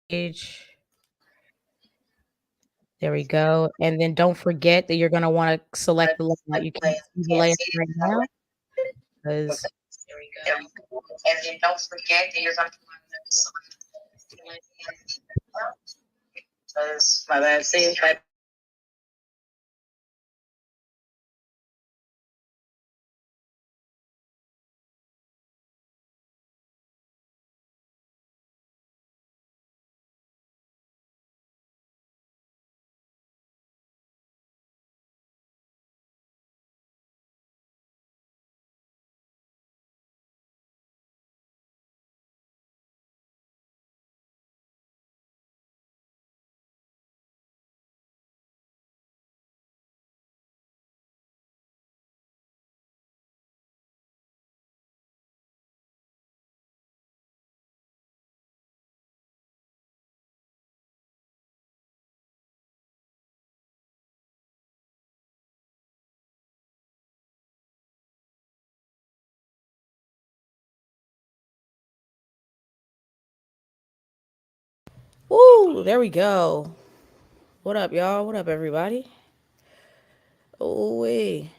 page. There we go. And then don't forget that you're gonna wanna select the layout. You can't see the layout right now because There we go. And then don't forget that you're going to because my bad. See, my woo, there we go. What up, y'all? What up, everybody? Oh, wait.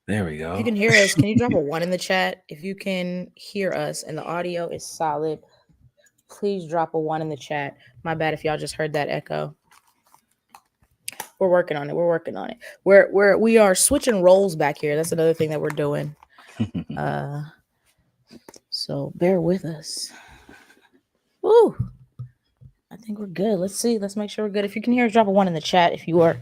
There we go. If you can hear us, can you drop a 1 in the chat? If you can hear us and the audio is solid, please drop a 1 in the chat. My bad if y'all just heard that echo. We're working on it. We're working on it. We are switching roles back here. That's another thing that we're doing. So bear with us. Woo. I think we're good. Let's see. Let's make sure we're good. If you can hear us, drop a 1 in the chat. If you are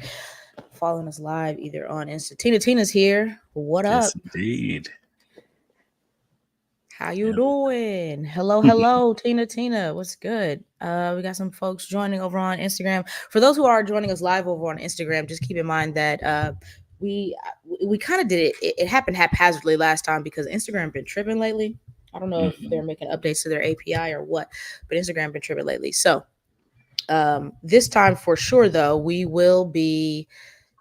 following us live, either on Insta. Tina's here. What up? Yes, indeed. How you doing? Hello, Tina. What's good? We got some folks joining over on Instagram. For those who are joining us live over on Instagram, just keep in mind that we kind of did it. It happened haphazardly last time because Instagram been tripping lately. I don't know if they're making updates to their API or what, but Instagram been tripping lately. So this time for sure, though, we will be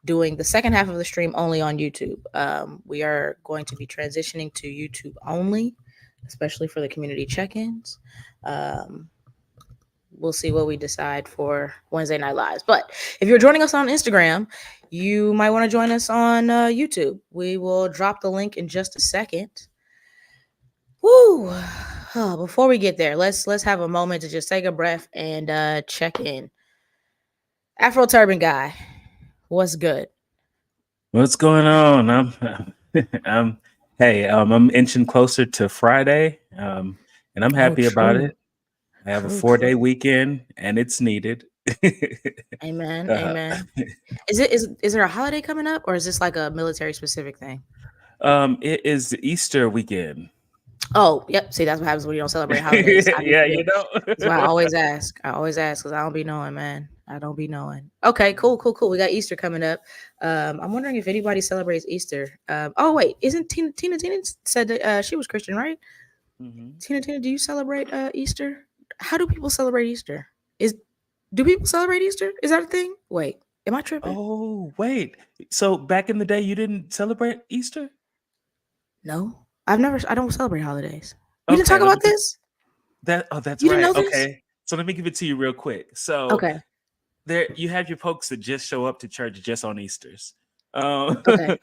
doing the second half of the stream only on YouTube. We are going to be transitioning to YouTube only, especially for the community check-ins. We'll see what we decide for Wednesday Night Lives. But if you're joining us on Instagram, you might want to join us on YouTube. We will drop the link in just a second. Woo! Oh, before we get there, let's have a moment to just take a breath and check in. Afro Turban guy, what's good? What's going on? I'm inching closer to Friday, and I'm happy about it. I have a 4-day weekend, and it's needed. Amen. Amen. Is there a holiday coming up, or is this like a military specific thing? It is Easter weekend. Oh, yep. See, that's what happens when you don't celebrate holidays. Yeah, you know. That's why I always ask. Because I don't be knowing, man. I don't be knowing. Okay, cool. We got Easter coming up. I'm wondering if anybody celebrates Easter. Oh wait, isn't Tina said that she was Christian, right? Mm-hmm. Tina, do you celebrate Easter? How do people celebrate Easter? Do people celebrate Easter? Is that a thing? Wait, am I tripping? Oh wait. So back in the day, you didn't celebrate Easter? No, I don't celebrate holidays. We didn't talk about this. That's you right. Didn't know this? Okay, so let me give it to you real quick. So okay, there you have your folks that just show up to church just on Easters. Okay.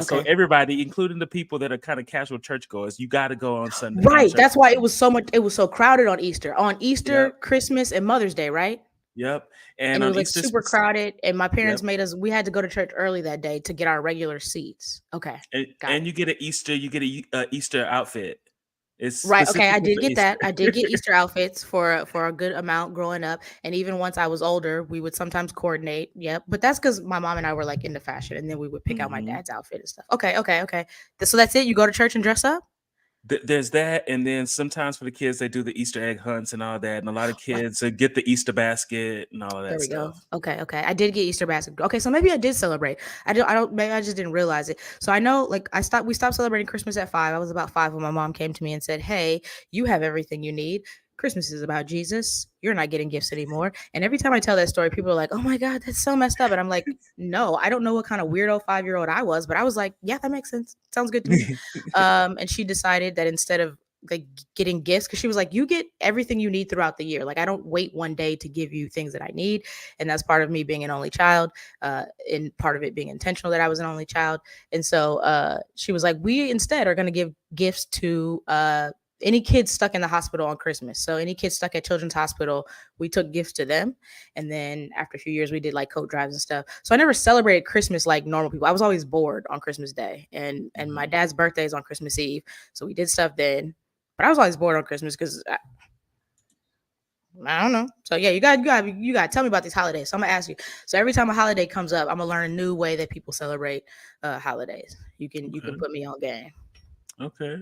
So everybody, including the people that are kind of casual churchgoers, you got to go on Sunday. Right. That's why it was so crowded on Easter. On Easter, yep. Christmas, and Mother's Day, right? Yep. And it was like Easter super crowded. And my parents made us. We had to go to church early that day to get our regular seats. Okay. And you get an Easter. You get a Easter outfit. It's right. Okay. I did get that. I did get Easter outfits for a good amount growing up. And even once I was older, we would sometimes coordinate. Yep. But that's because my mom and I were like into fashion, and then we would pick out my dad's outfit and stuff. Okay. So that's it. You go to church and dress up. There's that, and then sometimes for the kids they do the Easter egg hunts and all that, and a lot of kids get the Easter basket and all of that stuff. Go. Okay. I did get Easter basket. Okay, so maybe I did celebrate. I don't. Maybe I just didn't realize it. So I know, like, we stopped celebrating Christmas at 5. I was about 5 when my mom came to me and said, "Hey, you have everything you need. Christmas is about Jesus. You're not getting gifts anymore." And every time I tell that story, people are like, "Oh my God, that's so messed up." And I'm like, no, I don't know what kind of weirdo 5-year-old I was, but I was like, yeah, that makes sense. Sounds good to me. And she decided that instead of like getting gifts, because she was like, you get everything you need throughout the year. Like I don't wait one day to give you things that I need. And that's part of me being an only child, and part of it being intentional that I was an only child. And so she was like, we instead are going to give gifts to any kids stuck in the hospital on Christmas. So any kids stuck at Children's Hospital, we took gifts to them. And then after a few years, we did like coat drives and stuff. So I never celebrated Christmas like normal people. I was always bored on Christmas Day, and my dad's birthday is on Christmas Eve, so we did stuff then. But I was always bored on Christmas because I don't know. So yeah, you got to tell me about these holidays. So I'm gonna ask you. So every time a holiday comes up, I'm gonna learn a new way that people celebrate holidays. You can put me on game. Okay.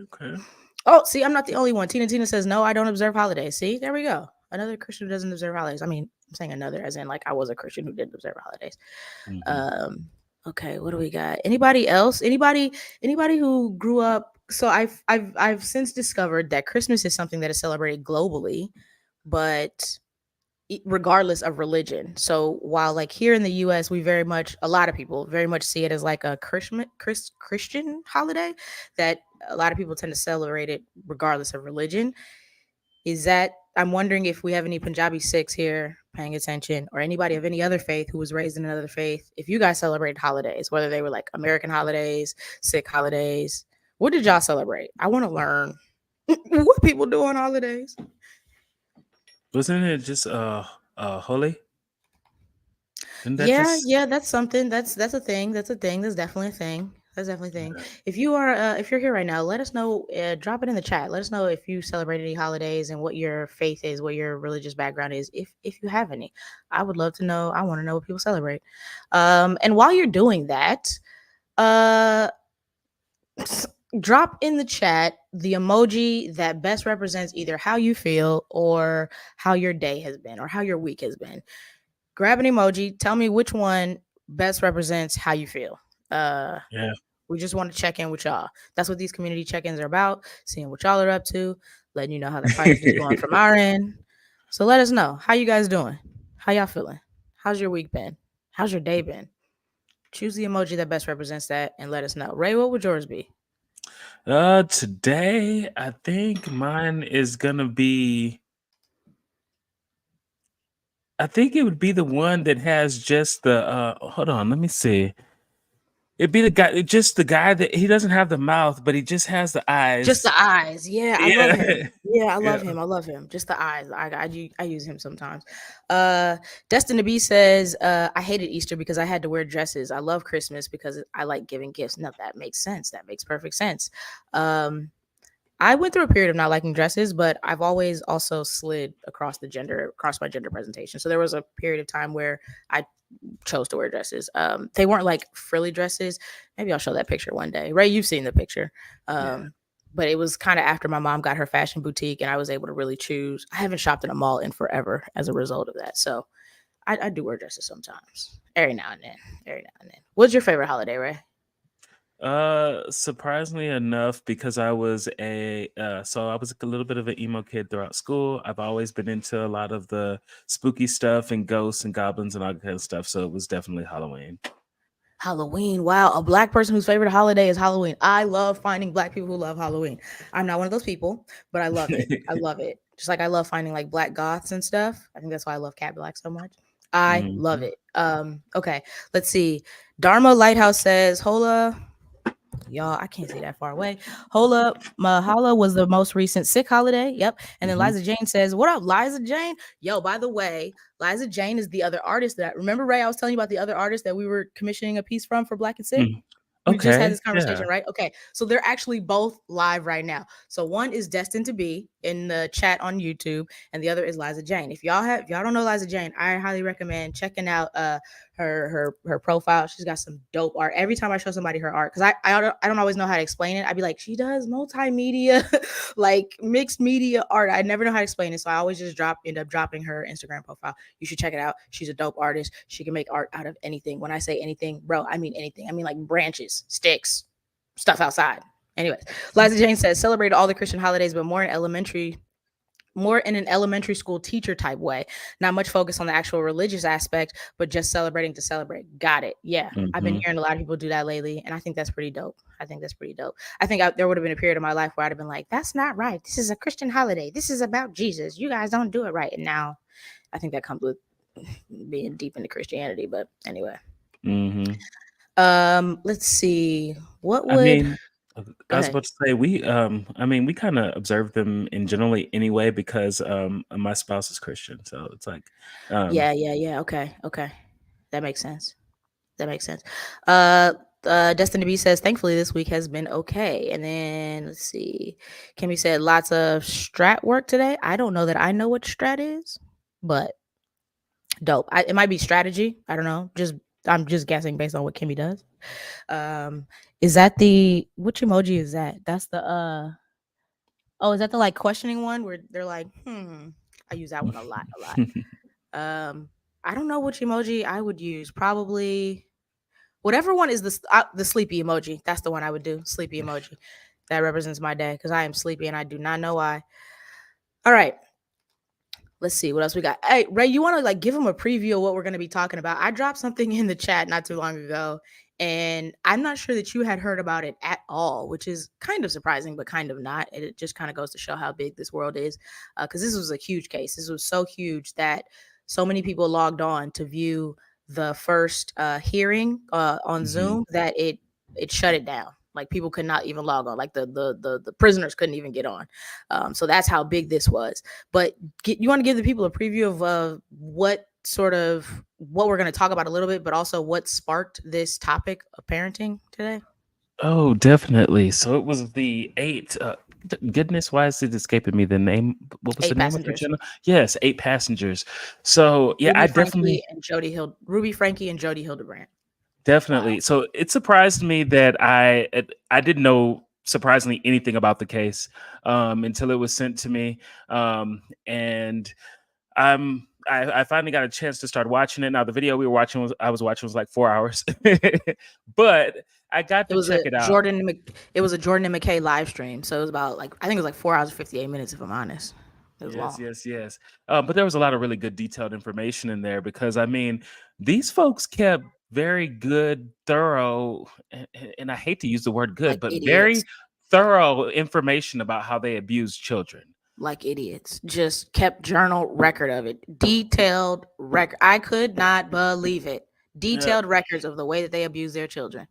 Oh, see, I'm not the only one. Tina says, no, I don't observe holidays. See, there we go. Another Christian who doesn't observe holidays. I mean, I'm saying another as in like I was a Christian who didn't observe holidays. Okay, what do we got? Anybody else? Anybody who grew up? So I've since discovered that Christmas is something that is celebrated globally, but regardless of religion. So while like here in the US, a lot of people very much see it as like a Christian holiday, that a lot of people tend to celebrate it regardless of religion. Is that, I'm wondering if we have any Punjabi Sikhs here paying attention, or anybody of any other faith who was raised in another faith, if you guys celebrated holidays, whether they were like American holidays, Sikh holidays. What did y'all celebrate? I want to learn what people do on holidays. Wasn't it just Holi? Yeah, that's something. That's a thing. That's a thing. That's definitely a thing. That's definitely a thing. Yeah. If you're here right now, let us know. Drop it in the chat. Let us know if you celebrate any holidays and what your faith is, what your religious background is, if you have any. I would love to know. I want to know what people celebrate. And while you're doing that, drop in the chat the emoji that best represents either how you feel or how your day has been or how your week has been. Grab an emoji. Tell me which one best represents how you feel. Yeah. We just want to check in with y'all. That's what these community check-ins are about. Seeing what y'all are up to, letting you know how the project is going from our end. So let us know. How you guys doing? How y'all feeling? How's your week been? How's your day been? Choose the emoji that best represents that and let us know. Ray, what would yours be? Today, I think mine is gonna be. I think it would be the one that has just the. Hold on, let me see. It'd be the guy that he doesn't have the mouth, but he just has the eyes. Just the eyes. Yeah, I love him. Yeah, I love Yeah. him. I love him. Just the eyes. I use him sometimes. Destin to Be says, I hated Easter because I had to wear dresses. I love Christmas because I like giving gifts. No, that makes sense. That makes perfect sense. I went through a period of not liking dresses, but I've always also slid across my gender presentation. So there was a period of time where I chose to wear dresses. They weren't like frilly dresses. Maybe I'll show that picture one day. Ray, you've seen the picture. But it was kind of after my mom got her fashion boutique and I was able to really choose. I haven't shopped in a mall in forever as a result of that. So I do wear dresses sometimes. Every now and then. What's your favorite holiday, Ray? Surprisingly enough, because I was a little bit of an emo kid throughout school. I've always been into a lot of the spooky stuff and ghosts and goblins and all that kind of stuff. So it was definitely Halloween. Halloween. Wow. A Black person whose favorite holiday is Halloween. I love finding Black people who love Halloween. I'm not one of those people, but I love it. I love it. Just like I love finding like Black goths and stuff. I think that's why I love Cat Black so much. I love it. Okay. Let's see. Dharma Lighthouse says, Hola. Y'all, I can't see that far away. Hola Mahala was the most recent Sikh holiday. Yep. And then Liza Jane says, what up, Liza Jane? Yo, by the way, Liza Jane is the other artist that, remember, Ray, I was telling you about the other artist that we were commissioning a piece from for Black and Sikh? We just had this conversation, right? Okay. So they're actually both live right now. So one is Destined to Be in the chat on YouTube, and the other is Liza Jane. If y'all don't know Liza Jane, I highly recommend checking out her profile. She's got some dope art. Every time I show somebody her art, because I don't always know how to explain it. I'd be like, she does multimedia, like mixed media art. I never know how to explain it. So I always just end up dropping her Instagram profile. You should check it out. She's a dope artist. She can make art out of anything. When I say anything, bro, I mean anything. I mean like branches, sticks, stuff outside. Anyways, Liza Jane says, celebrated all the Christian holidays, but more in elementary more in an elementary school teacher type way. Not much focus on the actual religious aspect, but just celebrating to celebrate. Got it. Yeah. I've been Mm-hmm. hearing a lot of people do that lately, and I think that's pretty dope. I think that's pretty dope. I think there would have been a period of my life where I'd have been like, that's not right. This is a Christian holiday. This is about Jesus. You guys don't do it right. And now I think that comes with being deep into Christianity. But anyway, Mm-hmm. let's see. What I would mean, I go was ahead? about to say we kind of observe them in generally anyway because my spouse is Christian, so it's like um, Yeah. Okay. That makes sense. That makes sense. Uh, Destiny B says, thankfully this week has been okay. And then let's see, Kimmy said lots of strat work today. I don't know that I know what strat is, but dope. It might be strategy. I don't know. I'm just guessing based on what Kimmy does. Um, is that the which emoji is that? That's the oh, is that the like questioning one where they're like, I use that one a lot. Um, I don't know which emoji I would use. Probably whatever one is the sleepy emoji. That's the one I would do. Sleepy emoji. That represents my day because I am sleepy and I do not know why. All right. Let's see what else we got. Hey, Ray, you want to like give them a preview of what we're going to be talking about? I dropped something in the chat not too long ago, and I'm not sure that you had heard about it at all, which is kind of surprising, but kind of not. It just kind of goes to show how big this world is, because this was a huge case. This was so huge that so many people logged on to view the first hearing on mhm. Zoom that it shut it down. Like people could not even log on. Like the prisoners couldn't even get on. So that's how big this was. But you want to give the people a preview of what we're going to talk about a little bit, but also what sparked this topic of parenting today? Oh, definitely. So it was the eight. Goodness, why is it escaping me? The name? What was the Eight name of the passengers. channel? Yes, eight passengers. So yeah, I definitely. Ruby Franke and Jodi Holdebrandt. Wow. Definitely. So it surprised me that I didn't know surprisingly anything about the case until it was sent to me, and I finally got a chance to start watching it. Now the video I was watching was like 4 hours, but I got It to was check a it out. it was a Jordan and McKay live stream. So it was about like I think it was like 4 hours 58 minutes if I'm honest. It was Yes, long. yes, yes. But there was a lot of really good detailed information in there because I mean, these folks kept very good, thorough, and I hate to use the word good, Like but idiots. very thorough information about how they abuse children. Like idiots. Just kept journal record of it. Detailed record. I could not believe it. Yep. Detailed records of the way that they abuse their children.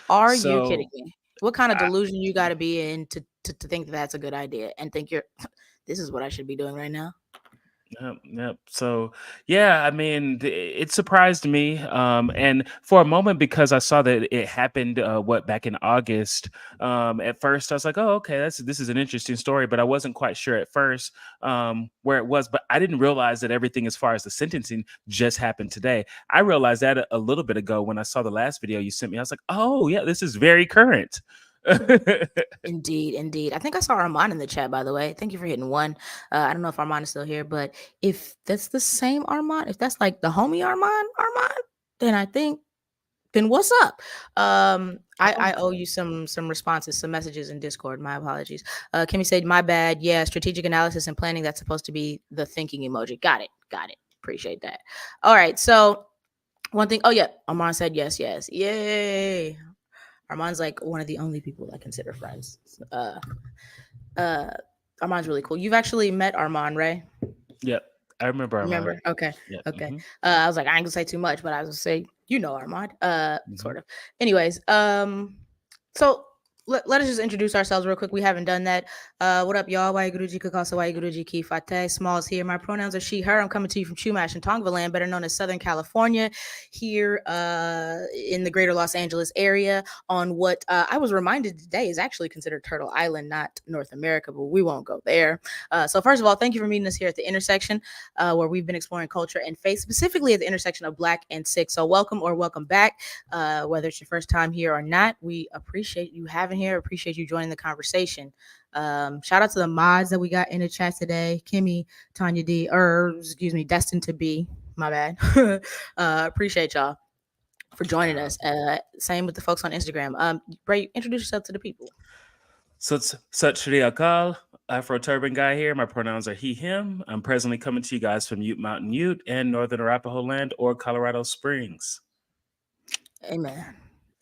Are you kidding So me? What kind of I, delusion you got to be in to think that that's a good idea and think you're this is what I should be doing right now? Yep, yep. So, yeah, I mean, it surprised me, and for a moment because I saw that it happened, what back in August. At first, I was like, "Oh, okay, this is an interesting story," but I wasn't quite sure at first where it was. But I didn't realize that everything, as far as the sentencing, just happened today. I realized that a little bit ago when I saw the last video you sent me. I was like, "Oh, yeah, this is very current." Indeed, indeed. I think I saw Armand in the chat, by the way. Thank you for hitting one. I don't know if Armand is still here, but if that's the same Armand, if that's like the homie Armand, then I think then what's up? I owe Okay. you some responses, some messages in Discord. My apologies. Kimmy said, "My bad. Yeah, strategic analysis and planning. That's supposed to be the thinking emoji. Got it. Got it. Appreciate that. All right. So one thing. Oh yeah, Armand said yes, yes. Yay. Armand's like one of the only people I consider friends. Uh, Armand's really cool. You've actually met Armand, right? Yep, I remember Armand. Remember? Okay. Yep. Okay. Hmm. I was like, I ain't gonna say too much, but I was gonna say, you know, Armand. Hmm. Sort of. Anyways, so let us just introduce ourselves real quick. We haven't done that. What up, y'all? Why Guruji Kakasa, Why Guruji Kifate. Smalls here. My pronouns are she, her. I'm coming to you from Chumash and Tongva better known as Southern California, here in the greater Los Angeles area, on what I was reminded today is actually considered Turtle Island, not North America, but we won't go there. So first of all, thank you for meeting us here at the intersection where we've been exploring culture and faith, specifically at the intersection of Black and Sikh. So welcome or welcome back. Whether it's your first time here or not, we appreciate you having here. Appreciate you joining the conversation. Shout out to the mods that we got in the chat today. Kimmy, Tanya D, or excuse me, Destined to Be. My bad. Appreciate y'all for joining us. Same with the folks on Instagram. Ray, introduce yourself to the people. So it's Sat Shri Akal. Afro Turban Guy here. My pronouns are he, him. I'm presently coming to you guys from Ute Mountain Ute and Northern Arapaho Land or Colorado Springs. Amen.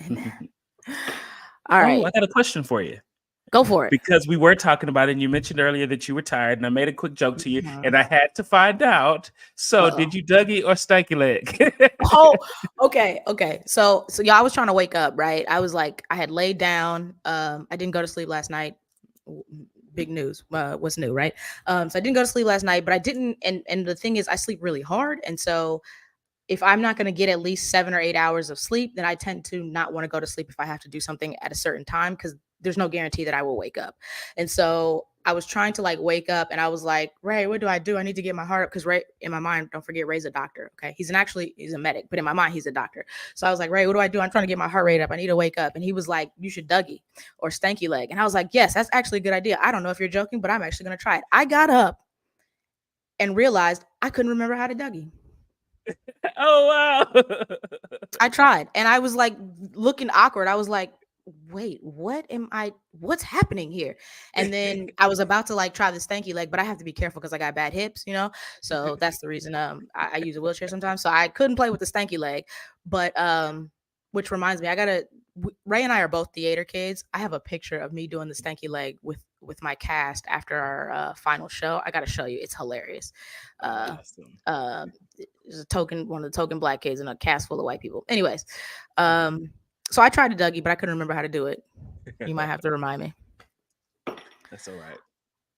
Amen. All Oh, right. I got a question for you. Go for it. Because we were talking about it, and you mentioned earlier that you were tired, and I made a quick joke to you, Mhm. and I had to find out. So, Uh-oh. did you Dougie or Stanky Leg? Oh, okay. So y'all, I was trying to wake up, right? I was like, I had laid down. I didn't go to sleep last night. Big news. What's new, right? So I didn't go to sleep last night, but I didn't. And the thing is, I sleep really hard, and so if I'm not going to get at least 7 or 8 hours of sleep, then I tend to not want to go to sleep if I have to do something at a certain time because there's no guarantee that I will wake up. And so I was trying to like wake up and I was like, Ray, what do? I need to get my heart up because Ray, in my mind, don't forget Ray's a doctor. Okay. He's a medic, but in my mind, he's a doctor. So I was like, Ray, what do I do? I'm trying to get my heart rate up. I need to wake up. And he was like, you should Dougie or Stanky Leg. And I was like, yes, that's actually a good idea. I don't know if you're joking, but I'm actually going to try it. I got up and realized I couldn't remember how to Dougie. Oh, wow. I tried and I was like looking awkward. I was like, wait, what's happening here? And then I was about to like try the Stanky Leg, but I have to be careful because I got bad hips, so that's the reason I use a wheelchair sometimes. So I couldn't play with the Stanky Leg, but which reminds me, Ray and I are both theater kids. I have a picture of me doing the Stanky Leg with my cast after our final show. I gotta show you. It's hilarious. Awesome. There's one of the token black kids in a cast full of white people. Anyways, so I tried to Dougie, but I couldn't remember how to do it. You might have to remind me. That's all right.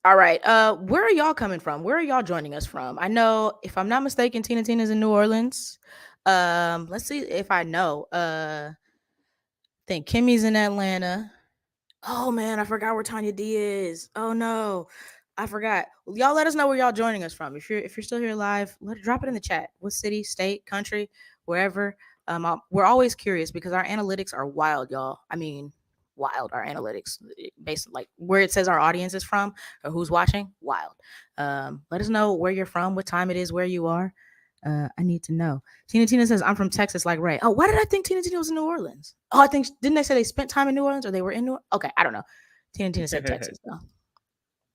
All right. Where are y'all coming from? Where are y'all joining us from? I know, if I'm not mistaken, Tina's in New Orleans. Let's see if I know. I think Kimmy's in Atlanta. Oh man, I forgot where Tanya D is. Oh no, I forgot. Y'all let us know where y'all joining us from. If you're still here live, drop it in the chat. What city, state, country, wherever. We're always curious because our analytics are wild, y'all. I mean, wild. Our analytics, based like where it says our audience is from or who's watching, wild. Let us know where you're from, what time it is, where you are. I need to know. Tina says, I'm from Texas like Ray. Oh, why did I think Tina was in New Orleans? Oh, I think, didn't they say they spent time in New Orleans or they were in New Orleans? Okay, I don't know. Tina said Texas, though.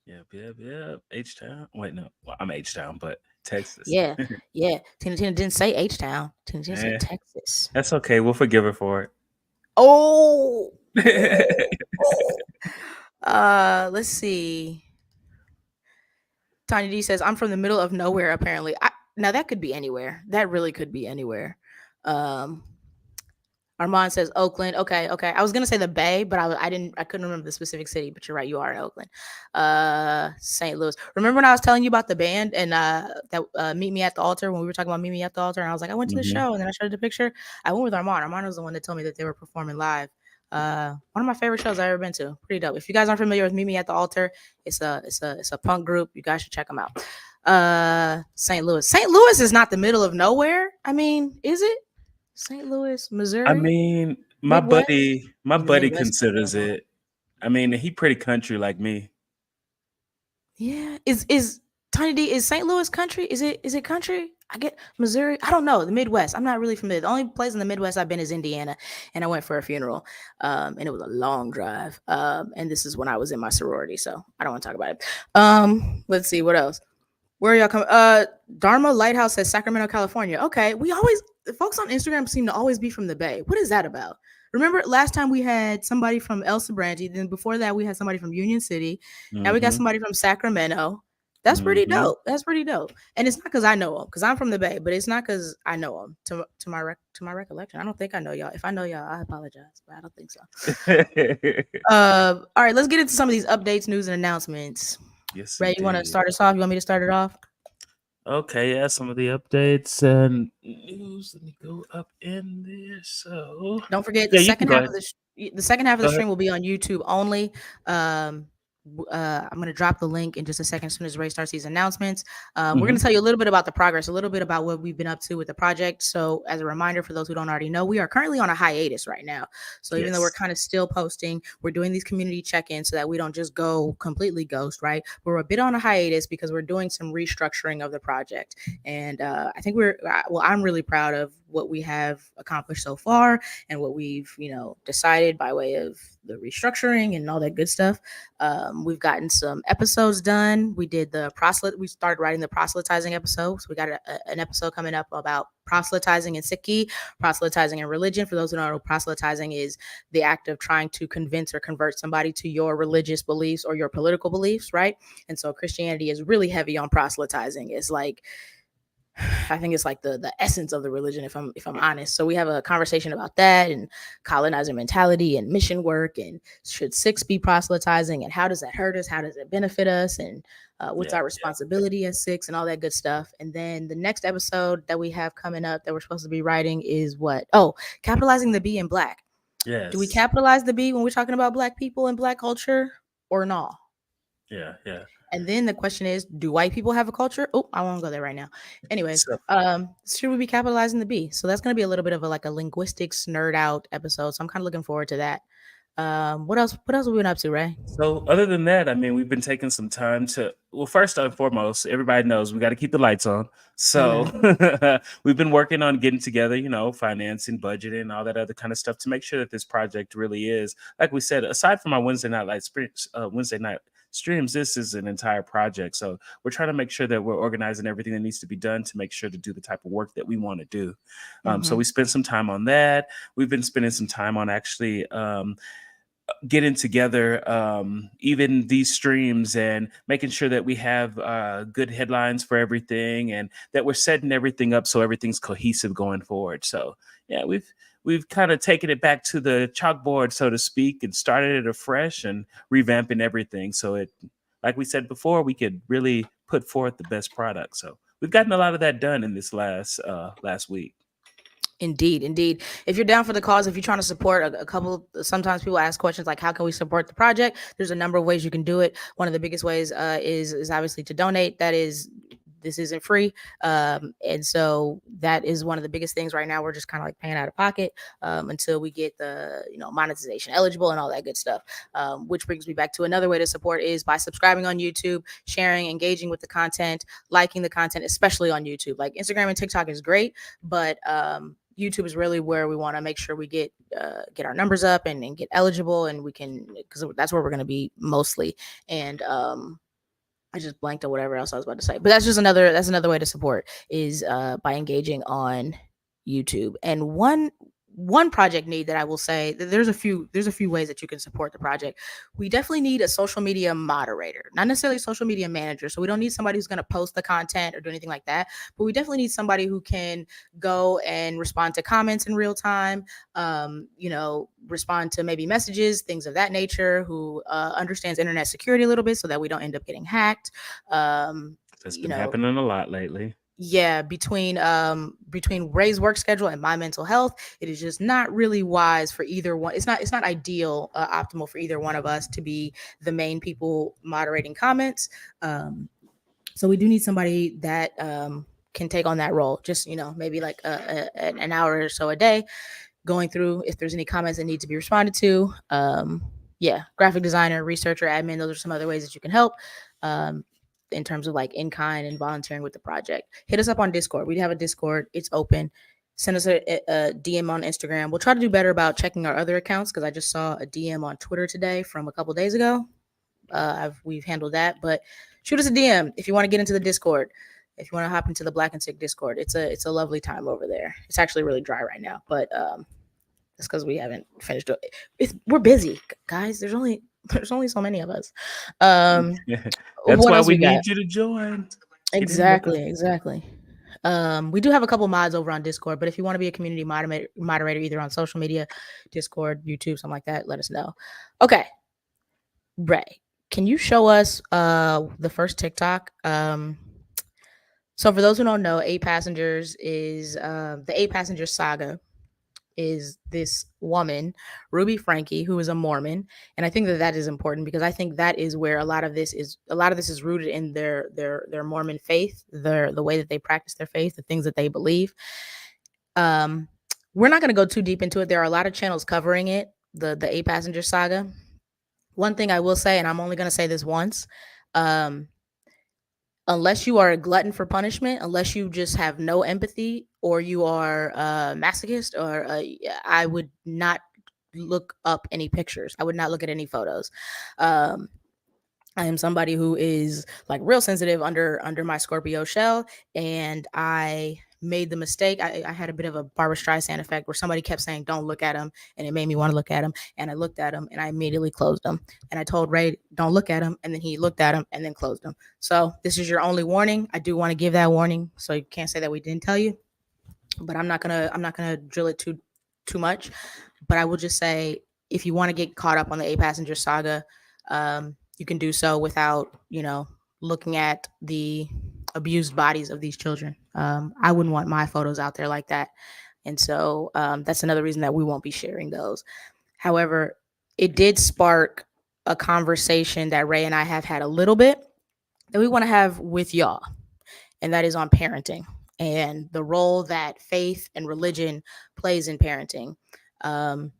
Yep. H-Town. Wait, no. Well, I'm H-Town, but Texas. Yeah. Tina didn't say H-Town. Tina said Texas. That's okay. We'll forgive her for it. Oh. Let's see. Tanya D says, I'm from the middle of nowhere, apparently. Now, that could be anywhere. That really could be anywhere. Armand says Oakland. Okay. I was gonna say the Bay, but I couldn't remember the specific city. But you're right, you are in Oakland. St. Louis. Remember when I was telling you about the band and that Meet Me at the Altar, when we were talking about Meet Me at the Altar, and I was like, I went to the show, and then I showed the picture. I went with Armand. Armand was the one that told me that they were performing live. One of my favorite shows I've ever been to. Pretty dope. If you guys aren't familiar with Meet Me at the Altar, it's a punk group. You guys should check them out. St. Louis. St. Louis is not the middle of nowhere. I mean, is it? St. Louis, Missouri. I mean, my Midwest? buddy Midwest, considers it. I mean, he pretty country like me. Yeah. Is Tiny D, is St. Louis country? Is it country? I get Missouri. I don't know. The Midwest. I'm not really familiar. The only place in the Midwest I've been is Indiana, and I went for a funeral. And it was a long drive. And this is when I was in my sorority, so I don't want to talk about it. Let's see what else. Where are y'all coming? Dharma Lighthouse says Sacramento, California. Okay. The folks on Instagram seem to always be from the Bay. What is that about? Remember last time we had somebody from El Sabranti. Then before that, we had somebody from Union City. Now we got somebody from Sacramento. That's pretty dope. And it's not because I know them, because I'm from the Bay, but it's not because I know them. To my recollection, I don't think I know y'all. If I know y'all, I apologize, but I don't think so. All right, let's get into some of these updates, news, and announcements. Yes, Ray, you want to start us off? You want me to start it off? Okay, yeah, some of the updates and news. Let me go up in there. So don't forget the second half of the stream will be on YouTube only. I'm going to drop the link in just a second as soon as Ray starts these announcements. We're going to tell you a little bit about the progress, a little bit about what we've been up to with the project. So as a reminder for those who don't already know, we are currently on a hiatus right now. So even though we're kind of still posting, we're doing these community check-ins so that we don't just go completely ghost, right? We're a bit on a hiatus because we're doing some restructuring of the project. And I think I'm really proud of what we have accomplished so far and what we've, decided by way of the restructuring and all that good stuff. We've gotten some episodes done. We did we started writing the proselytizing episodes. We got an episode coming up about proselytizing in SIKH, proselytizing in religion. For those who don't know, proselytizing is the act of trying to convince or convert somebody to your religious beliefs or your political beliefs, right? And so Christianity is really heavy on proselytizing. It's like, I think it's like the essence of the religion, if I'm honest. So we have a conversation about that and colonizer mentality and mission work, and should SIKH be proselytizing, and how does that hurt us? How does it benefit us? And what's our responsibility as SIKH and all that good stuff. And then the next episode that we have coming up that we're supposed to be writing is what? Oh, capitalizing the B in Black. Yes. Do we capitalize the B when we're talking about Black people and Black culture or not? Yeah. And then the question is, do white people have a culture? Oh, I won't go there right now. Anyways, should we be capitalizing the B? So that's going to be a little bit of a linguistics nerd out episode. So I'm kind of looking forward to that. What else have we been up to, Ray? So other than that, I mean, we've been taking some time to, well, first and foremost, everybody knows we got to keep the lights on. So we've been working on getting together, financing, budgeting, all that other kind of stuff to make sure that this project really is, like we said, aside from our Wednesday night streams, this is an entire project. So we're trying to make sure that we're organizing everything that needs to be done to make sure to do the type of work that we want to do. So we spent some time on that. We've been spending some time on actually getting together even these streams and making sure that we have good headlines for everything and that we're setting everything up so everything's cohesive going forward. So yeah, we've kind of taken it back to the chalkboard, so to speak, and started it afresh and revamping everything. So it, like we said before, we could really put forth the best product. So we've gotten a lot of that done in this last week. Indeed. If you're down for the cause, if you're trying to support a couple, sometimes people ask questions like, how can we support the project? There's a number of ways you can do it. One of the biggest ways is obviously to donate. This isn't free. And so that is one of the biggest things right now. We're just kind of like paying out of pocket until we get the, monetization eligible and all that good stuff. Which brings me back to another way to support is by subscribing on YouTube, sharing, engaging with the content, liking the content, especially on YouTube. Like Instagram and TikTok is great, but YouTube is really where we want to make sure we get our numbers up and get eligible, and we can, because that's where we're going to be mostly. And I just blanked on whatever else I was about to say, but that's another way to support is by engaging on YouTube. And one project need that I will say that there's a few ways that you can support the project. We definitely need a social media moderator, not necessarily a social media manager. So we don't need somebody who's going to post the content or do anything like that, but we definitely need somebody who can go and respond to comments in real time, respond to maybe messages, things of that nature, who understands internet security a little bit so that we don't end up getting hacked. That's been happening a lot lately. Yeah, between Ray's work schedule and my mental health, it is just not really wise for either one. It's not ideal, optimal for either one of us to be the main people moderating comments. So we do need somebody that can take on that role. Just maybe like an hour or so a day, going through if there's any comments that need to be responded to. Graphic designer, researcher, admin. Those are some other ways that you can help. In terms of like in kind and volunteering with the project, hit us up on Discord. We have a Discord. It's open. Send us a DM on Instagram. We'll try to do better about checking our other accounts because I just saw a DM on Twitter today from a couple days ago. We've handled that, but shoot us a DM if you want to get into the Discord. If you want to hop into the Black and SIKH Discord, it's a lovely time over there. It's actually really dry right now, but it's because we haven't finished. We're busy, guys. There's only so many of us. That's why we need you to join. Exactly. We do have a couple mods over on Discord, but if you want to be a community moderator either on social media, Discord, YouTube, something like that, let us know. Okay, Ray, can you show us the first TikTok? So for those who don't know, 8 Passengers is the 8 Passengers saga is this woman, Ruby Franke, who is a Mormon. And I think that is important because I think that is where a lot of this is rooted in their Mormon faith, the way that they practice their faith, the things that they believe. We're not going to go too deep into it. There are a lot of channels covering it, the 8 Passenger saga. One thing I will say, and I'm only going to say this once, unless you are a glutton for punishment, unless you just have no empathy, or you are a masochist, or I would not look up any pictures. I would not look at any photos. Um, I am somebody who is like real sensitive under my Scorpio shell, and I made the mistake. I had a bit of a Barbara Streisand effect where somebody kept saying, "Don't look at him," and it made me want to look at him. And I looked at him, and I immediately closed him. And I told Ray, "Don't look at him," and then he looked at him and then closed him. So this is your only warning. I do want to give that warning, so you can't say that we didn't tell you. But I'm not gonna drill it too much. But I will just say, if you want to get caught up on the Eight Passenger Saga, you can do so without, looking at the abused bodies of these children. I wouldn't want my photos out there like that. And so that's another reason that we won't be sharing those. However, it did spark a conversation that Ray and I have had a little bit that we want to have with y'all, and that is on parenting and the role that faith and religion plays in parenting. Um,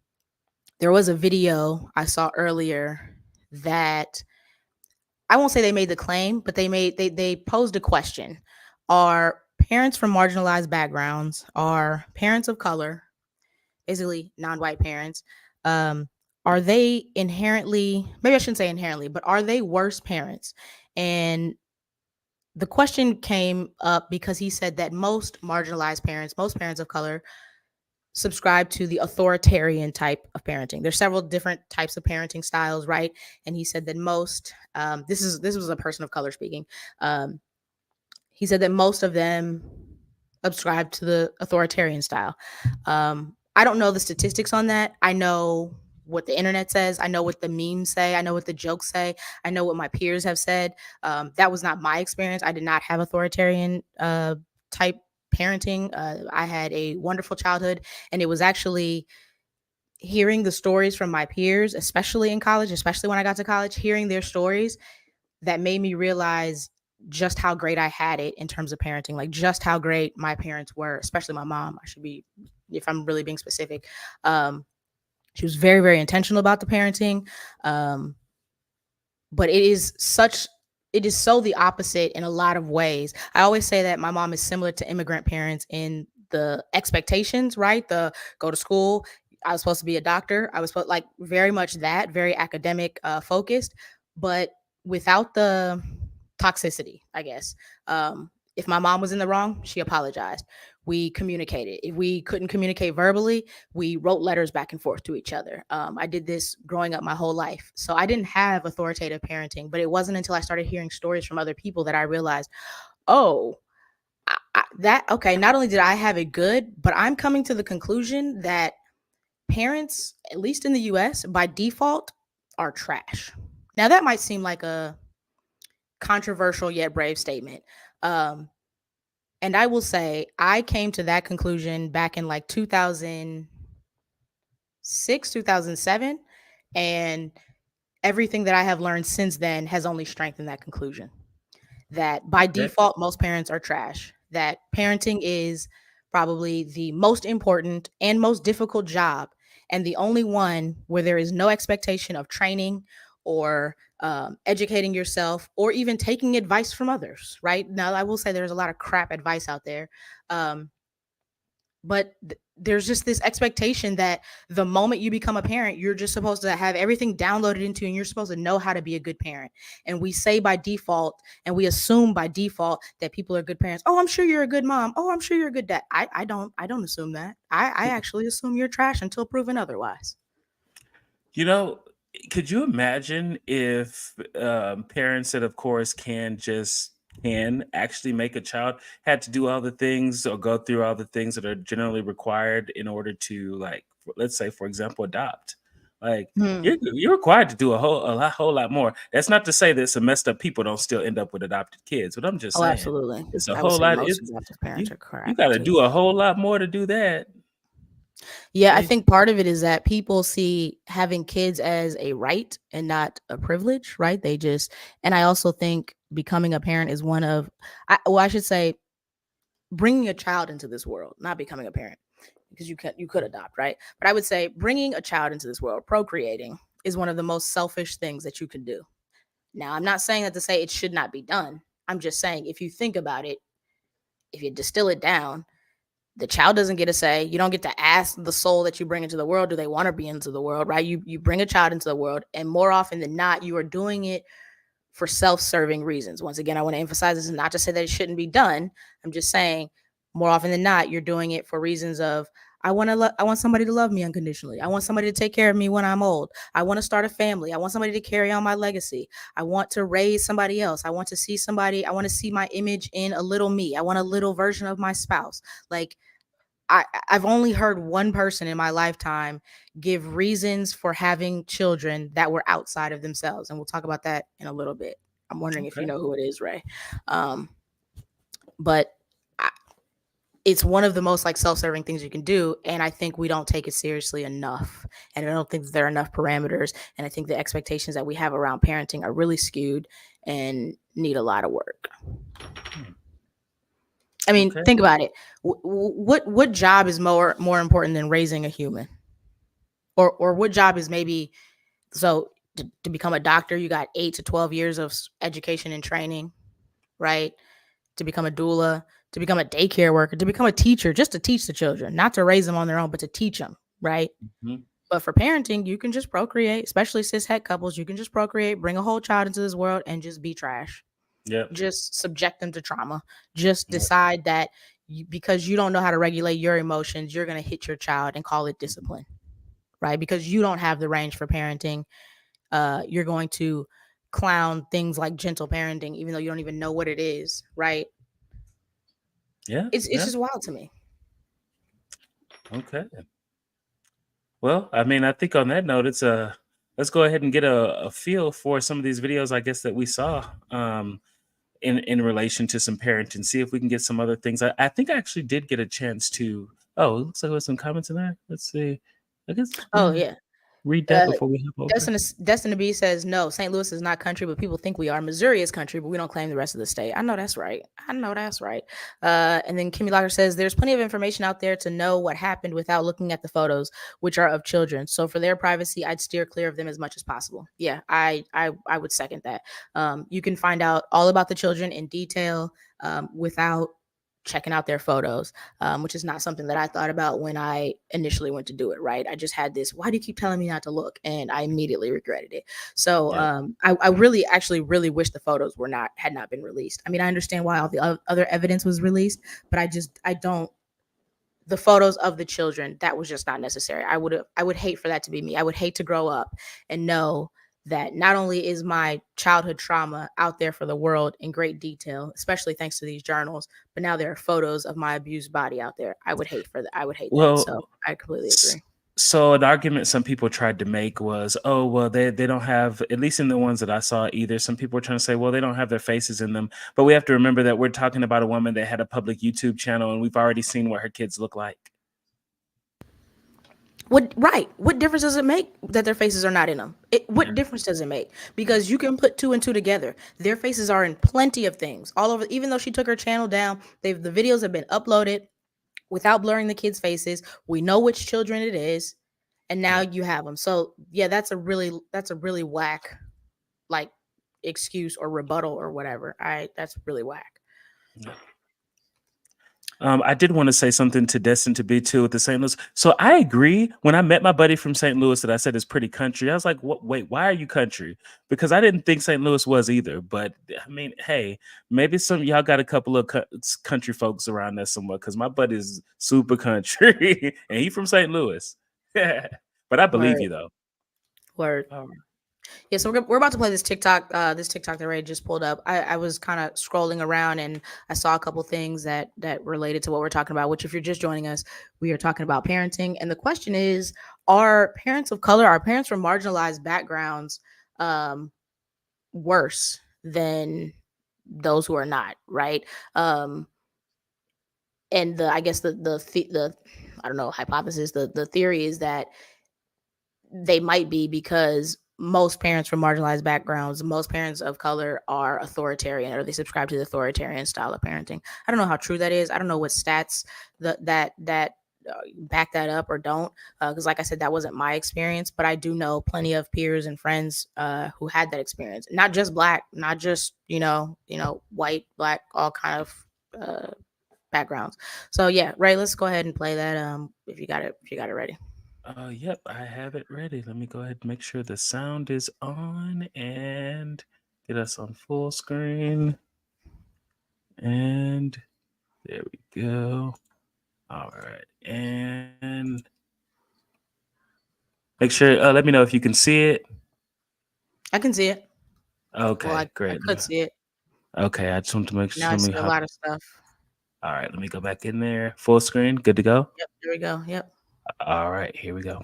there was a video I saw earlier that I won't say they made the claim, but they posed a question. Are parents from marginalized backgrounds, are parents of color, basically non-white parents, um, are they inherently, maybe I shouldn't say inherently, but are they worse parents? And the question came up because he said that most marginalized parents, most parents of color, subscribe to the authoritarian type of parenting. There's several different types of parenting styles, right? And he said that most, this was a person of color speaking. Um, he said that most of them subscribe to the authoritarian style. I don't know the statistics on that. I know what the internet says. I know what the memes say. I know what the jokes say. I know what my peers have said. That was not my experience. I did not have authoritarian type parenting. I had a wonderful childhood, and it was actually hearing the stories from my peers, especially in college, especially when I got to college, hearing their stories that made me realize just how great I had it in terms of parenting, like just how great my parents were, especially my mom. I should be, if I'm really being specific. She was very, very intentional about the parenting. Um, but it is so the opposite in a lot of ways. I always say that my mom is similar to immigrant parents in the expectations, right? The go to school. I was supposed to be a doctor. I was supposed, like, very much that, very academic focused, but without the toxicity, I guess. If my mom was in the wrong, she apologized. We communicated. If we couldn't communicate verbally, we wrote letters back and forth to each other. I did this growing up my whole life. So I didn't have authoritative parenting, but it wasn't until I started hearing stories from other people that I realized, oh, okay, not only did I have it good, but I'm coming to the conclusion that parents, at least in the US, by default, are trash. Now, that might seem like a controversial yet brave statement. Um, and I will say, I came to that conclusion back in like 2006, 2007. And everything that I have learned since then has only strengthened that conclusion. That by Okay. default, most parents are trash. That parenting is probably the most important and most difficult job, and the only one where there is no expectation of training or educating yourself or even taking advice from others. Right now, I will say there's a lot of crap advice out there. Um, but there's just this expectation that the moment you become a parent, you're just supposed to have everything downloaded into you, and you're supposed to know how to be a good parent. And we say by default, and we assume by default that people are good parents. Oh, I'm sure you're a good mom. Oh, I'm sure you're a good dad. I don't assume that. I actually assume you're trash until proven otherwise. You know, could you imagine if parents that, of course, can actually make a child had to do all the things or go through all the things that are generally required in order to, like, let's say, for example, adopt? Like, Hmm. you're required to do whole lot more. That's not to say that some messed up people don't still end up with adopted kids, but I'm just Oh, saying absolutely. it's a I would whole say lot. most It's adoptive parents you are you crap got to too. do a whole lot more to do that. Yeah, I They think part of it is that people see having kids as a right and not a privilege, right? And I also think becoming a parent is one of, I should say, bringing a child into this world, not becoming a parent, because you could adopt, right? But I would say bringing a child into this world, procreating, is one of the most selfish things that you can do. Now, I'm not saying that to say it should not be done. I'm just saying, if you think about it, if you distill it down, The child doesn't get a say. You don't get to ask the soul that you bring into the world, do they want to be into the world, right? You bring a child into the world, and more often than not, you are doing it for self-serving reasons. Once again, I want to emphasize this is not to say that it shouldn't be done. I'm just saying more often than not, you're doing it for reasons of I want somebody to love me unconditionally. I want somebody to take care of me when I'm old. I want to start a family. I want somebody to carry on my legacy. I want to raise somebody else. I want to see somebody. I want to see my image in a little me. I want a little version of my spouse. Like I've only heard one person in my lifetime give reasons for having children that were outside of themselves. And we'll talk about that in a little bit. I'm wondering if you Okay. know who it is, Ray. But I, it's one of the most like self-serving things you can do. And I think we don't take it seriously enough. And I don't think that there are enough parameters. And I think the expectations that we have around parenting are really skewed and need a lot of work. I mean, Okay. think about it. What job is more important than raising a human? Or what job is maybe so to become a doctor, you got 8 to 12 years of education and training, right? To become a doula, to become a daycare worker, to become a teacher, just to teach the children, not to raise them on their own, but to teach them, right? Mhm. But for parenting, you can just procreate, especially cis het couples. You can just procreate, bring a whole child into this world, and just be trash. Yep. Just subject them to trauma. Just Yep. decide that because you don't know how to regulate your emotions, you're going to hit your child and call it discipline, right? Because you don't have the range for parenting. You're going to clown things like gentle parenting, even though you don't even know what it is, right? Yeah. It's Yeah. just wild to me. Okay. Well, I mean, I think on that note, it's let's go ahead and get a feel for some of these videos, I guess, that we saw in relation to some parenting. See if we can get some other things. I think I actually did get a chance to. Oh, it looks like there's some comments in there. Let's see. I guess we Oh can yeah. read that Uh, before we hop over. Destiny B says no. St. Louis is not country, but people think we are. Missouri is country, but we don't claim the rest of the state. I know that's right. And then Kimmy Locker says there's plenty of information out there to know what happened without looking at the photos, which are of children. So for their privacy, I'd steer clear of them as much as possible. Yeah, I would second that. You can find out all about the children in detail without checking out their photos, which is not something that I thought about when I initially went to do it, right? I just had this, why do you keep telling me not to look? And I immediately regretted it. So Yeah. I really actually really wish the photos had not been released. I mean, I understand why all the other evidence was released, but I don't, the photos of the children, that was just not necessary. I would hate for that to be me. I would hate to grow up and know that not only is my childhood trauma out there for the world in great detail, especially thanks to these journals, but now there are photos of my abused body out there. I would hate for that. I would hate that. Well, So I completely s- agree. so an argument some people tried to make was, oh, well, they don't have, at least in the ones that I saw either, some people were trying to say, well, they don't have their faces in them. But we have to remember that we're talking about a woman that had a public YouTube channel, and we've already seen what her kids look like. What difference does it make that their faces are not in them? What difference does it make? Because you can put 2 and 2 together. Their faces are in plenty of things all over. Even though she took her channel down, the videos have been uploaded without blurring the kids' faces. We know which children it is, and now Yeah. you have them. So yeah, that's a really whack like excuse or rebuttal or whatever. That's really whack. Yeah. I did want to say something to Destin to be too with the St. Louis. So I agree. When I met my buddy from St. Louis that I said is pretty country, I was like, "What? Wait, why are you country?" Because I didn't think St. Louis was either. But I mean, hey, maybe some of y'all got a couple of country folks around there somewhere. Because my buddy is super country, and he from St. Louis. But I believe Word, you though. word. Um, Yeah, so we're about to play this TikTok. This TikTok that Ray just pulled up. I was kind of scrolling around and I saw a couple things that related to what we're talking about. Which, if you're just joining us, we are talking about parenting, and the question is: are parents of color, are parents from marginalized backgrounds, worse than those who are not? Right? And I guess the I don't know, hypothesis. The theory is that they might be because most parents from marginalized backgrounds, most parents of color are authoritarian or they subscribe to the authoritarian style of parenting. I don't know how true that is. I don't know what stats that back that up or don't, because like I said, that wasn't my experience, but I do know plenty of peers and friends who had that experience. Not just black, not just white, black, all kind of backgrounds. So yeah, Ray, let's go ahead and play that. If you got it ready. Yep, I have it ready. Let me go ahead and make sure the sound is on and get us on full screen. And there we go. All right. And make sure, let me know if you can see it. I can see it. Well, Okay, I great. could see it. Okay, I just want to make Now sure. I Let me see a hop. lot of stuff. All right, let me go back in there. Full screen. Good to go. Yep, there we go. Yep. All right, here we go.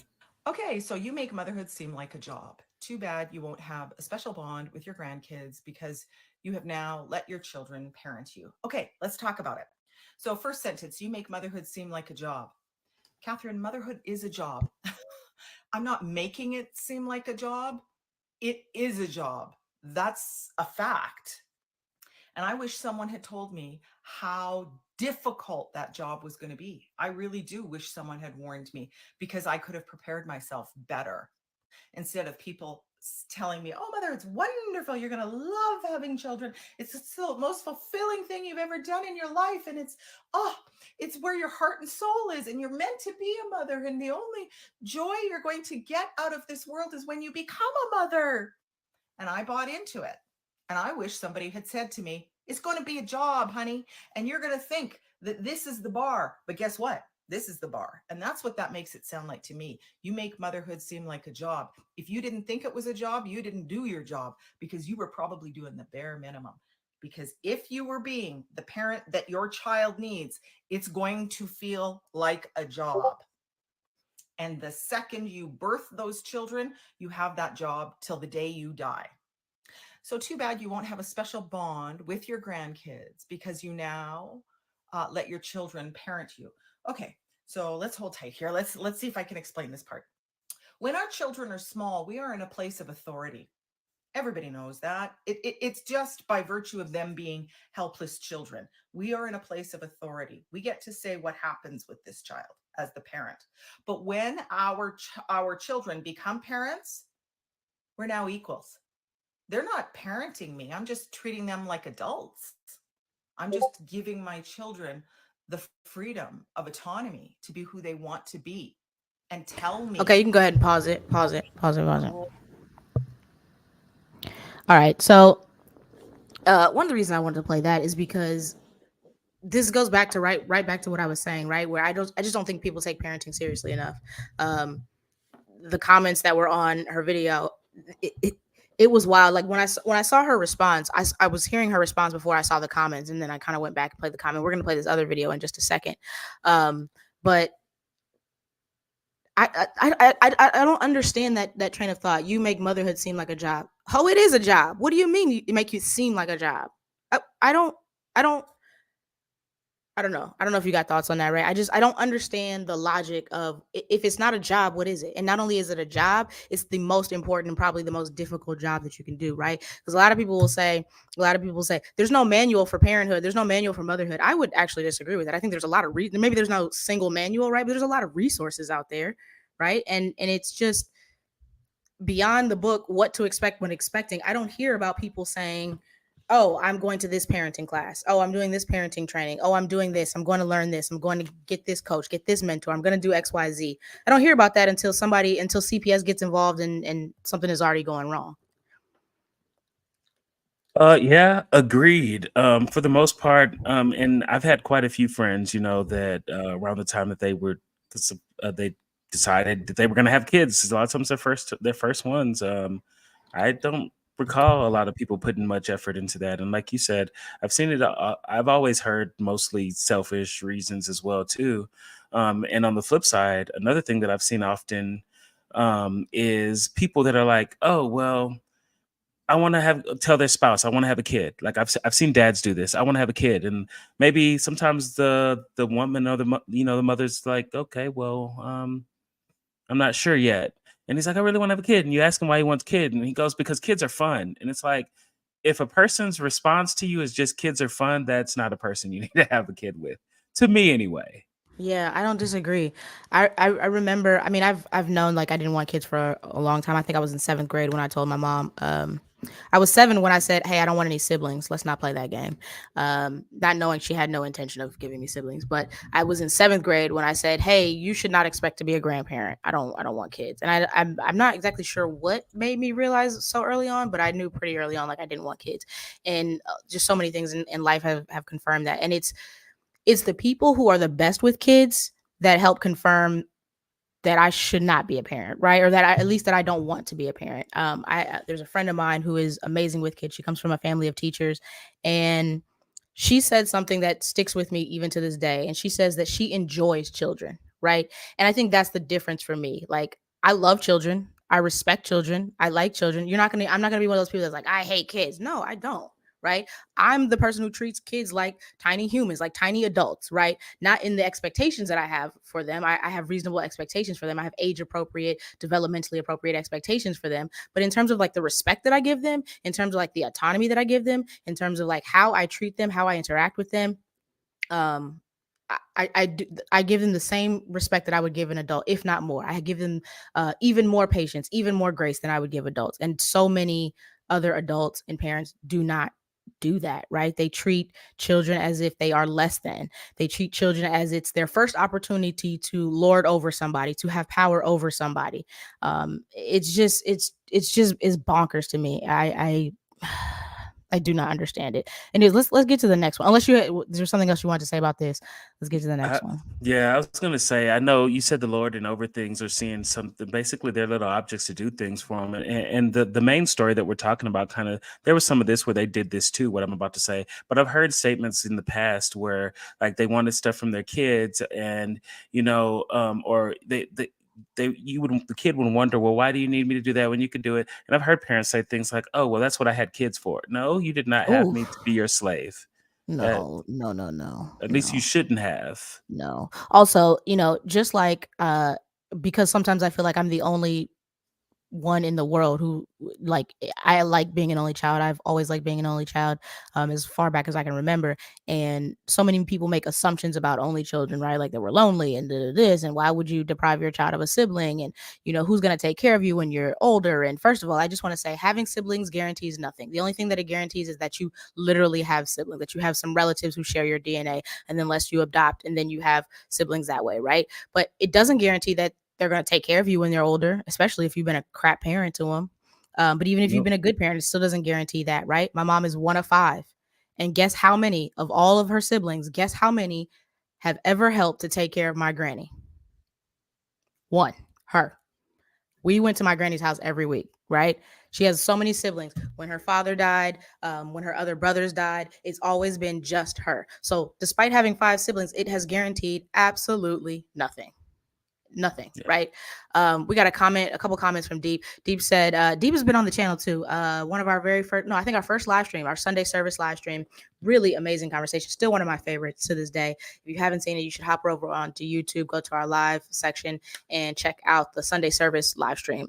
Okay, so you make motherhood seem like a job. Too bad you won't have a special bond with your grandkids because you have now let your children parent you. Okay, let's talk about it. So, first sentence, you make motherhood seem like a job. Catherine, motherhood is a job. I'm not making it seem like a job. It is a job. That's a fact. And I wish someone had told me how difficult that job was going to be. I really do wish someone had warned me because I could have prepared myself better instead of people telling me, oh, mother, it's wonderful. You're going to love having children. It's the most fulfilling thing you've ever done in your life. And it's where your heart and soul is. And you're meant to be a mother. And the only joy you're going to get out of this world is when you become a mother. And I bought into it. And I wish somebody had said to me, it's going to be a job, honey. And you're going to think that this is the bar. But guess what? This is the bar. And that's what that makes it sound like to me. You make motherhood seem like a job. If you didn't think it was a job, you didn't do your job because you were probably doing the bare minimum. Because if you were being the parent that your child needs, it's going to feel like a job. And the second you birth those children, you have that job till the day you die. So too bad you won't have a special bond with your grandkids because you now let your children parent you. Okay, so let's hold tight here. Let's see if I can explain this part. When our children are small, we are in a place of authority. Everybody knows that. It's just by virtue of them being helpless children. We are in a place of authority. We get to say what happens with this child as the parent. But when our children become parents, we're now equals. They're not parenting me. I'm just treating them like adults. I'm just giving my children the freedom of autonomy to be who they want to be and tell Okay, me. you can go ahead and pause it. Pause it. All right. So one of the reasons I wanted to play that is because this goes back to right back to what I was saying, right? Where I just don't think people take parenting seriously enough. Um, the comments that were on her video, it, it, it was wild. Like when I saw her response, I was hearing her response before I saw the comments, and then I kind of went back and played the comment. We're gonna play this other video in just a second, but I don't understand that train of thought. You make motherhood seem like a job. Oh, it is a job. What do you mean you make you seem like a job? I don't I don't I don't know. I don't know if you got thoughts on that, right? I don't understand the logic of if it's not a job, what is it? And not only is it a job, it's the most important and probably the most difficult job that you can do, right? Because a lot of people say there's no manual for parenthood, there's no manual for motherhood. I would actually disagree with that. I think there's a lot of maybe there's no single manual, right? But there's a lot of resources out there, right? And it's just beyond the book what to expect when expecting. I don't hear about people saying, oh, I'm going to this parenting class, oh, I'm doing this parenting training, oh, I'm doing this, I'm going to learn this, I'm going to get this coach, get this mentor, I'm going to do XYZ. I don't hear about that until CPS gets involved and something is already going wrong. Yeah, agreed. For the most part, and I've had quite a few friends, that around the time that they decided that they were going to have kids. A lot of times their first ones. I don't recall a lot of people putting much effort into that. And like you said, I've seen it. I've always heard mostly selfish reasons as well too. And on the flip side, another thing that I've seen often is people that are like, oh well. I want to tell their spouse I want to have a kid. Like I've seen dads do this. I want to have a kid, and maybe sometimes the woman or the mother's like, okay, well, I'm not sure yet, and he's like, I really want to have a kid, and you ask him why he wants a kid, and he goes because kids are fun, and it's like if a person's response to you is just kids are fun, that's not a person you need to have a kid with, to me anyway. Yeah, I don't disagree. I remember. I mean, I've known like I didn't want kids for a long time. I think I was in seventh grade when I told my mom. I was 7 when I said, "Hey, I don't want any siblings. Let's not play that game." Not knowing she had no intention of giving me siblings, but I was in 7th grade when I said, "Hey, you should not expect to be a grandparent. I don't want kids." And I'm not exactly sure what made me realize so early on, but I knew pretty early on like I didn't want kids, and just so many things in life have confirmed that. And it's the people who are the best with kids that help confirm that I should not be a parent, right? Or that at least that I don't want to be a parent. There's a friend of mine who is amazing with kids. She comes from a family of teachers, and she said something that sticks with me even to this day. And she says that she enjoys children, right? And I think that's the difference for me. Like, I love children. I respect children. I like children. I'm not gonna be one of those people that's like, I hate kids. No, I don't. Right. I'm the person who treats kids like tiny humans, like tiny adults, right? Not in the expectations that I have for them. I have reasonable expectations for them. I have age appropriate, developmentally appropriate expectations for them. But in terms of like the respect that I give them, in terms of like the autonomy that I give them, in terms of like how I treat them, how I interact with them, um, I give them the same respect that I would give an adult, if not more. I give them even more patience, even more grace than I would give adults. And so many other adults and parents do not do that, right? They treat children as if they are less than. They treat children as it's their first opportunity to lord over somebody, to have power over somebody. It's bonkers to me. I do not understand it. And let's get to the next one. Unless there's something else you want to say about this. Let's get to the I, next one. yeah, I was gonna say. I know you said the Lord and over things are seeing something. Basically, they're little objects to do things for them. And the main story that we're talking about, kind of, there was some of this where they did this too. What I'm about to say, but I've heard statements in the past where like they wanted stuff from their kids, and or the kid would wonder, well, why do you need me to do that when you can do it? And I've heard parents say things like, oh, well, that's what I had kids for. No, you did not have Oh, me to be your slave. That no, no, no, no, at least you no, shouldn't have. no. Also, just like because sometimes I feel like I'm the only one in the world who like I like being an only child. I've always liked being an only child, as far back as I can remember. And so many people make assumptions about only children, right? Like they were lonely and this, and why would you deprive your child of a sibling? And who's gonna take care of you when you're older? And first of all, I just want to say having siblings guarantees nothing. The only thing that it guarantees is that you literally have siblings, that you have some relatives who share your DNA, and then unless you adopt and then you have siblings that way, right? But it doesn't guarantee that they're going to take care of you when they're older, especially if you've been a crap parent to them. But even if you've Nope. been a good parent, it still doesn't guarantee that, right? My mom is one of 5. And guess how many of all of her siblings, guess how many have ever helped to take care of my granny? One, her. We went to my granny's house every week, right? She has so many siblings. When her father died, when her other brothers died, it's always been just her. So despite having 5 siblings, it has guaranteed absolutely nothing, Yeah. right? We got a couple comments from Deep said, Deep has been on the channel too. One of our very first, no, I think our first live stream, our Sunday service live stream. Really amazing conversation, still one of my favorites to this day. If you haven't seen it, you should hop over onto YouTube, go to our live section and check out the Sunday service live stream,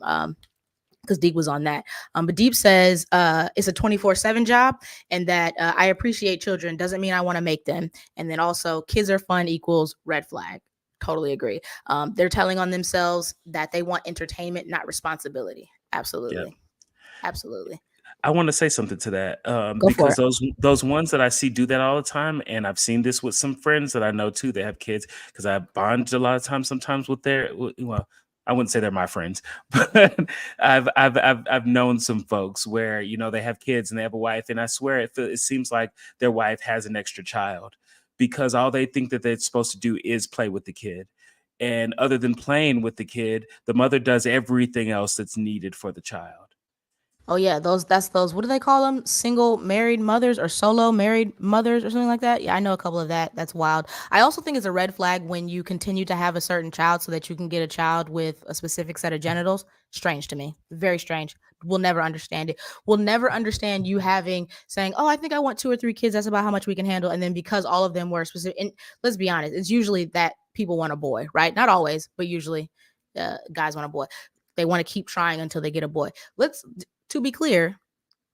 because Deep was on that. But Deep says it's a 24/7 job, and that I appreciate children doesn't mean I want to make them. And then also, kids are fun equals red flag. Totally agree. They're telling on themselves that they want entertainment, not responsibility. Yeah. Absolutely. Absolutely. I want to say something to that, Go for because it. those ones that I see do that all the time, and I've seen this with some friends that I know too. They have kids because I bond a lot of times sometimes with well, I wouldn't say they're my friends, but I've known some folks where they have kids and they have a wife, and I swear it seems like their wife has an extra child because all they think that they're supposed to do is play with the kid. And other than playing with the kid, the mother does everything else that's needed for the child. Oh yeah, those what do they call them? Single married mothers or solo married mothers or something like that. Yeah, I know a couple of that. That's wild. I also think it's a red flag when you continue to have a certain child so that you can get a child with a specific set of genitals. Strange to me. Very strange. We'll never understand it. We'll never understand you saying, "Oh, I think I want 2 or 3 kids. That's about how much we can handle." And then because all of them were specific, and let's be honest, it's usually that people want a boy, right? Not always, but usually, guys want a boy. They want to keep trying until they get a boy. To be clear,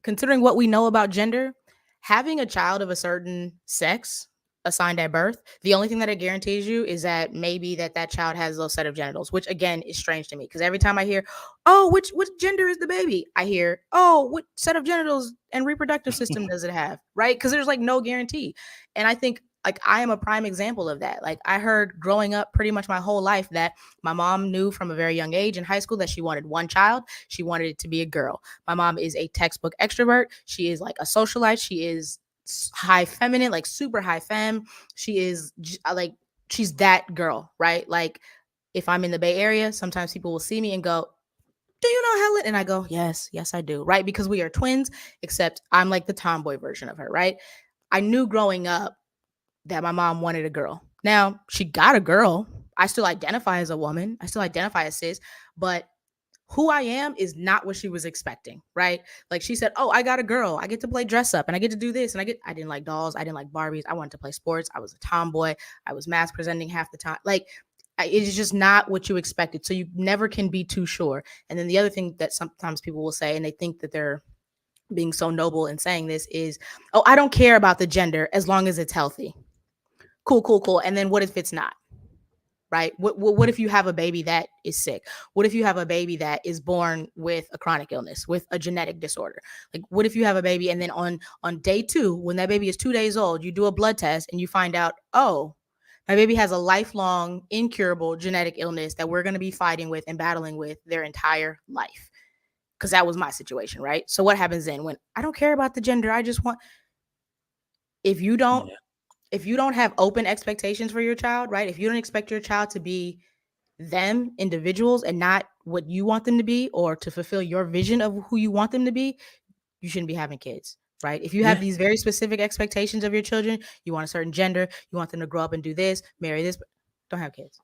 considering what we know about gender, having a child of a certain sex, assigned at birth. The only thing that it guarantees you is that maybe that child has those set of genitals, which again is strange to me because every time I hear, "Oh, which gender is the baby?" I hear, "Oh, what set of genitals and reproductive system does it have?" Right? Because there's like no guarantee, and I think like I am a prime example of that. Like I heard growing up pretty much my whole life that my mom knew from a very young age in high school that she wanted one child. She wanted it to be a girl. My mom is a textbook extrovert. She is like a socialite. She is high feminine, like super high femme. She is like, she's that girl, right? Like if I'm in the Bay Area, sometimes people will see me and go, "Do you know Helen?" And I go, "Yes, yes, I do." Right? Because we are twins, except I'm like the tomboy version of her, right? I knew growing up that my mom wanted a girl. Now, she got a girl. I still identify as a woman. I still identify as cis, but who I am is not what she was expecting, right? Like she said, "Oh, I got a girl. I get to play dress up and I get to do this." And I didn't like dolls. I didn't like Barbies. I wanted to play sports. I was a tomboy. I was mass presenting half the time. Like it's just not what you expected. So you never can be too sure. And then the other thing that sometimes people will say, and they think that they're being so noble in saying this is, "Oh, I don't care about the gender as long as it's healthy." Cool, cool, cool. And then what if it's not? Right? What if you have a baby that is sick? What if you have a baby that is born with a chronic illness, with a genetic disorder? Like, what if you have a baby and then on day 2, when that baby is 2 days old, you do a blood test and you find out, oh, my baby has a lifelong, incurable genetic illness that we're going to be fighting with and battling with their entire life. Because that was my situation, right? So what happens then when I don't care about the gender? I just want, if you don't Yeah. if you don't have open expectations for your child, right? If you don't expect your child to be them individuals and not what you want them to be or to fulfill your vision of who you want them to be, you shouldn't be having kids, right? If you have Yeah. these very specific expectations of your children, you want a certain gender, you want them to grow up and do this, marry this, but don't have kids.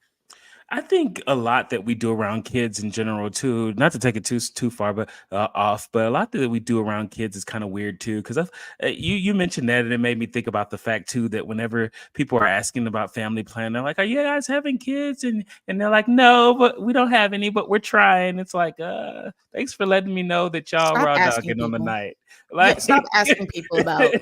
I think a lot that we do around kids in general too, not to take it too far, but off, but a lot that we do around kids is kind of weird too. Because you mentioned that, and it made me think about the fact too that whenever people are asking about family planning, they're like, "Are you guys having kids?" And they're like, "No, but we don't have any, but we're trying." It's like, thanks for letting me know that y'all Stop raw asking dogging on the people. night. Yeah, Like, stop asking people about.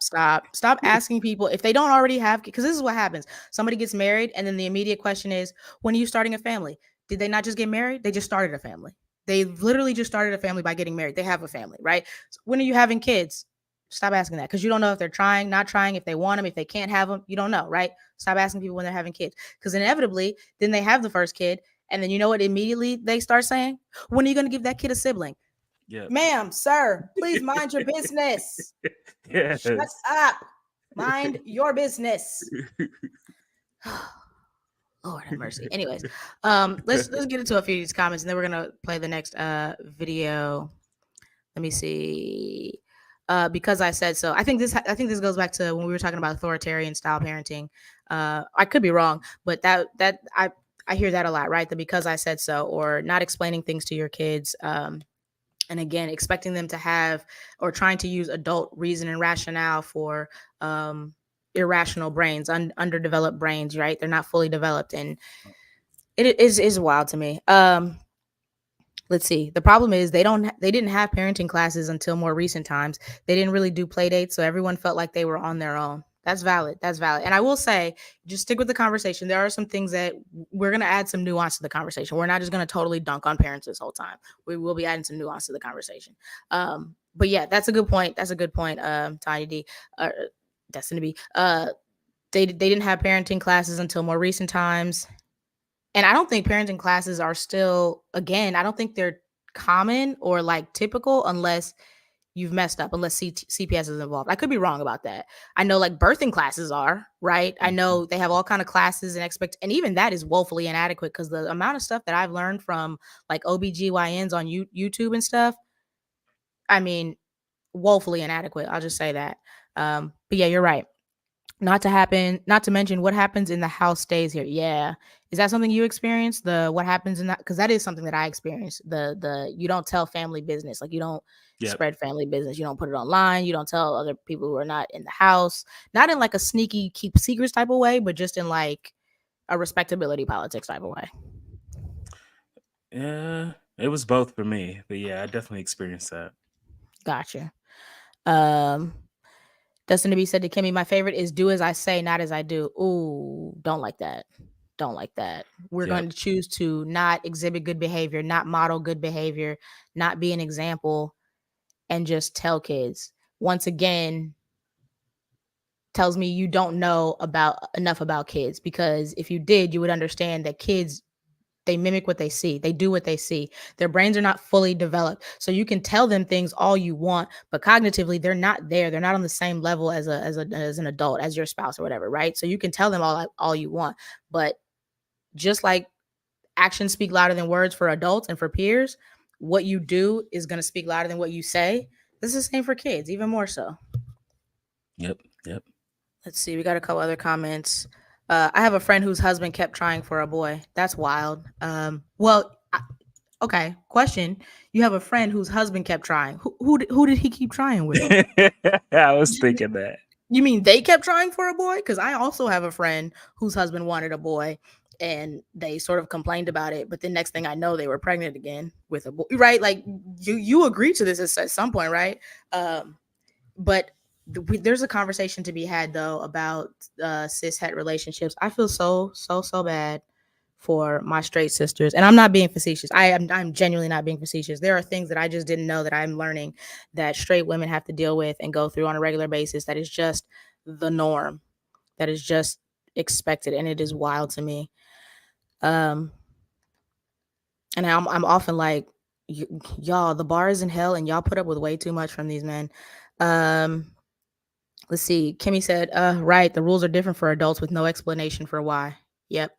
Stop asking people if they don't already have, because this is what happens. Somebody gets married and then the immediate question is, when are you starting a family? Did they not just get married? They just started a family. They literally just started a family by getting married. They have a family, right? So when are you having kids? Stop asking that, because you don't know if they're trying, not trying, if they want them, if they can't have them. You don't know, right? Stop asking people when they're having kids, because inevitably then they have the first kid, and then you know what immediately they start saying? When are you going to give that kid a sibling? yeah, Ma'am, sir, please mind your business. Shut yes. up. Mind your business. Lord have mercy. Anyways, let's get into a few of these comments and then we're gonna play the next video. Let me see. Because I said so. I think this goes back to when we were talking about authoritarian style parenting. I could be wrong, but that I hear that a lot, right? The because I said so, or not explaining things to your kids. And again, expecting them to have or trying to use adult reason and rationale for irrational brains, underdeveloped brains, right? They're not fully developed, and it is wild to me. Let's see. The problem is they didn't have parenting classes until more recent times. They didn't really do play dates, so everyone felt like they were on their own. That's valid. That's valid. And I will say, just stick with the conversation. There are some things that we're going to add some nuance to the conversation. We're not just going to totally dunk on parents this whole time. We will be adding some nuance to the conversation. But yeah, that's a good point. That's a good point. Tiny D, Destiny B. They didn't have parenting classes until more recent times. And I don't think parenting classes are still, again, I don't think they're common or like typical unless you've messed up, unless CPS is involved. I could be wrong about that. I know like birthing classes are, right? I know they have all kind of classes and even that is woefully inadequate because the amount of stuff that I've learned from like OBGYNs on YouTube and stuff, I mean, woefully inadequate. I'll just say that. But yeah, you're right. Not to mention what happens in the house stays here. Yeah. Is that something you experience? The what happens in that? Because that is something that I experienced. The you don't tell family business. Like you don't Yep. spread family business. You don't put it online. You don't tell other people who are not in the house. Not in like a sneaky keep secrets type of way, but just in like a respectability politics type of way. Yeah, it was both for me, but yeah, I definitely experienced that. Gotcha. Um Dustin to be said to Kimmy, my favorite is do as I say, not as I do. Ooh, don't like that. Don't like that. We're Yep. going to choose to not exhibit good behavior, not model good behavior, not be an example, and just tell kids. Once again, tells me you don't know enough about kids, because if you did, you would understand that kids, they mimic what they see. They do what they see. Their brains are not fully developed. So you can tell them things all you want, but cognitively they're not there. They're not on the same level as an adult, as your spouse or whatever, right? So you can tell them all you want, but just like actions speak louder than words for adults and for peers, what you do is going to speak louder than what you say. This is the same for kids, even more so. Yep. Yep. Let's see. We got a couple other comments. I have a friend whose husband kept trying for a boy. That's wild. Okay. Question: you have a friend whose husband kept trying. Who did he keep trying with? I was thinking that. You mean they kept trying for a boy? Because I also have a friend whose husband wanted a boy, and they sort of complained about it. But the next thing I know, they were pregnant again with a boy. Right? Like you agreed to this at some point, right? But there's a conversation to be had though about cis het relationships. I feel so bad for my straight sisters, and I'm not being facetious. I'm genuinely not being facetious. There are things that I just didn't know that I'm learning that straight women have to deal with and go through on a regular basis. That is just the norm. That is just expected, and it is wild to me. And I'm often like, y'all, the bar is in hell, and y'all put up with way too much from these men. Let's see. Kimmy said, right, the rules are different for adults with no explanation for why. Yep.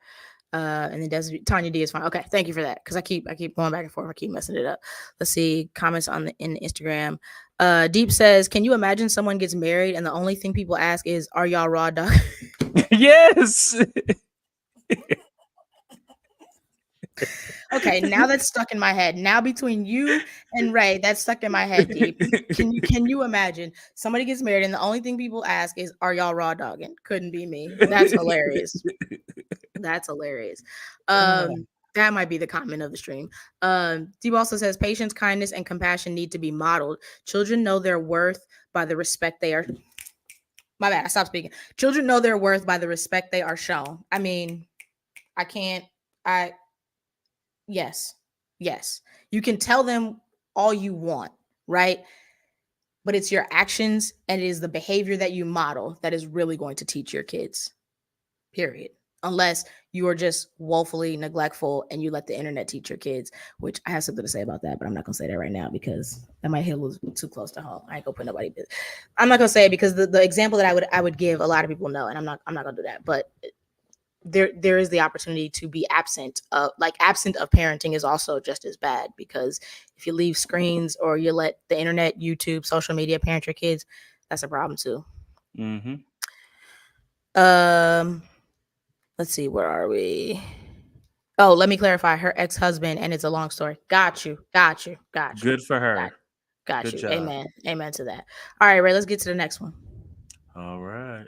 And then Tanya D is fine. Okay, thank you for that. Because I keep going back and forth. I keep messing it up. Let's see. Comments in Instagram. Deep says, can you imagine someone gets married and the only thing people ask is, are y'all raw dog? Yes. Okay, now that's stuck in my head. Now between you and Ray, that's stuck in my head, Deep. Can you imagine somebody gets married and the only thing people ask is, are y'all raw dogging? Couldn't be me. That's hilarious. That's hilarious. That might be the comment of the stream. Deep also says patience, kindness, and compassion need to be modeled. Children know their worth by the respect they are. My bad. I stopped speaking. Children know their worth by the respect they are shown. I mean, yes. You can tell them all you want, right? But it's your actions and it is the behavior that you model that is really going to teach your kids. Period. Unless you are just woefully neglectful and you let the internet teach your kids, which I have something to say about that, but I'm not gonna say that right now because that might hit a little too close to home. I ain't gonna put nobody. I'm not gonna say it because the example that I would give, a lot of people know, and I'm not gonna do that. But there is the opportunity to be absent of parenting is also just as bad, because if you leave screens or you let the internet, YouTube, social media parent your kids, that's a problem too. Mm-hmm. Let's see, where are we? Oh, let me clarify. Her ex-husband, and it's a long story. Got you. Good for her. Got Good you. job. Amen to that. All right, Ray, let's get to the next one. All right.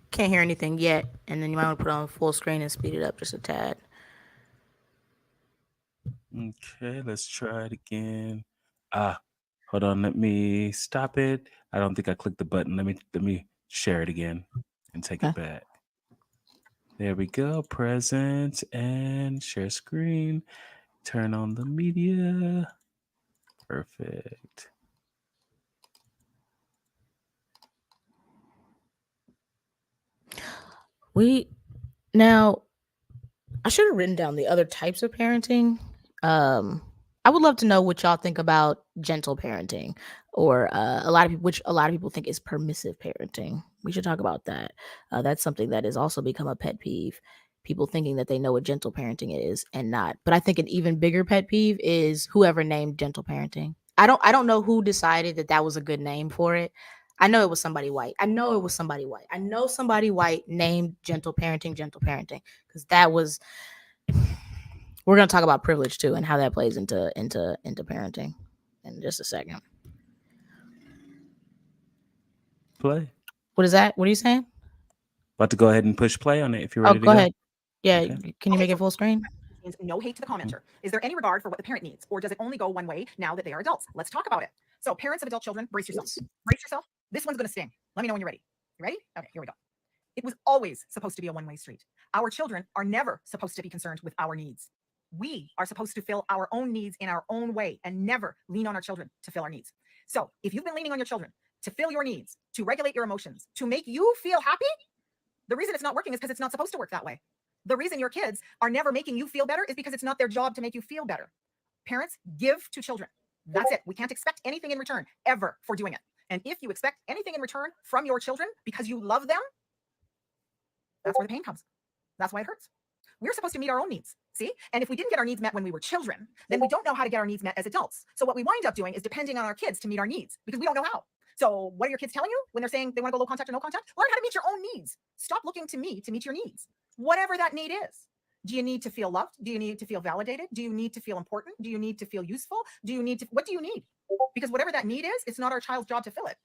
Can't hear anything yet, and then you might want to put it on full screen and speed it up just a tad. Okay, let's try it again. Hold on. Let me stop it. I don't think I clicked the button. Let me share it again and take it back. There we go. Present and share screen. Turn on the media. Perfect. Now, I should have written down the other types of parenting. I would love to know what y'all think about gentle parenting, or a lot of people think is permissive parenting. We should talk about that. That's something that has also become a pet peeve. People thinking that they know what gentle parenting is and not. But I think an even bigger pet peeve is whoever named gentle parenting. I don't know who decided that was a good name for it. I know it was somebody white. I know somebody white named gentle parenting because that was. We're going to talk about privilege too and how that plays into parenting in just a second. Play. What is that? What are you saying? about to go ahead and push play on it if you're Oh, ready to go go. ahead. Yeah, Okay. can you make Okay, it full screen? means no hate to the commenter. Is there any regard for what the parent needs, or does it only go one way now that they are adults? Let's talk about it. So, parents of adult children, brace yourself. Brace yourself. This one's going to sting. Let me know when you're ready. You ready? Okay, here we go. It was always supposed to be a one-way street. Our children are never supposed to be concerned with our needs. We are supposed to fill our own needs in our own way and never lean on our children to fill our needs. So, if you've been leaning on your children to fill your needs, to regulate your emotions, to make you feel happy, the reason it's not working is because it's not supposed to work that way. The reason your kids are never making you feel better is because it's not their job to make you feel better. Parents, give to children. That's it. We can't expect anything in return ever for doing it. And if you expect anything in return from your children because you love them, that's where the pain comes. That's why it hurts. We're supposed to meet our own needs. See? And if we didn't get our needs met when we were children, then we don't know how to get our needs met as adults. So what we wind up doing is depending on our kids to meet our needs because we don't know how. So what are your kids telling you when they're saying they want to go low contact or no contact? Learn how to meet your own needs. Stop looking to me to meet your needs, whatever that need is. Do you need to feel loved? Do you need to feel validated? Do you need to feel important? Do you need to feel useful? What do you need? Because whatever that need is, it's not our child's job to fill it.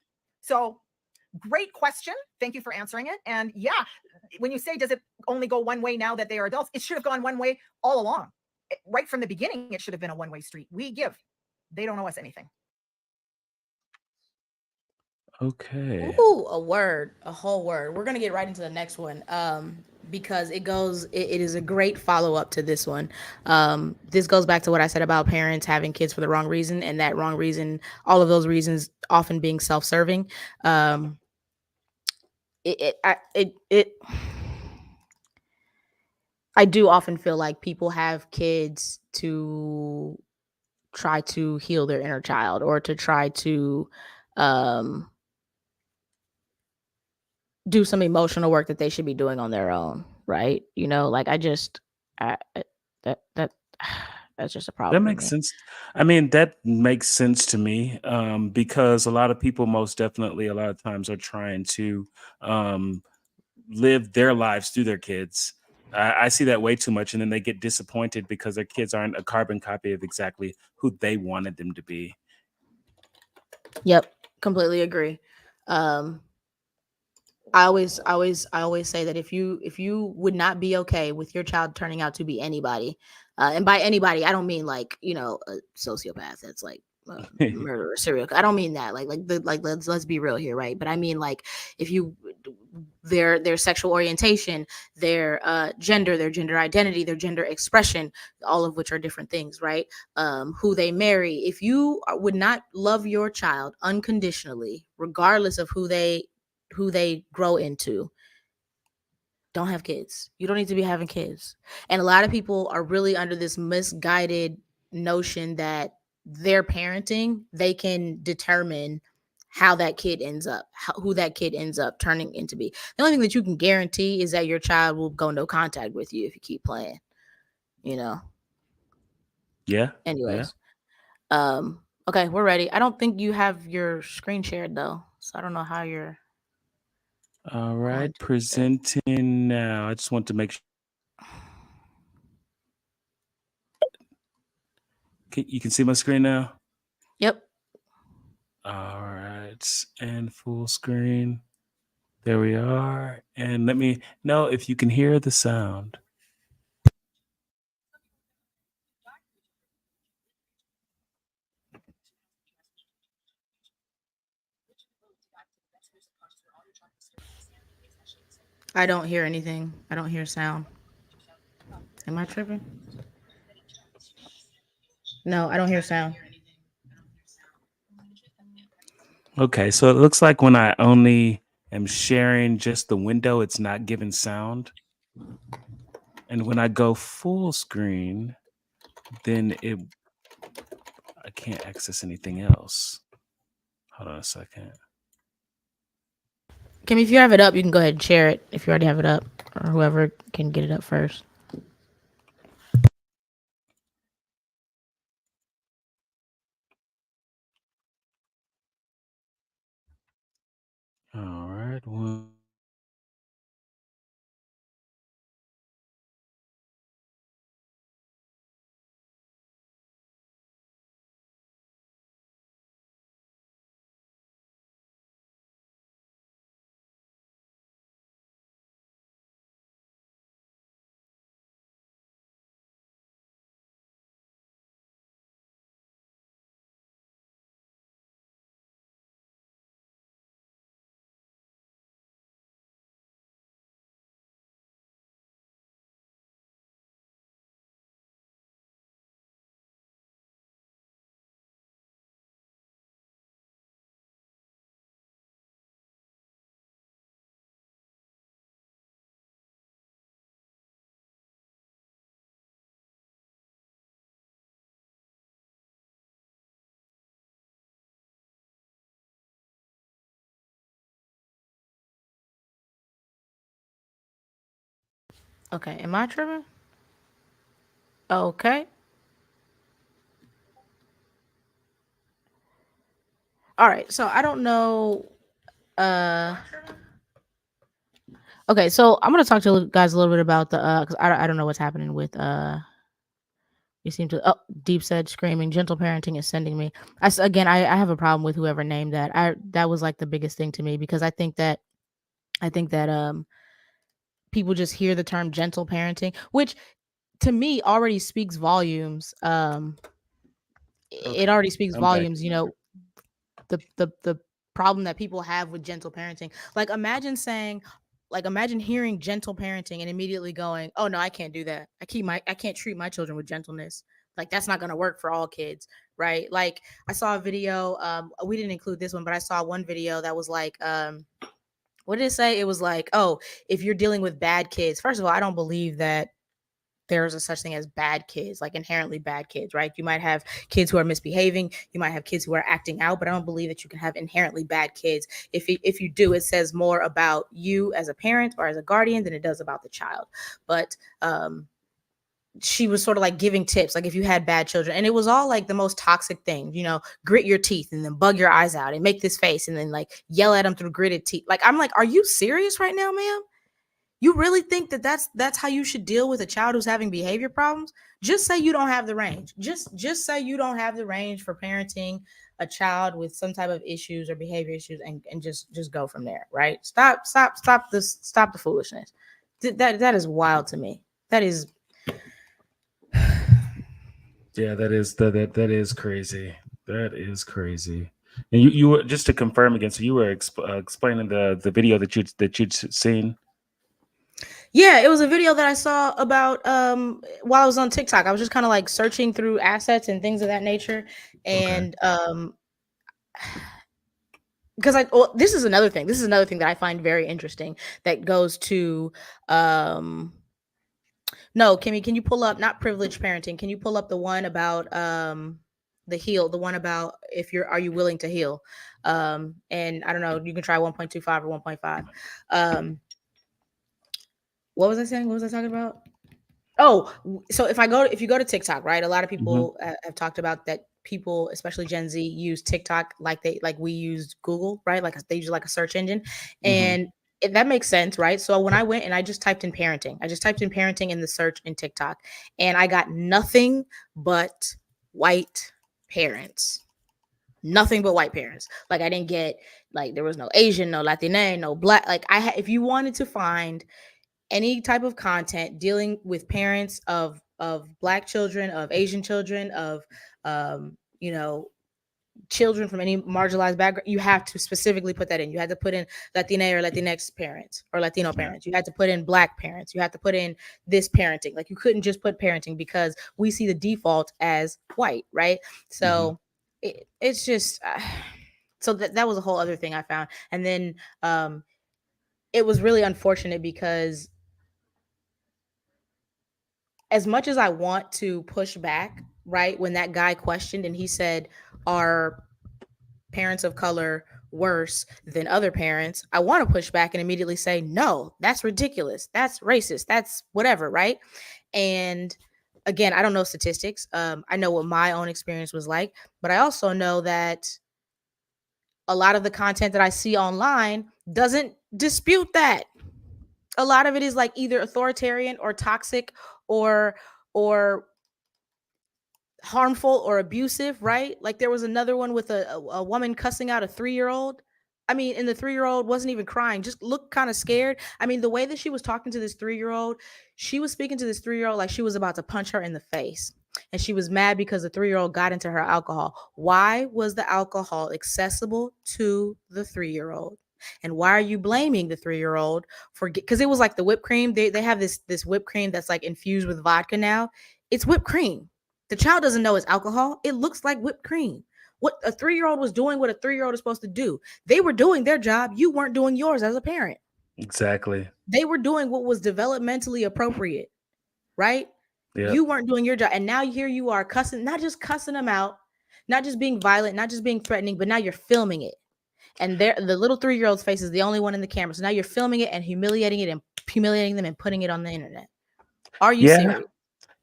So great question. Thank you for answering it. And yeah, when you say, does it only go one way now that they are adults? It should have gone one way all along. Right from the beginning, it should have been a one-way street. We give. They don't owe us anything. Okay. Ooh, a whole word. We're gonna get right into the next one. Because it is a great follow-up to this one. This goes back to what I said about parents having kids for the wrong reason, and that wrong reason, all of those reasons often being self-serving. I do often feel like people have kids to try to heal their inner child or to try to um do some emotional work that they should be doing on their own, right? Like that that's just a That problem for makes me. sense. I mean, that makes sense to me, because a lot of people most definitely a lot of times are trying to um, live their lives through their kids. I see that way too much, and then they get disappointed because their kids aren't a carbon copy of exactly who they wanted them to be. Yep, completely agree. Um I always say that if you would not be okay with your child turning out to be anybody, and by anybody I don't mean like a sociopath that's like murderer, serial. I don't mean that. Like let's be real here, right? But I mean like if you their sexual orientation, their gender, their gender identity, their gender expression, all of which are different things, right? Who they marry. If you would not love your child unconditionally, regardless of who they grow into, don't have kids. You don't need to be having kids. And a lot of people are really under this misguided notion that their parenting, they can determine how that kid ends up, who that kid ends up turning into be. The only thing that you can guarantee is that your child will go no contact with you if you keep playing, you know. Yeah, yeah. Anyways, okay, we're ready. I don't think you have your screen shared though. So I don't know how you're All going right, to share. presenting now. I just want to make sure you can see my screen now. Yep. All right, and full screen. There we are. And let me know if you can hear the sound. I don't hear anything. I don't hear sound. Am I tripping? No, I don't hear sound. Okay, so it looks like when I only am sharing just the window, it's not giving sound. And when I go full screen, then I can't access anything else. Hold on a second. Kim, if you have it up, you can go ahead and share it if you already have it up, or whoever can get it up first. All right. One Okay, am I tripping? Okay. All right. So I don't know. Uh. Okay, so I'm gonna talk to you guys a little bit about the because I don't know what's happening with you seem to deep said screaming gentle parenting is sending me. Again, I have a problem with whoever named that. That was like the biggest thing to me because I think that people just hear the term gentle parenting, which to me already speaks volumes. It Okay, already speaks I'm back. volumes. The problem that people have with gentle parenting. Imagine hearing gentle parenting and immediately going, "Oh no, I can't do that. I can't treat my children with gentleness. Like that's not going to work for all kids." Right? Like I saw a video we didn't include this one, but I saw one video that was like what did it say? It was like, "Oh, if you're dealing with bad kids." First of all, I don't believe that there's a such thing as bad kids, like inherently bad kids, right? You might have kids who are misbehaving, you might have kids who are acting out, but I don't believe that you can have inherently bad kids. If you do, it says more about you as a parent or as a guardian than it does about the child. But she was sort of like giving tips, like if you had bad children, and it was all like the most toxic thing, grit your teeth and then bug your eyes out and make this face and then like yell at them through gritted teeth. Like I'm like, are you serious right now, ma'am? You really think that that's how you should deal with a child who's having behavior problems? Just say you don't have the range. Just say you don't have the range for parenting a child with some type of issues or behavior issues, and just go from there, right? Stop the foolishness. That is wild to me. That is Yeah, that is crazy. That is crazy. And you were, just to confirm again. So you were explaining the video that you'd seen. Yeah, it was a video that I saw about while I was on TikTok. I was just kind of like searching through assets and things of that nature, Okay. and because this is another thing. This is another thing that I find very interesting that goes to no, Kimmy, can you pull up not privileged parenting? Can you pull up the one about the one about if you're are you willing to heal? And I don't know, you can try 1.25 or 1.5. What was I saying? What was I talking about? Oh, so if you go to TikTok, right? A lot of Hmm. people have talked about that people, especially Gen Z, use TikTok like we use Google, right? Like they use like a search engine, Hmm. and that makes sense, right? So when I went and I just typed in parenting, I just typed in parenting in the search in TikTok, and I got nothing but white parents. Nothing but white parents. Like I didn't get like there was no Asian, no Latina, no black. Like if you wanted to find any type of content dealing with parents of black children, of Asian children, of um, you know, children from any marginalized background, you have to specifically put that in. You had to put in Latina or Latinx parents or Latino Yeah. parents. You had to put in black parents. You had to put in this parenting. Like you couldn't just put parenting because we see the default as white, right? Hmm. So it's just so that was a whole other thing I found. And then it was really unfortunate because as much as I want to push back, right? When that guy questioned and he said, "Are parents of color worse than other parents?" I want to push back and immediately say, "No, that's ridiculous. That's racist. That's whatever," right? And again, I don't know statistics. I know what my own experience was like, but I also know that a lot of the content that I see online doesn't dispute that. A lot of it is like either authoritarian or toxic or harmful or abusive, right? Like there was another one with a woman cussing out a 3-year-old. I mean, and the 3-year-old wasn't even crying, just looked kind of scared. I mean, the way that she was talking to this 3-year-old, she was speaking to this 3-year-old like she was about to punch her in the face. And she was mad because the 3-year-old got into her alcohol. Why was the alcohol accessible to the 3-year-old? And why are you blaming the 3-year-old for because it was like the whipped cream. They have this whipped cream that's like infused with vodka now. It's whipped cream. The child doesn't know it's alcohol. It looks like whipped cream. What a 3-year-old was doing, what a 3-year-old is supposed to do. They were doing their job. You weren't doing yours as a parent. Exactly. They were doing what was developmentally appropriate, right? Yep. You weren't doing your job. And now here you are cussing, not just cussing them out, not just being violent, not just being threatening, but now you're filming it. And the little 3-year-old's face is the only one in the camera. So now you're filming it and humiliating them and putting it on the internet. Are you Yeah. serious?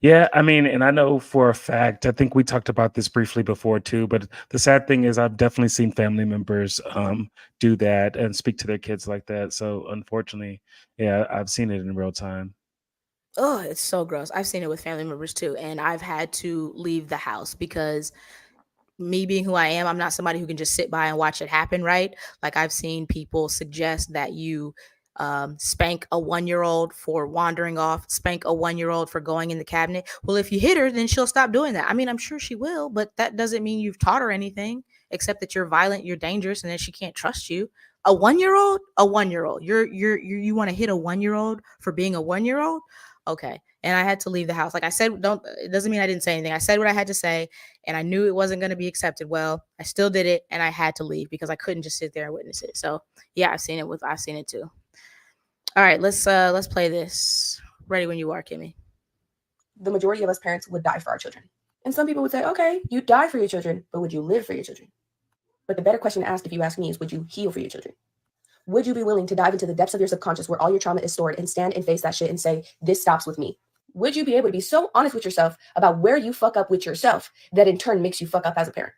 Yeah, I mean, and I know for a fact, I think we talked about this briefly before too, but the sad thing is I've definitely seen family members do that and speak to their kids like that. So unfortunately, yeah, I've seen it in real time. Oh, it's so gross. I've seen it with family members too, and I've had to leave the house because me being who I am, I'm not somebody who can just sit by and watch it happen, right? Like I've seen people suggest that you spank a 1 year old for wandering off, spank a 1 year old for going in the cabinet. Well, if you hit her, then she'll stop doing that. I mean, I'm sure she will, but that doesn't mean you've taught her anything except that you're violent, you're dangerous, and then she can't trust you. A 1 year old, a 1 year old. You want to hit a 1 year old for being a 1 year old? Okay. And I had to leave the house. Like I said, don't, it doesn't mean I didn't say anything. I said what I had to say and I knew it wasn't going to be accepted well. I still did it and I had to leave because I couldn't just sit there and witness it. So yeah, I've seen it too. All right, let's play this. Ready when you are, Kimmy. The majority of us parents would die for our children. And some people would say, okay, you die for your children, but would you live for your children? But the better question to ask, if you ask me, is would you heal for your children? Would you be willing to dive into the depths of your subconscious where all your trauma is stored and stand and face that shit and say, this stops with me? Would you be able to be so honest with yourself about where you fuck up with yourself that in turn makes you fuck up as a parent?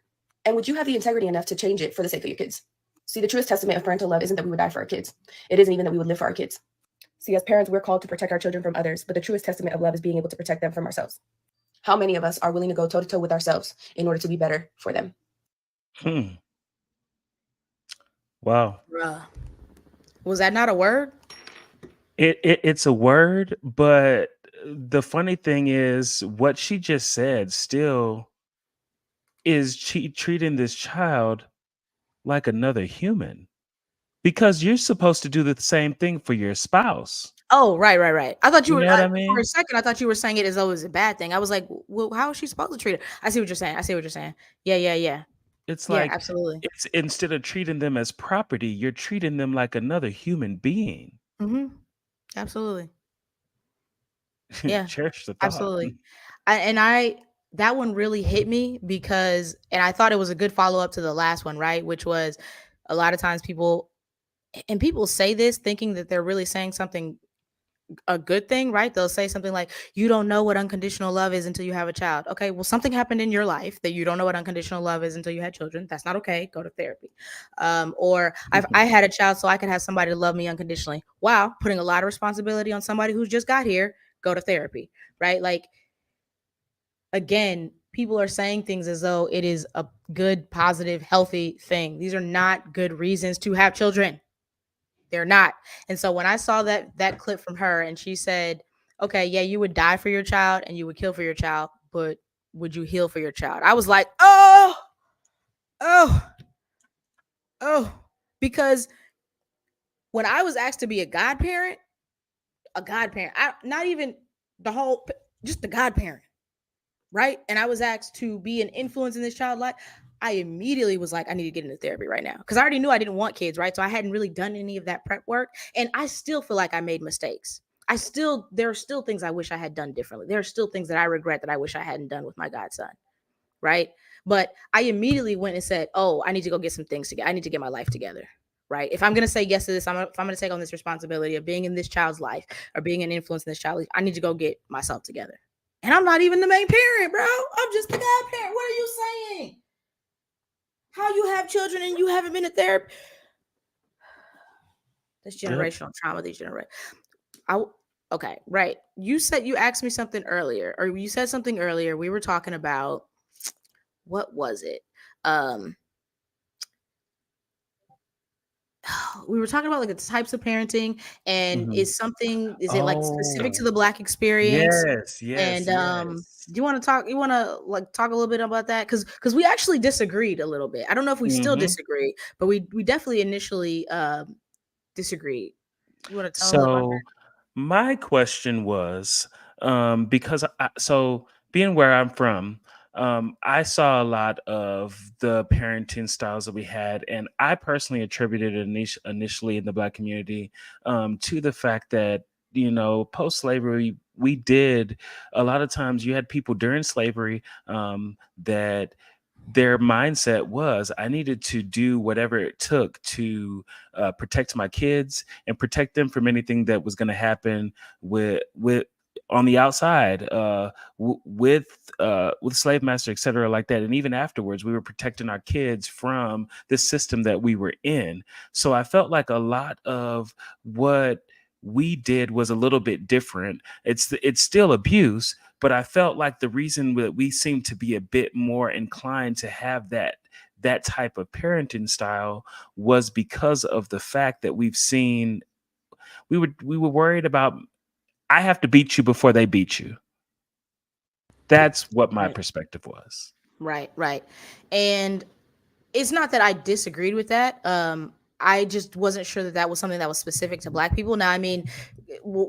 And would you have the integrity enough to change it for the sake of your kids? See, the truest testament of parental love isn't that we would die for our kids. It isn't even that we would live for our kids. See, as parents, we're called to protect our children from others, but the truest testament of love is being able to protect them from ourselves. How many of us are willing to go toe-to-toe with ourselves in order to be better for them? Hmm. Wow. Bruh. Was that not a word? It's a word, but the funny thing is what she just said still is treating this child like another human because you're supposed to do the same thing for your spouse. Oh, right. I thought you You were know what I for a mean? second. I thought you were saying it as though it was a bad thing. I was like, well, how is she supposed to treat it? I see what you're saying. Yeah. It's Yeah, like absolutely. it's instead of treating them as property, you're treating them like another human being. Mm-hmm. Absolutely. Yeah, Cherish the thought. absolutely. I that one really hit me because and I thought it was a good follow-up to the last one, right? Which was a lot of times people say this thinking that they're really saying something a good thing, right? They'll say something like, you don't know what unconditional love is until you have a child. Okay, well, something happened in your life that you don't know what unconditional love is until you had children. That's not okay. Go to therapy. Or I had a child so I could have somebody to love me unconditionally. Wow, putting a lot of responsibility on somebody who's just got here. Go to therapy, right? Like, again, people are saying things as though it is a good, positive, healthy thing. These are not good reasons to have children. They're not. And so when I saw that clip from her and she said, "Okay, yeah, you would die for your child and you would kill for your child, but would you heal for your child?" I was like, "Oh, oh, oh." Because when I was asked to be a godparent, not even the whole just the godparent, right? And I was asked to be an influence in this child's life. I immediately was like, I need to get into therapy right now because I already knew I didn't want kids, right? So I hadn't really done any of that prep work. And I still feel like I made mistakes. There are still things I wish I had done differently. There are still things that I regret that I wish I hadn't done with my godson, right? But I immediately went and said, oh, I need to go get some things together. I need to get my life together, right? If I'm going to say yes to this, if I'm going to take on this responsibility of being in this child's life or being an influence in this child's life, I need to go get myself together. And I'm not even the main parent, bro. I'm just the godparent. What are you saying? How you have children and you haven't been to therapy? This generational trauma, these generations. Okay, right. You asked me something earlier, or you said something earlier. We were talking about what was it? We were talking about like the types of parenting and Mhm. is it like specific to Oh, the Black experience? yes, And yes, yes. do you want to talk? You want to like talk a little bit about that? Because we actually disagreed a little bit. I don't know if we still Mhm. disagree, but we definitely initially disagreed. You want to tell them about So my question was, because so being where I'm from, I saw a lot of the parenting styles that we had, and I personally attributed it initially in the Black community to the fact that post slavery we did a lot of times you had people during slavery that their mindset was I needed to do whatever it took to protect my kids and protect them from anything that was going to happen with on the outside with slave master, et cetera, like that. And even afterwards, we were protecting our kids from this system that we were in. So I felt like a lot of what we did was a little bit different. It's still abuse, but I felt like the reason that we seem to be a bit more inclined to have that type of parenting style was because of the fact that we've seen, we were worried about, I have to beat you before they beat you. That's what my Right. perspective was. Right, right. And it's not that I disagreed with that. I just wasn't sure that that was something that was specific to Black people. Now, I mean,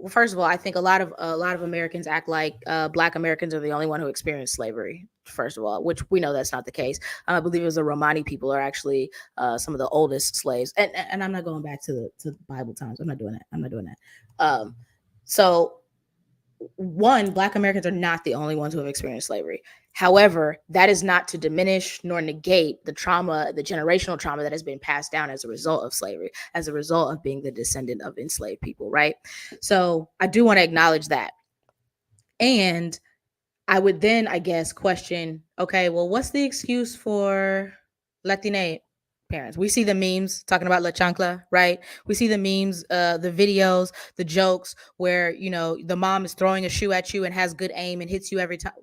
first of all, I think a lot of Americans act like Black Americans are the only one who experienced slavery. First of all, which we know that's not the case. I believe it was the Romani people are actually some of the oldest slaves. And I'm not going back to the Bible times. I'm not doing that. So one, Black Americans are not the only ones who have experienced slavery. However, that is not to diminish nor negate the trauma, the generational trauma that has been passed down as a result of slavery, as a result of being the descendant of enslaved people, right? So I do want to acknowledge that. And I would then, I guess, question, okay, well, what's the excuse for Latina parents? We see the memes talking about La Chancla, right? We see the memes, the videos, the jokes where, you know, the mom is throwing a shoe at you and has good aim and hits you every time.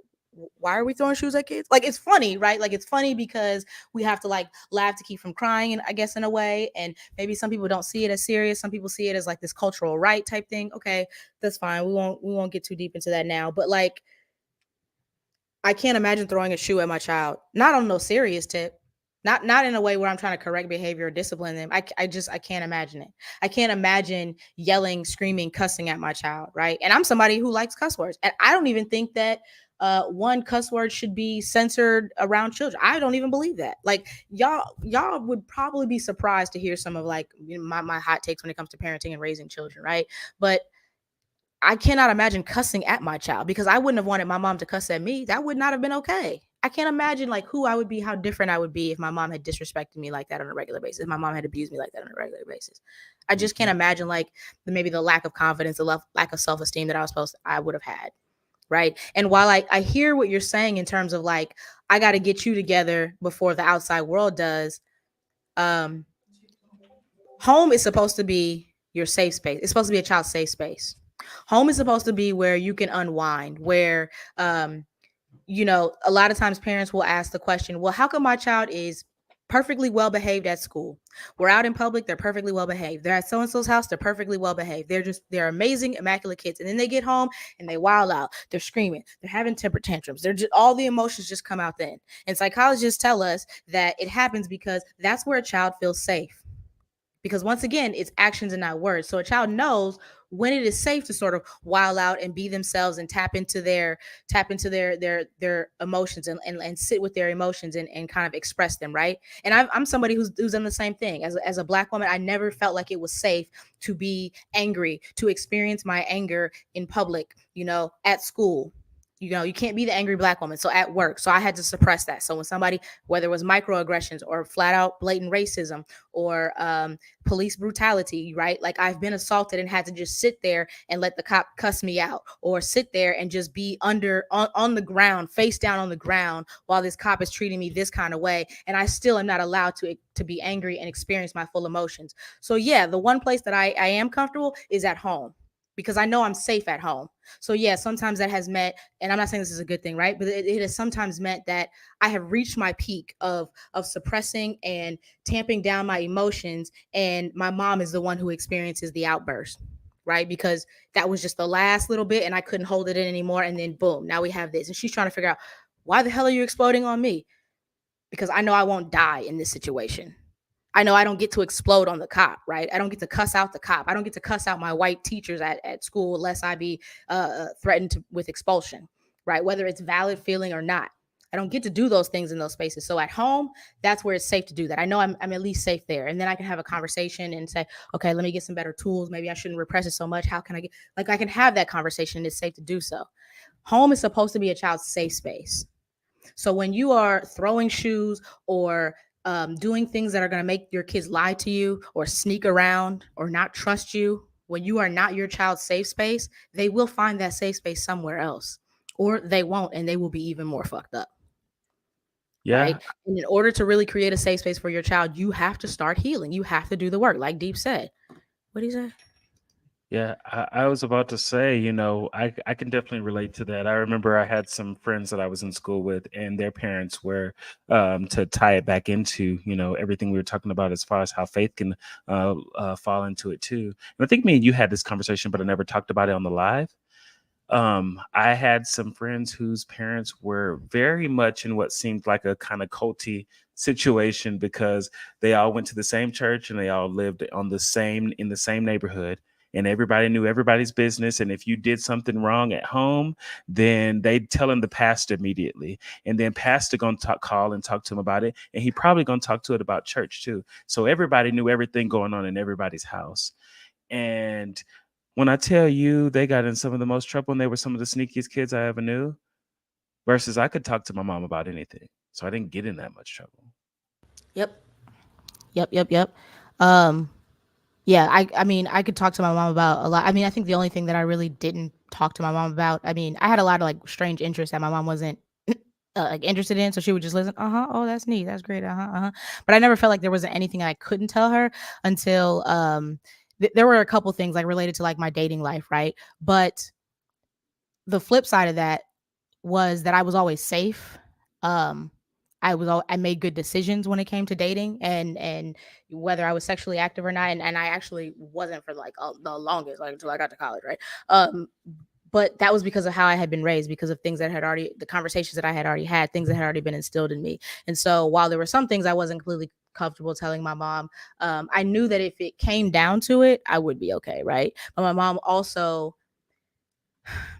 Why are we throwing shoes at kids? Like, it's funny, right? Like, it's funny because we have to like laugh to keep from crying, and I guess in a way. And maybe some people don't see it as serious. Some people see it as like this cultural right type thing. Okay, that's fine. We won't get too deep into that now. But like, I can't imagine throwing a shoe at my child, not on no serious tip, not in a way where I'm trying to correct behavior or discipline them. I can't imagine it. I can't imagine yelling, screaming, cussing at my child, right? And I'm somebody who likes cuss words, and I don't even think that one cuss word should be censored around children. I don't even believe that. Like, y'all would probably be surprised to hear some of like, you know, my hot takes when it comes to parenting and raising children, right? But I cannot imagine cussing at my child, because I wouldn't have wanted my mom to cuss at me. That would not have been okay. I can't imagine like who I would be, how different I would be if my mom had disrespected me like that on a regular basis. If my mom had abused me like that on a regular basis. I just can't imagine like maybe the lack of confidence, the lack of self-esteem that I would have had. Right. And while I hear what you're saying in terms of like, I got to get you together before the outside world does. Home is supposed to be your safe space. It's supposed to be a child's safe space. Home is supposed to be where you can unwind, where, you know, a lot of times parents will ask the question, well, how come my child is perfectly well behaved at school? We're out in public, they're perfectly well behaved. They're at so-and-so's house, they're perfectly well behaved. They're amazing, immaculate kids. And then they get home and they wild out. They're screaming, they're having temper tantrums. They're just, all the emotions just come out then. And psychologists tell us that it happens because that's where a child feels safe. Because once again, it's actions and not words. So a child knows when it is safe to sort of wild out and be themselves and tap into their emotions and sit with their emotions and kind of express them, right? And I'm somebody who's done the same thing. As a Black woman, I never felt like it was safe to be angry, to experience my anger in public, you know, at school. You know, you can't be the angry Black woman. So at work, so I had to suppress that. So when somebody, whether it was microaggressions or flat out blatant racism or police brutality, right? Like, I've been assaulted and had to just sit there and let the cop cuss me out, or sit there and just be on the ground, face down on the ground, while this cop is treating me this kind of way. And I still am not allowed to be angry and experience my full emotions. So yeah, the one place that I am comfortable is at home, because I know I'm safe at home. So yeah, sometimes that has meant, and I'm not saying this is a good thing, right? But it has sometimes meant that I have reached my peak of suppressing and tamping down my emotions, and my mom is the one who experiences the outburst, right? Because that was just the last little bit and I couldn't hold it in anymore. And then boom, now we have this. And she's trying to figure out, why the hell are you exploding on me? Because I know I won't die in this situation. I know I don't get to explode on the cop, right? I don't get to cuss out the cop. I don't get to cuss out my white teachers at school unless I be threatened with expulsion, right? Whether it's valid feeling or not. I don't get to do those things in those spaces. So at home, that's where it's safe to do that. I know I'm at least safe there. And then I can have a conversation and say, okay, let me get some better tools. Maybe I shouldn't repress it so much. How can I I can have that conversation and it's safe to do so. Home is supposed to be a child's safe space. So when you are throwing shoes or doing things that are going to make your kids lie to you or sneak around or not trust you, when you are not your child's safe space, they will find that safe space somewhere else, or they won't, and they will be even more fucked up. Yeah. Right. And in order to really create a safe space for your child, you have to start healing. You have to do the work, like Deep said. What did he say? Yeah, I was about to say, I can definitely relate to that. I remember I had some friends that I was in school with, and their parents were, to tie it back into, everything we were talking about as far as how faith can fall into it too. And I think me and you had this conversation, but I never talked about it on the live. I had some friends whose parents were very much in what seemed like a kind of culty situation because they all went to the same church and they all lived in the same neighborhood, and everybody knew everybody's business. And if you did something wrong at home, then they'd tell him the pastor immediately, and then pastor gonna call and talk to him about it, and he probably gonna talk to it about church too. So everybody knew everything going on in everybody's house. And when I tell you they got in some of the most trouble and they were some of the sneakiest kids I ever knew, versus I could talk to my mom about anything. So I didn't get in that much trouble. Yep. Yep. Yeah, I mean, I could talk to my mom about a lot. I mean, I think the only thing that I really didn't talk to my mom about, I mean, I had a lot of like strange interests that my mom wasn't like interested in, so she would just listen. Oh, that's neat, that's great. But I never felt like there wasn't anything I couldn't tell her until there were a couple things like related to like my dating life, right? But the flip side of that was that I was always safe. Um, I made good decisions when it came to dating, and whether I was sexually active or not, and I actually wasn't for like the longest, like until I got to college, right? But that was because of how I had been raised, because of things that had already, the conversations that I had already had, things that had already been instilled in me. And so while there were some things I wasn't completely comfortable telling my mom, I knew that if it came down to it, I would be okay, right? But my mom also,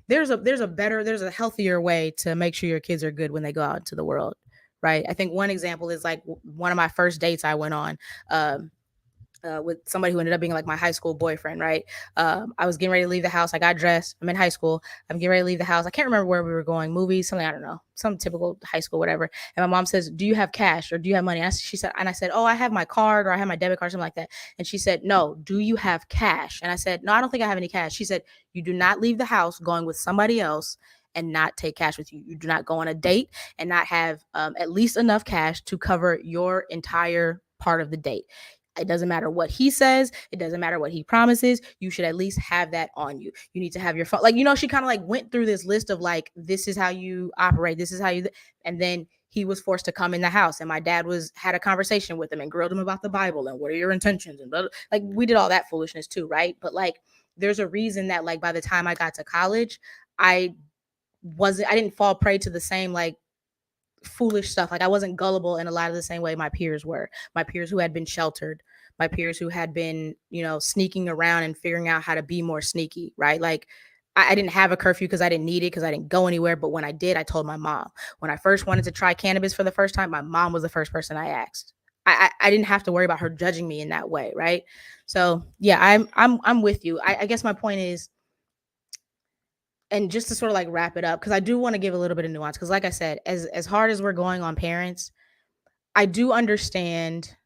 there's a healthier way to make sure your kids are good when they go out into the world, right? I think one example is like one of my first dates I went on, with somebody who ended up being like my high school boyfriend, right? I was getting ready to leave the house. I got dressed. I'm in high school. I'm getting ready to leave the house. I can't remember where we were going, movies, something, I don't know, some typical high school, whatever. And my mom says, "Do you have cash or do you have money?" She said, and I said, "Oh, I have my card or I have my debit card," something like that. And she said, "No, do you have cash?" And I said, "No, I don't think I have any cash." She said, "You do not leave the house going with somebody else and not take cash with you. You do not go on a date and not have at least enough cash to cover your entire part of the date. It doesn't matter what he says. It doesn't matter what he promises. You should at least have that on you. You need to have your phone." Like, she kind of like went through this list of like, this is how you operate. This is how you, and then he was forced to come in the house, and my dad had a conversation with him and grilled him about the Bible and what are your intentions and blah, blah. Like, we did all that foolishness too. Right. But like, there's a reason that like, by the time I got to college, I didn't fall prey to the same like foolish stuff. Like, I wasn't gullible in a lot of the same way my peers were. My peers who had been sheltered, my peers who had been, sneaking around and figuring out how to be more sneaky, right? Like, I didn't have a curfew because I didn't need it, because I didn't go anywhere. But when I did, I told my mom. When I first wanted to try cannabis for the first time, my mom was the first person I asked. I didn't have to worry about her judging me in that way, right? So yeah, I'm with you. I guess my point is, and just to sort of like wrap it up, because I do want to give a little bit of nuance, because like I said, as hard as we're going on parents, I do understand.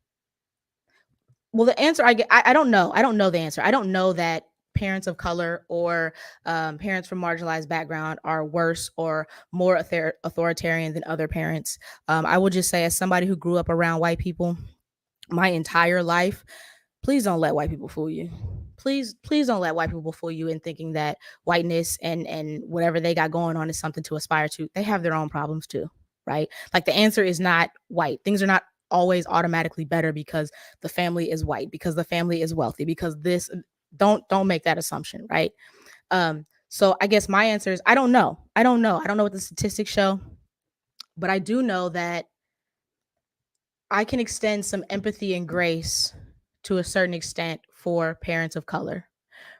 Well, the answer I don't know. I don't know the answer. I don't know that parents of color or parents from marginalized background are worse or more authoritarian than other parents. I will just say, as somebody who grew up around white people my entire life, please don't let white people fool you. Please don't let white people fool you in thinking that whiteness and whatever they got going on is something to aspire to. They have their own problems too, right? Like, the answer is not white. Things are not always automatically better because the family is white, because the family is wealthy, because this, don't make that assumption, right? So I guess my answer is, I don't know. I don't know what the statistics show, but I do know that I can extend some empathy and grace to a certain extent for parents of color,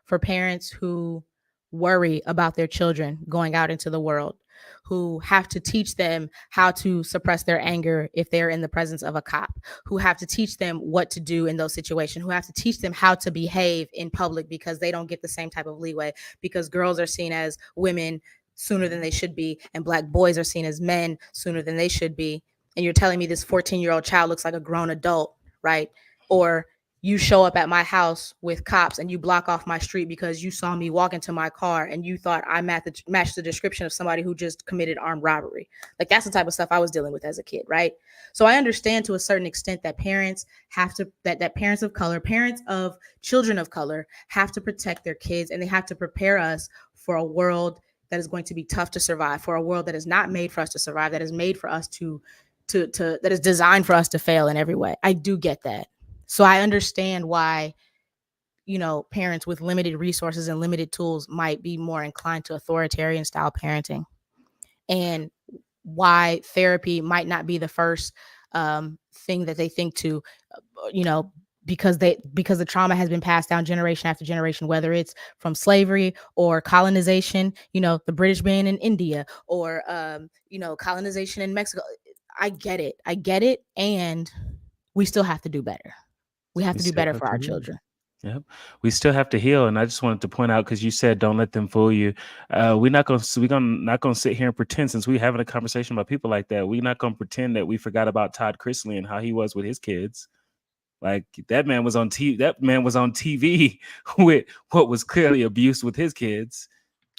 for parents who worry about their children going out into the world, who have to teach them how to suppress their anger if they're in the presence of a cop, who have to teach them what to do in those situations, who have to teach them how to behave in public because they don't get the same type of leeway, because girls are seen as women sooner than they should be, and black boys are seen as men sooner than they should be. And you're telling me this 14-year-old child looks like a grown adult, right? Or you show up at my house with cops and you block off my street because you saw me walk into my car and you thought I matched the description of somebody who just committed armed robbery. Like that's the type of stuff I was dealing with as a kid, right? So I understand to a certain extent that parents have to that parents of color, parents of children of color have to protect their kids, and they have to prepare us for a world that is going to be tough to survive, for a world that is not made for us to survive, that is made for us to that is designed for us to fail in every way. I do get that. So I understand why, parents with limited resources and limited tools might be more inclined to authoritarian style parenting, and why therapy might not be the first thing that they think to, because the trauma has been passed down generation after generation, whether it's from slavery or colonization, the British being in India, or colonization in Mexico. I get it, and we still have to do better. We have to do better for our children. Yep. We still have to heal. And I just wanted to point out, because you said don't let them fool you. We're not gonna sit here and pretend, since we're having a conversation about people like that, we're not gonna pretend that we forgot about Todd Chrisley and how he was with his kids. Like that man was on TV with what was clearly abuse with his kids.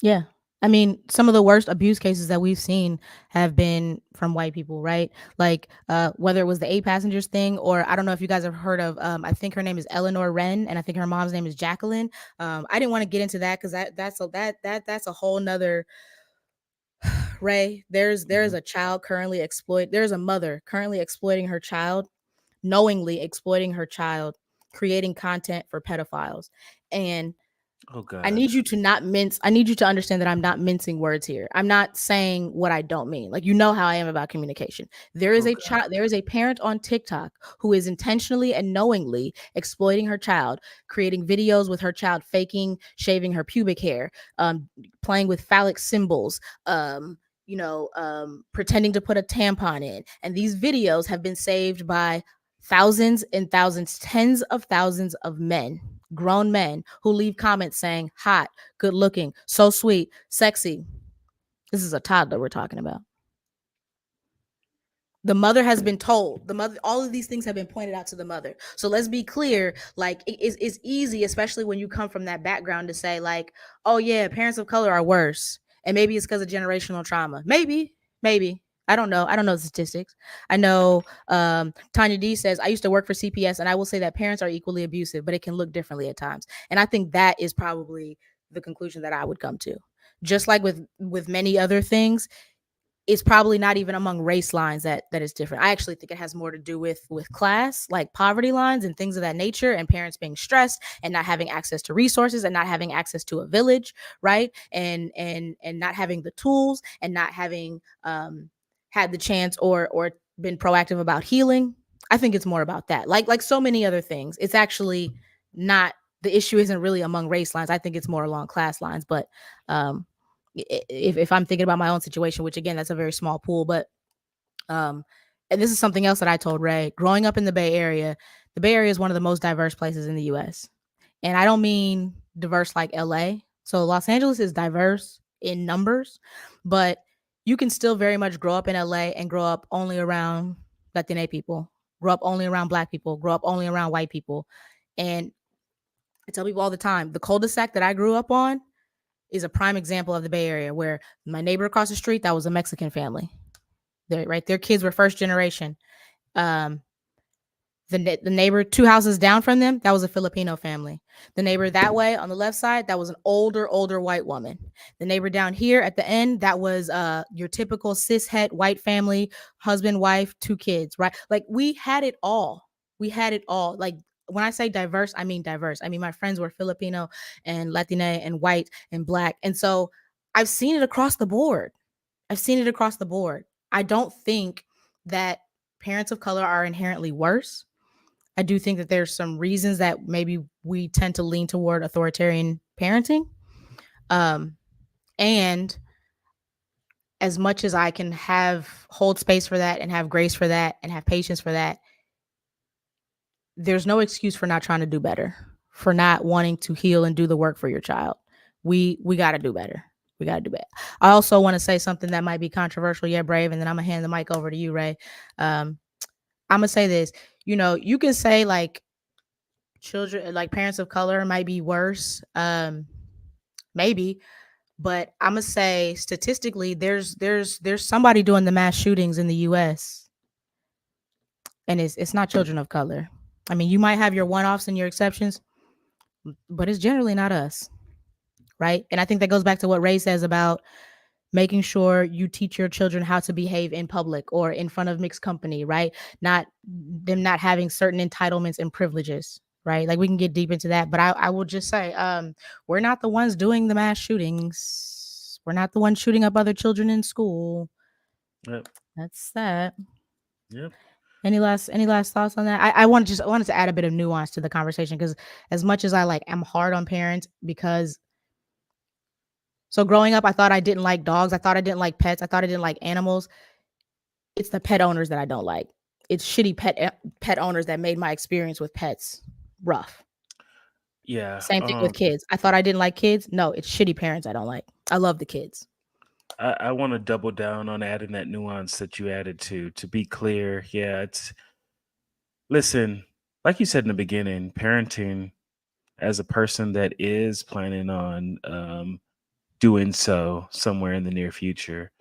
Yeah. I mean, some of the worst abuse cases that we've seen have been from white people, right? Like whether it was the 8 passengers thing, or I don't know if you guys have heard of, I think her name is Eleanor Wren, and I think her mom's name is Jacqueline. I didn't want to get into that because that's a whole nother Ray. There's a child currently there's a mother currently exploiting her child, knowingly exploiting her child, creating content for pedophiles. And Oh God. I need you to understand that I'm not mincing words here. I'm not saying what I don't mean. Like, how I am about communication. There is there is a parent on TikTok who is intentionally and knowingly exploiting her child, creating videos with her child faking shaving her pubic hair, playing with phallic symbols, pretending to put a tampon in. And these videos have been saved by thousands and thousands, tens of thousands of men, grown men, who leave comments saying hot, good looking, so sweet, sexy. This is a toddler we're talking about. The mother has been told, all of these things have been pointed out to the mother. So let's be clear, like it's easy, especially when you come from that background, to say like, oh yeah, parents of color are worse. And maybe it's because of generational trauma. Maybe. I don't know the statistics. I know Tanya D says, I used to work for CPS, and I will say that parents are equally abusive, but it can look differently at times. And I think that is probably the conclusion that I would come to. Just like with many other things, it's probably not even among race lines that is different. I actually think it has more to do with class, like poverty lines and things of that nature, and parents being stressed and not having access to resources and not having access to a village, right? And not having the tools and not having had the chance or been proactive about healing. I think it's more about that. Like so many other things. It's actually not, the issue isn't really among race lines. I think it's more along class lines. But if I'm thinking about my own situation, which again, that's a very small pool, but and this is something else that I told Ray. Growing up in the Bay Area is one of the most diverse places in the US. And I don't mean diverse like LA. So Los Angeles is diverse in numbers, but you can still very much grow up in LA and grow up only around Latina people, grow up only around Black people, grow up only around white people. And I tell people all the time, the cul-de-sac that I grew up on is a prime example of the Bay Area, where my neighbor across the street, that was a Mexican family. Their kids were first generation. The neighbor 2 houses down from them, that was a Filipino family. The neighbor that way on the left side, that was an older white woman. The neighbor down here at the end, that was your typical cishet white family, husband, wife, 2 kids, right? Like we had it all. Like when I say diverse, I mean diverse. I mean, my friends were Filipino and Latina and white and Black. And so I've seen it across the board. I don't think that parents of color are inherently worse. I do think that there's some reasons that maybe we tend to lean toward authoritarian parenting. And as much as I can hold space for that and have grace for that and have patience for that, there's no excuse for not trying to do better, for not wanting to heal and do the work for your child. We got to do better. I also want to say something that might be controversial, yeah, Brave, and then I'm going to hand the mic over to you, Ray. I'm going to say this. You can say like children, like parents of color, might be worse. Maybe, but I'm gonna say statistically, there's somebody doing the mass shootings in the U.S. and it's not children of color. I mean, you might have your one-offs and your exceptions, but it's generally not us, right? And I think that goes back to what Ray says about making sure you teach your children how to behave in public or in front of mixed company, right? Not them not having certain entitlements and privileges, right? Like we can get deep into that, but I will just say, we're not the ones doing the mass shootings. We're not the ones shooting up other children in school. Yep. That's that. Yep. Any last thoughts on that? I wanted to add a bit of nuance to the conversation because as much as I'm hard on parents because so growing up I thought I didn't like dogs, I thought I didn't like pets, I thought I didn't like animals. It's the pet owners that I don't like. It's shitty pet owners that made my experience with pets rough. Yeah. Same thing with kids. I thought I didn't like kids. No, it's shitty parents I don't like. I love the kids. I want to double down on adding that nuance that you added to be clear. Yeah, it's listen, like you said in the beginning, parenting as a person that is planning on doing so somewhere in the near future.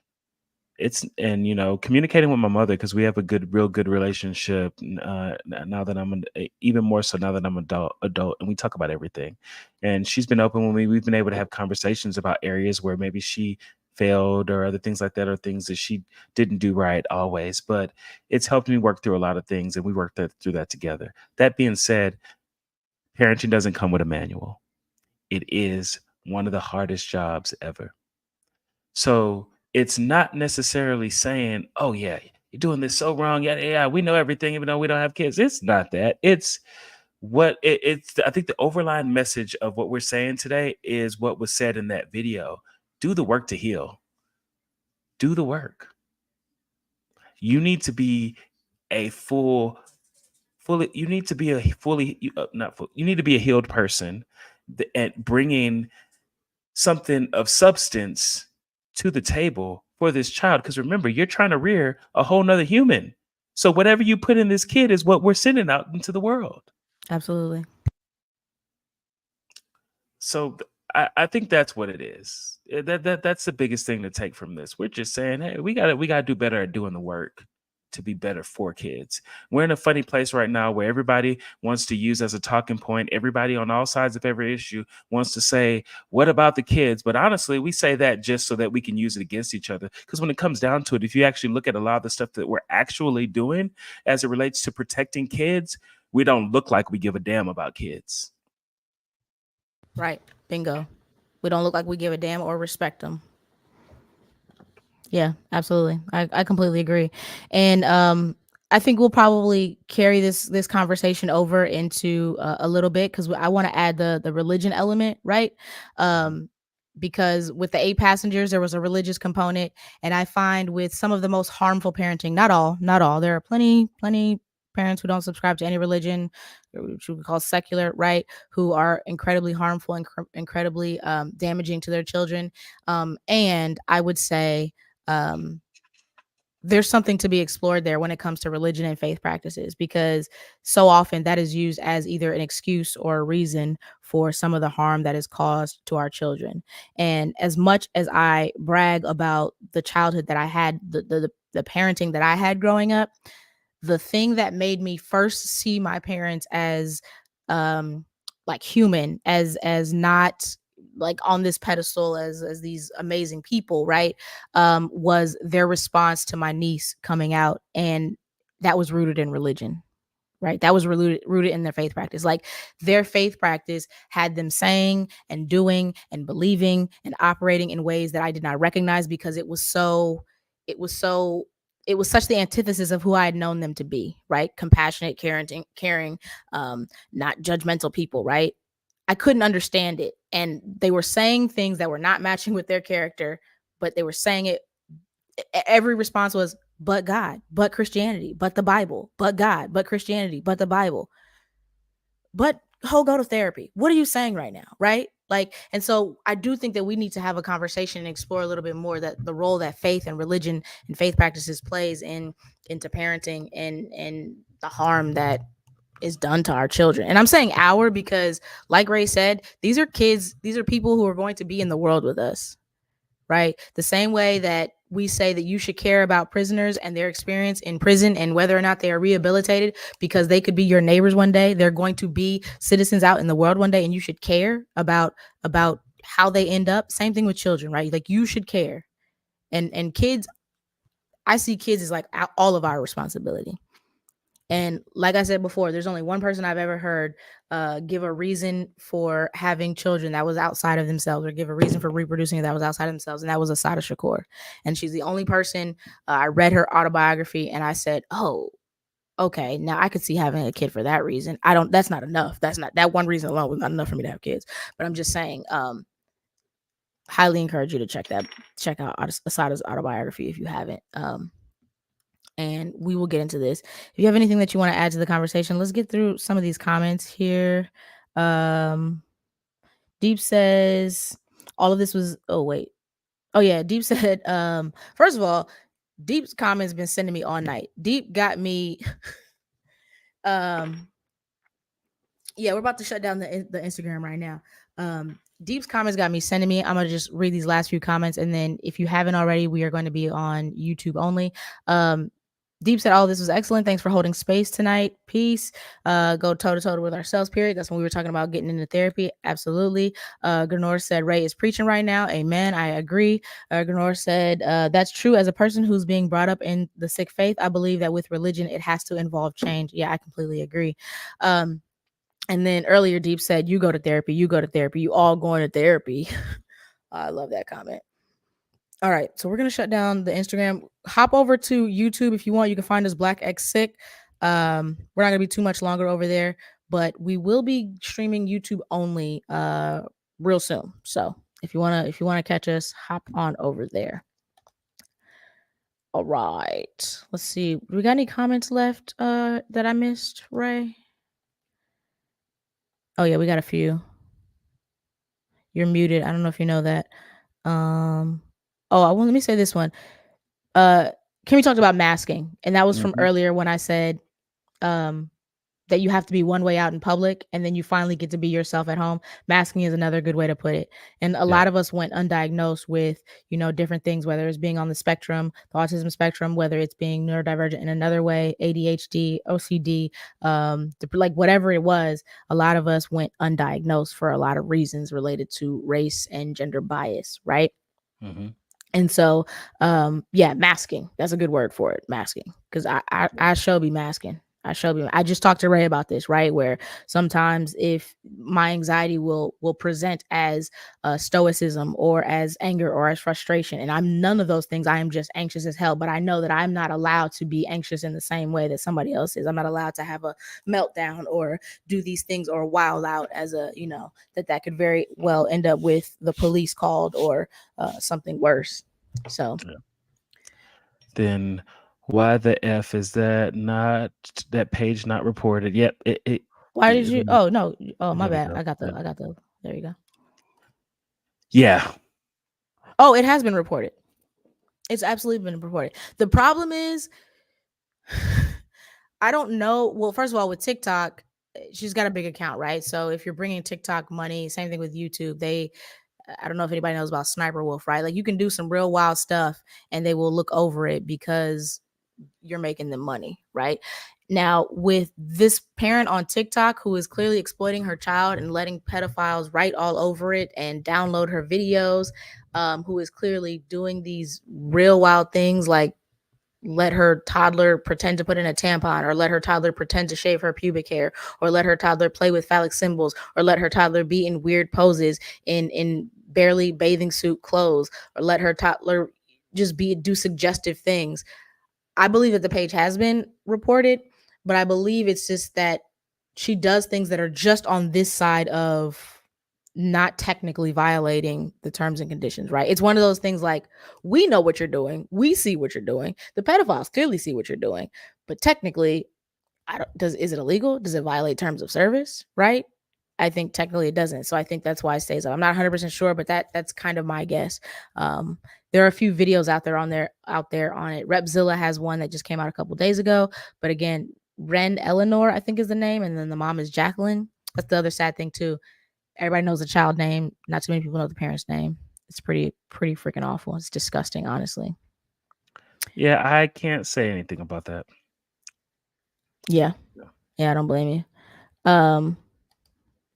It's and communicating with my mother because we have a real good relationship. Now that even more so now that I'm adult, and we talk about everything. And she's been open with me. We've been able to have conversations about areas where maybe she failed or other things like that, or things that she didn't do right always. But it's helped me work through a lot of things, and we worked through that together. That being said, parenting doesn't come with a manual. It is one of the hardest jobs ever. So it's not necessarily saying, oh, yeah, you're doing this so wrong. Yeah, yeah, we know everything, even though we don't have kids. It's not that. It's I think the overlying message of what we're saying today is what was said in that video. Do the work to heal. Do the work. You need to be a you need to be a fully, not full, you need to be a healed person and bringing something of substance to the table for this child. Because remember, you're trying to rear a whole nother human. So whatever you put in this kid is what we're sending out into the world. Absolutely. So I think that's what it is. That's the biggest thing to take from this. We're just saying, hey, we gotta do better at doing the work to be better for kids. We're in a funny place right now where everybody wants to use as a talking point. Everybody on all sides of every issue wants to say, what about the kids? But honestly, we say that just so that we can use it against each other. Because when it comes down to it, if you actually look at a lot of the stuff that we're actually doing as it relates to protecting kids, we don't look like we give a damn about kids. Right. Bingo. We don't look like we give a damn or respect them. Yeah, absolutely. I completely agree. And I think we'll probably carry this conversation over into a little bit because I want to add the religion element, right? Because with the 8 passengers, there was a religious component, and I find with some of the most harmful parenting, not all, there are plenty parents who don't subscribe to any religion, which we call secular, right? Who are incredibly harmful and incredibly damaging to their children. And I would say there's something to be explored there when it comes to religion and faith practices, because so often that is used as either an excuse or a reason for some of the harm that is caused to our children. And as much as I brag about the childhood that I had, the parenting that I had growing up, the thing that made me first see my parents as like human, as not like on this pedestal as these amazing people, right, was their response to my niece coming out, and that was rooted in religion, right? That was rooted in their faith practice. Like their faith practice had them saying and doing and believing and operating in ways that I did not recognize because it was such the antithesis of who I had known them to be, right? Compassionate, caring, not judgmental people, right? I couldn't understand it. And they were saying things that were not matching with their character, but they were saying it. Every response was, but God, but Christianity, but the Bible, but God, but Christianity, but the Bible. But go to therapy. What are you saying right now? Right? Like, and so I do think that we need to have a conversation and explore a little bit more that the role that faith and religion and faith practices plays into parenting and the harm that is done to our children. And I'm saying our because, like Ray said, these are kids, these are people who are going to be in the world with us, right? The same way that we say that you should care about prisoners and their experience in prison and whether or not they are rehabilitated because they could be your neighbors one day. They're going to be citizens out in the world one day, and you should care about how they end up. Same thing with children, right? Like you should care. And kids, I see kids as like all of our responsibility. And like I said before, there's only one person I've ever heard give a reason for having children that was outside of themselves, or give a reason for reproducing that was outside of themselves, and that was Asada Shakur. And she's the only person. I read her autobiography, and I said, "Oh, okay, now I could see having a kid for that reason. That's not enough. That's not that one reason alone was not enough for me to have kids. But I'm just saying, highly encourage you to check out Asada's autobiography if you haven't. And we will get into this. If you have anything that you want to add to the conversation, let's get through some of these comments here. Deep says all of this was Deep said first of all, Deep's comments been sending me all night. Deep got me we're about to shut down the Instagram right now. Deep's comments got me sending me. I'm gonna just read these last few comments, and then if you haven't already, we are going to be on YouTube only. Deep said, "Oh, this was excellent. Thanks for holding space tonight. Peace. Go toe to toe with ourselves. Period." That's when we were talking about getting into therapy. Absolutely. Granor said, "Ray is preaching right now. Amen. I agree." Granor said, "That's true. As a person who's being brought up in the Sikh faith, I believe that with religion, it has to involve change." Yeah, I completely agree. And then earlier, Deep said, "You go to therapy. You go to therapy. You all going to therapy." I love that comment. All right, so we're gonna shut down the Instagram. Hop over to YouTube if you want. You can find us Black X Sikh. We're not gonna be too much longer over there, but we will be streaming YouTube only real soon. So if you wanna catch us, hop on over there. All right, let's see. We got any comments left that I missed, Ray? Oh yeah, we got a few. You're muted. I don't know if you know that. Let me say this one. Kimmy talked about masking, and that was from earlier when I said that you have to be one way out in public and then you finally get to be yourself at home. Masking is another good way to put it. And a lot of us went undiagnosed with, different things, whether it's being on the spectrum, the autism spectrum, whether it's being neurodivergent in another way, ADHD, OCD, like whatever it was. A lot of us went undiagnosed for a lot of reasons related to race and gender bias, right? Mm-hmm. And so, masking. That's a good word for it, masking. Because I shall be masking. I just talked to Ray about this, right? Where sometimes if my anxiety will present as stoicism or as anger or as frustration, and I'm none of those things. I am just anxious as hell, but I know that I'm not allowed to be anxious in the same way that somebody else is. I'm not allowed to have a meltdown or do these things or wild out as that could very well end up with the police called or something worse. So then why the F is that page not reported? Yep. Why did you? Oh no. Oh my bad. I got the. There you go. Yeah. Oh, it has been reported. It's absolutely been reported. The problem is, I don't know. Well, first of all, with TikTok, she's got a big account, right? So if you're bringing TikTok money, same thing with YouTube. I don't know if anybody knows about Sniper Wolf, right? Like you can do some real wild stuff and they will look over it because you're making them money, right? Now, with this parent on TikTok who is clearly exploiting her child and letting pedophiles write all over it and download her videos, who is clearly doing these real wild things like let her toddler pretend to put in a tampon, or let her toddler pretend to shave her pubic hair, or let her toddler play with phallic symbols, or let her toddler be in weird poses in barely bathing suit clothes, or let her toddler just do suggestive things. I believe that the page has been reported, but I believe it's just that she does things that are just on this side of not technically violating the terms and conditions, right? It's one of those things like, we know what you're doing. We see what you're doing. The pedophiles clearly see what you're doing, but technically, is it illegal? Does it violate terms of service, right? I think technically it doesn't. So I think that's why it stays up. I'm not 100% sure, but that's kind of my guess. There are a few videos out there on it. Repzilla has one that just came out a couple days ago. But again, Ren Eleanor, I think is the name, and then the mom is Jacqueline. That's the other sad thing too. Everybody knows the child name. Not too many people know the parent's name. It's pretty freaking awful. It's disgusting, honestly. Yeah, I can't say anything about that. Yeah. Yeah, I don't blame you.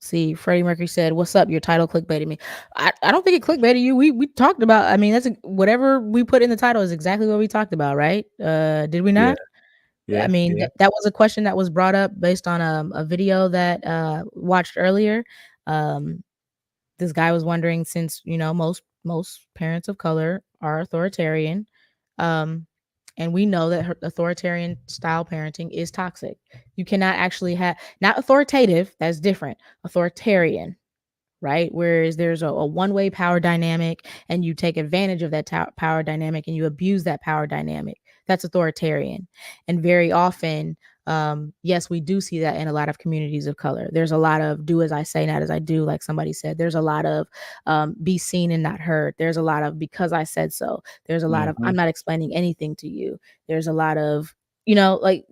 See, Freddie Mercury said, "What's up? Your title clickbaited me." I don't think it clickbaited you. We talked about. I mean, whatever we put in the title is exactly what we talked about, right? Did we Yeah, not? I mean, that was a question that was brought up based on a video that watched earlier. This guy was wondering, since most parents of color are authoritarian, and we know that authoritarian style parenting is toxic. You cannot actually have, not authoritative, that's different, authoritarian, right? Whereas there's a one-way power dynamic and you take advantage of that power dynamic and you abuse that power dynamic. That's authoritarian. And very often, yes, we do see that in a lot of communities of color. There's a lot of do as I say, not as I do, like somebody said. There's a lot of be seen and not heard. There's a lot of because I said so. There's a lot of I'm not explaining anything to you. There's a lot of, like,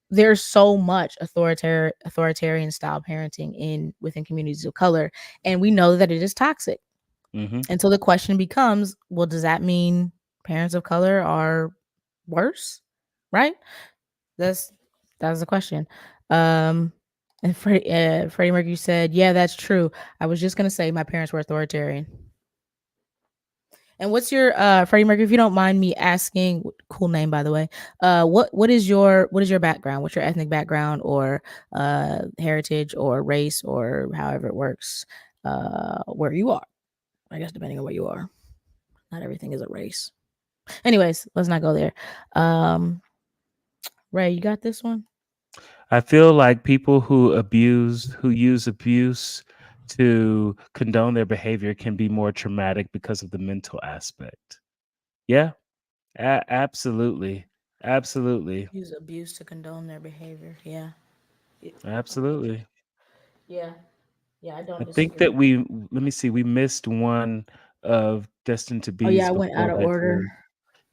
there's so much authoritarian style parenting within communities of color, and we know that it is toxic. And so the question becomes, well, does that mean parents of color are worse? Right? That's the question. And Freddie Mercury said, "Yeah, that's true. I was just gonna say my parents were authoritarian." And what's your Freddie Mercury, if you don't mind me asking, cool name by the way. What is your background? What's your ethnic background or heritage or race or however it works? Where you are, I guess, depending on where you are. Not everything is a race. Anyways, let's not go there. Ray, you got this one? I feel like people who use abuse to condone their behavior can be more traumatic because of the mental aspect. Yeah, absolutely. Use abuse to condone their behavior. Yeah. Absolutely. Yeah. I don't I think disagree. that let me see, we missed one of Destined to Oh yeah, Be's I went out before of that order. too.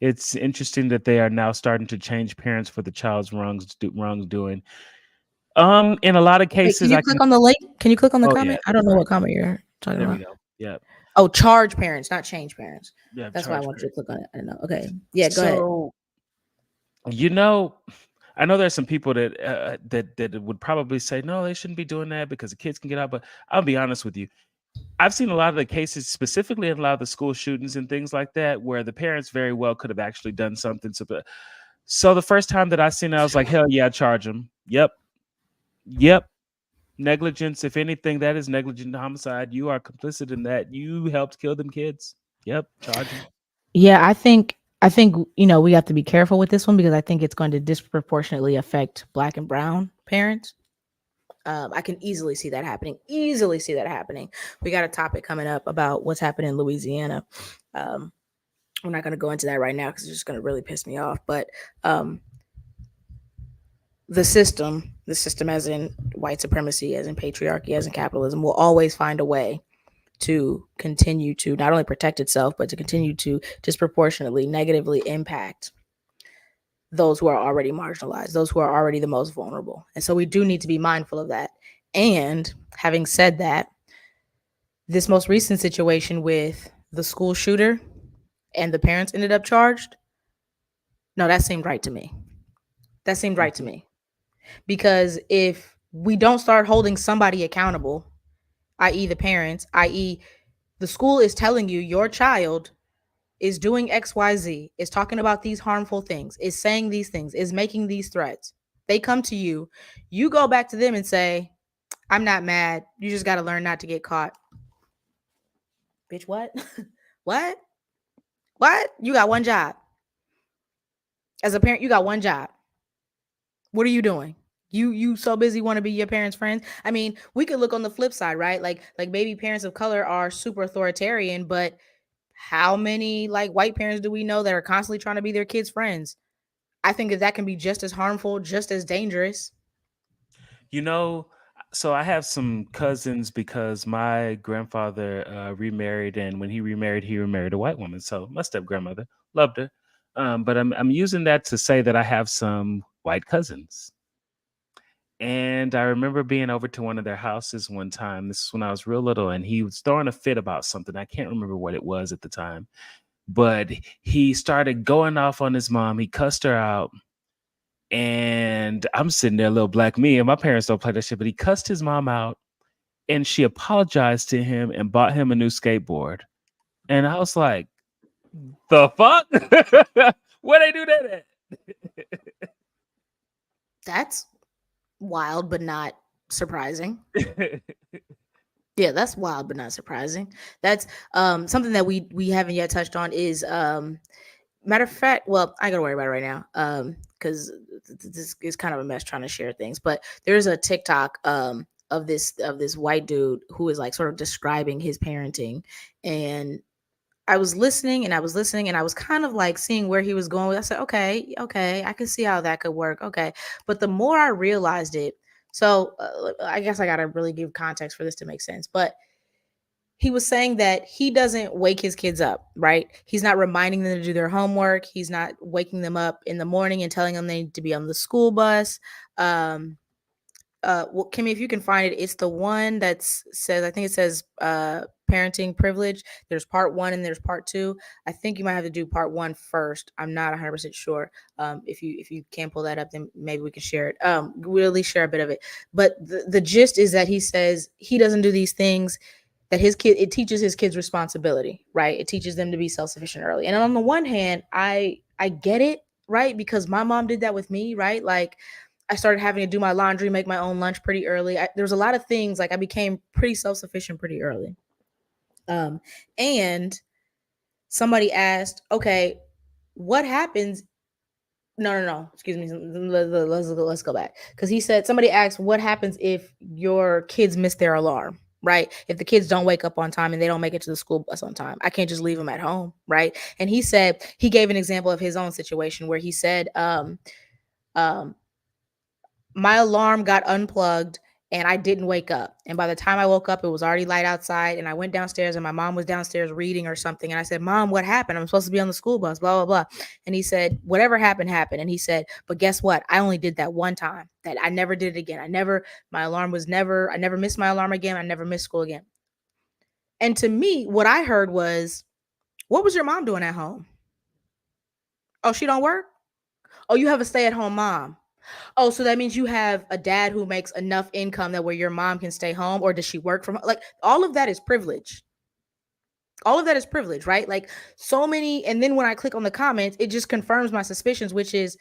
It's interesting that they are now starting to change parents for the child's wrongdoing. In a lot of Wait, can cases, you I click can. on the link? Can you click on the Oh yeah, comment? I don't know what comment you're talking there we about. go. Yeah, Oh, charge parents, not change parents. yeah. That's why I Charge want you parents. to click on it. I don't know. Okay. Yeah, go ahead. So you know, I know there's some people that would probably say no, they shouldn't be doing that because the kids can get out. But I'll be honest with you. I've seen a lot of the cases, specifically in a lot of the school shootings and things like that, where the parents very well could have actually done something. So the first time that I seen it, I was like, hell yeah, charge them. Yep. Negligence. If anything, that is negligent homicide. You are complicit in that. You helped kill them kids. Yep. Charge them. Yeah, I think we have to be careful with this one because I think it's going to disproportionately affect Black and brown parents. I can easily see that happening. We got a topic coming up about what's happening in Louisiana. We're not going to go into that right now because it's just going to really piss me off. But the system as in white supremacy, as in patriarchy, as in capitalism, will always find a way to continue to not only protect itself, but to continue to disproportionately negatively impact those who are already marginalized, those who are already the most vulnerable. And so we do need to be mindful of that. And having said that, this most recent situation with the school shooter and the parents ended up charged. No, that seemed right to me. Because if we don't start holding somebody accountable, i.e., the parents, i.e., the school is telling you your child is doing XYZ, is talking about these harmful things, is saying these things, is making these threats. They come to you, you go back to them and say, I'm not mad. You just got to learn not to get caught. Bitch, what? What? You got one job. As a parent, you got one job. What are you doing? You so busy want to be your parents' friends. I mean, we could look on the flip side, right? Like maybe parents of color are super authoritarian, but how many like white parents do we know that are constantly trying to be their kids' friends? I think that can be just as harmful, just as dangerous. So I have some cousins because my grandfather remarried, and when he remarried a white woman. So my step grandmother loved her. But I'm using that to say that I have some white cousins. And I remember being over to one of their houses one time. This is when I was real little, and he was throwing a fit about something. I can't remember what it was at the time, but he started going off on his mom. He cussed her out. And I'm sitting there, little black me, and my parents don't play that shit, but he cussed his mom out, and she apologized to him and bought him a new skateboard. And I was like, the fuck? Where they do that That's wild, but not surprising. at? Yeah, that's wild, but not surprising. That's something that we haven't yet touched on is matter of fact, well, I gotta worry about it right now. Because this is kind of a mess trying to share things. But there's a TikTok of this white dude who is like sort of describing his parenting. And I was listening and I was listening and I was kind of like seeing where he was going with. I said, okay, I can see how that could work. Okay. But the more I realized it, so I guess I gotta really give context for this to make sense. But he was saying that he doesn't wake his kids up, right? He's not reminding them to do their homework. He's not waking them up in the morning and telling them they need to be on the school bus. Well, Kimmy, if you can find it, it's the one that says, I think it says parenting privilege. There's part 1 and there's part 2. I think you might have to do part 1 first. I'm not 100% sure. If you can pull that up, then maybe we can share it. We'll at least share a bit of it. But the gist is that he says he doesn't do these things, that it teaches his kids responsibility, right? It teaches them to be self-sufficient early. And on the one hand, I get it, right? Because my mom did that with me, right? Like, I started having to do my laundry, make my own lunch pretty early. There was a lot of things, like I became pretty self-sufficient pretty early. And somebody asked, okay, what happens? No. Excuse me. Let's go back. Because he said, somebody asked, what happens if your kids miss their alarm? Right? If the kids don't wake up on time and they don't make it to the school bus on time, I can't just leave them at home. Right? And he said, he gave an example of his own situation where he said, my alarm got unplugged and I didn't wake up. And by the time I woke up, it was already light outside. And I went downstairs and my mom was downstairs reading or something. And I said, Mom, what happened? I'm supposed to be on the school bus, blah, blah, blah. And he said, whatever happened, happened. And he said, but guess what? I only did that one time. That I never did it again. I never missed my alarm again. I never missed school again. And to me, what I heard was, what was your mom doing at home? Oh, she don't work? Oh, you have a stay-at-home mom. Oh, so that means you have a dad who makes enough income that where your mom can stay home, or does she work from, like, all of that is privilege. All of that is privilege, right? Like, so many. And then when I click on the comments, it just confirms my suspicions, which is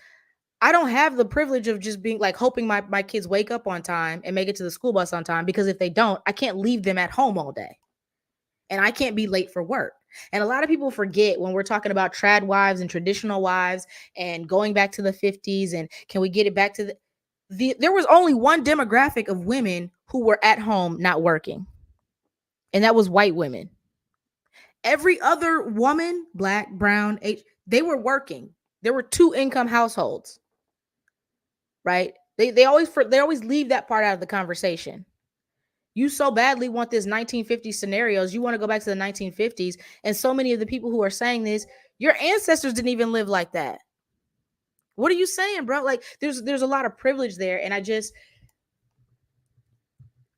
I don't have the privilege of just being like hoping my kids wake up on time and make it to the school bus on time, because if they don't, I can't leave them at home all day. And I can't be late for work. And a lot of people forget when we're talking about trad wives and traditional wives and going back to the 50s and can we get it back to there was only one demographic of women who were at home not working. And that was white women. Every other woman, black, brown, they were working. There were 2 income households. Right? They always leave that part out of the conversation. You so badly want this 1950s scenarios. You want to go back to the 1950s. And so many of the people who are saying this, your ancestors didn't even live like that. What are you saying, bro? Like, there's a lot of privilege there. And I just,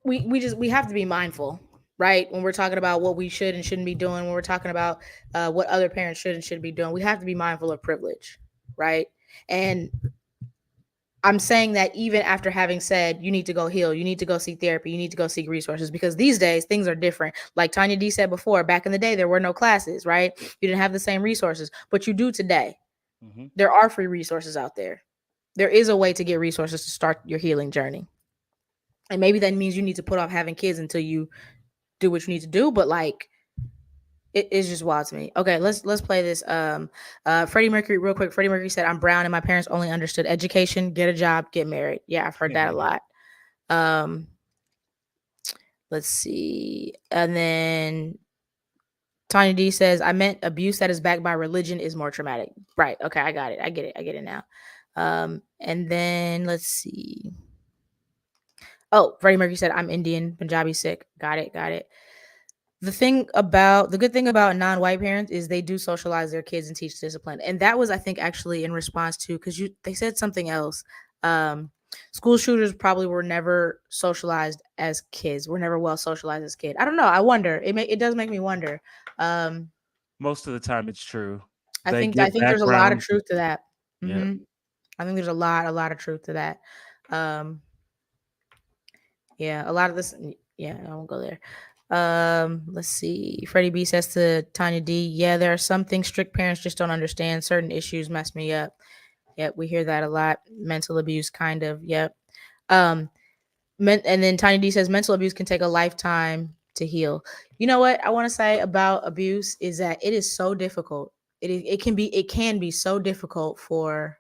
we have to be mindful, right? When we're talking about what we should and shouldn't be doing, when we're talking about what other parents should and shouldn't be doing, we have to be mindful of privilege, right? And I'm saying that even after having said, you need to go heal, you need to go seek therapy, you need to go seek resources, because these days things are different. Like Tanya D said before, back in the day, there were no classes, right? You didn't have the same resources, but you do today. Mm-hmm. There are free resources out there. There is a way to get resources to start your healing journey. And maybe that means you need to put off having kids until you do what you need to do. But like, it is just wild to me. Okay, let's play this. Freddie Mercury, real quick. Freddie Mercury said, I'm brown and my parents only understood education, get a job, get married. Yeah, I've heard that a lot. Let's see. And then Tanya D says, I meant abuse that is backed by religion is more traumatic. Right. Okay, I got it. I get it now. And then let's see. Oh, Freddie Mercury said, I'm Indian, Punjabi, Sikh. Got it. The good thing about non-white parents is they do socialize their kids and teach discipline. And that was, I think, actually in response to, because they said something else. School shooters probably were never socialized as kids. Were never well socialized as kids. I don't know. I wonder. It does make me wonder. Most of the time, it's true. I They think give there's a lot of background. truth to that. Yeah. I think there's a lot of truth to that. Yeah, a lot of this. Yeah, I won't go there. Let's see. Freddie B says to Tanya D, yeah, there are some things strict parents just don't understand. Certain issues mess me up. Yep, we hear that a lot. Mental abuse, kind of. Yep. And then Tanya D says mental abuse can take a lifetime to heal. You know what I want to say about abuse is that it is so difficult. It can be so difficult for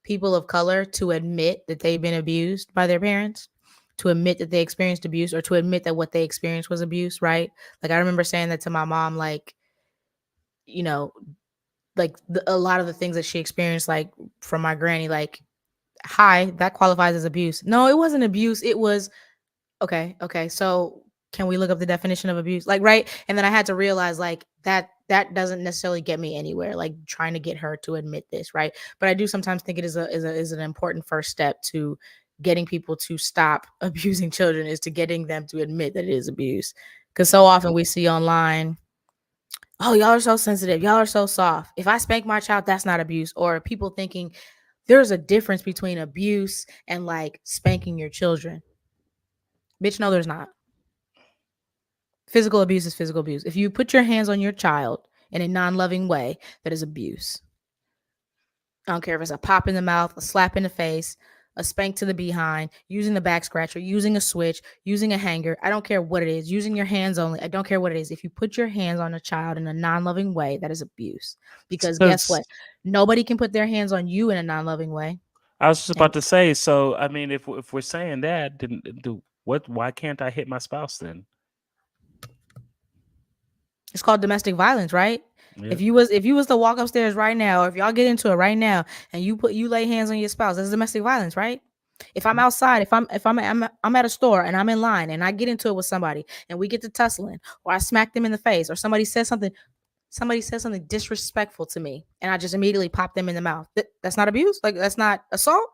people of color to admit that they've been abused by their parents, to admit that they experienced abuse, or to admit that what they experienced was abuse, right? Like I remember saying that to my mom, like, you know, like a lot of the things that she experienced, like from my granny, like, hi, that qualifies as abuse. No, it wasn't abuse. It was okay. So can we look up the definition of abuse? Like, right? And then I had to realize like that doesn't necessarily get me anywhere, like trying to get her to admit this, right? But I do sometimes think it is an important first step to getting people to stop abusing children, is to getting them to admit that it is abuse. Because so often we see online, oh, y'all are so sensitive, y'all are so soft. If I spank my child, that's not abuse. Or people thinking there's a difference between abuse and like spanking your children. Bitch, no, there's not. Physical abuse is physical abuse. If you put your hands on your child in a non-loving way, that is abuse. I don't care if it's a pop in the mouth, a slap in the face, a spank to the behind, using the back scratcher, using a switch, using a hanger. I don't care what it is. Using your hands only. I don't care what it is. If you put your hands on a child in a non-loving way, that is abuse. Because guess what? Nobody can put their hands on you in a non-loving way. I was just about to say. So, I mean, if we're saying that, then why can't I hit my spouse then? It's called domestic violence, right? Yep. If you was to walk upstairs right now, or if y'all get into it right now, and you lay hands on your spouse, that's domestic violence, right? If I'm outside, if I'm at a store and I'm in line and I get into it with somebody and we get to tussling, or I smack them in the face, or somebody says something disrespectful to me, and I just immediately pop them in the mouth, that's not abuse? Like, that's not assault?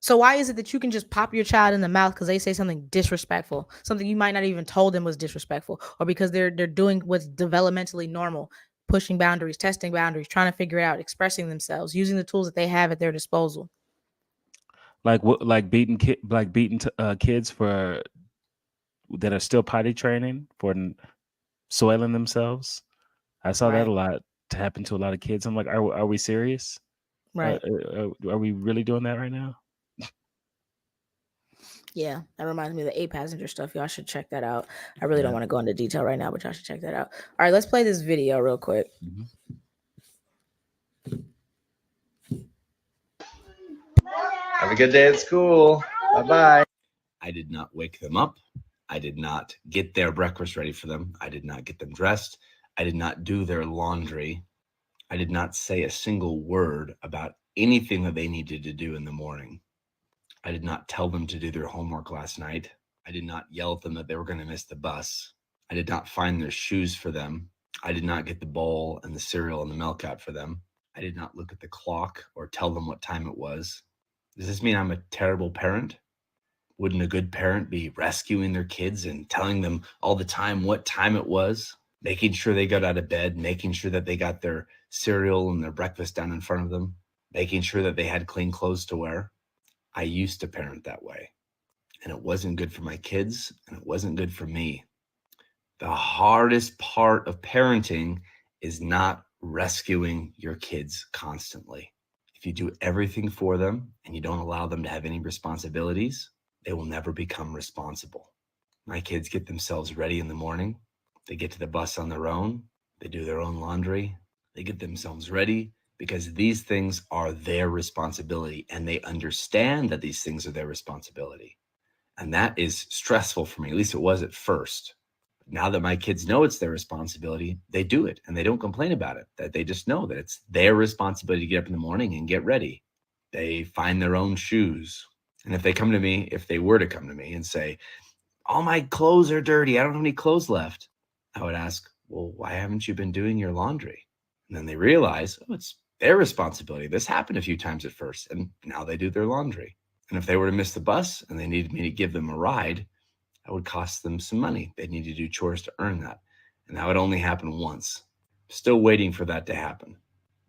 So why is it that you can just pop your child in the mouth because they say something disrespectful, something you might not even told them was disrespectful, or because they're doing what's developmentally normal, pushing boundaries, testing boundaries, trying to figure it out, expressing themselves, using the tools that they have at their disposal? Like what? Like beating kids for that are still potty training for soiling themselves. I saw that a lot to happen to a lot of kids. I'm like, are we serious? Right. Are we really doing that right now? Yeah, that reminds me of the 8-passenger stuff. Y'all should check that out. I really don't want to go into detail right now, but y'all should check that out. All right, let's play this video real quick. Have a good day at school. Bye-bye. I did not wake them up. I did not get their breakfast ready for them. I did not get them dressed. I did not do their laundry. I did not say a single word about anything that they needed to do in the morning. I did not tell them to do their homework last night. I did not yell at them that they were going to miss the bus. I did not find their shoes for them. I did not get the bowl and the cereal and the milk out for them. I did not look at the clock or tell them what time it was. Does this mean I'm a terrible parent? Wouldn't a good parent be rescuing their kids and telling them all the time what time it was, making sure they got out of bed, making sure that they got their cereal and their breakfast down in front of them, making sure that they had clean clothes to wear? I used to parent that way, and it wasn't good for my kids, and it wasn't good for me. The hardest part of parenting is not rescuing your kids constantly. If you do everything for them and you don't allow them to have any responsibilities, they will never become responsible. My kids get themselves ready in the morning. They get to the bus on their own. They do their own laundry. They get themselves ready because these things are their responsibility, and they understand that these things are their responsibility. And that is stressful for me. At least it was at first. Now that my kids know it's their responsibility, they do it and they don't complain about it. That they just know that it's their responsibility to get up in the morning and get ready. They find their own shoes. And if they were to come to me and say, all my clothes are dirty, I don't have any clothes left, I would ask, well, why haven't you been doing your laundry? And then they realize, oh, it's their responsibility. This happened a few times at first, and now they do their laundry. And if they were to miss the bus and they needed me to give them a ride, that would cost them some money. They'd need to do chores to earn that. And that would only happen once. Still waiting for that to happen.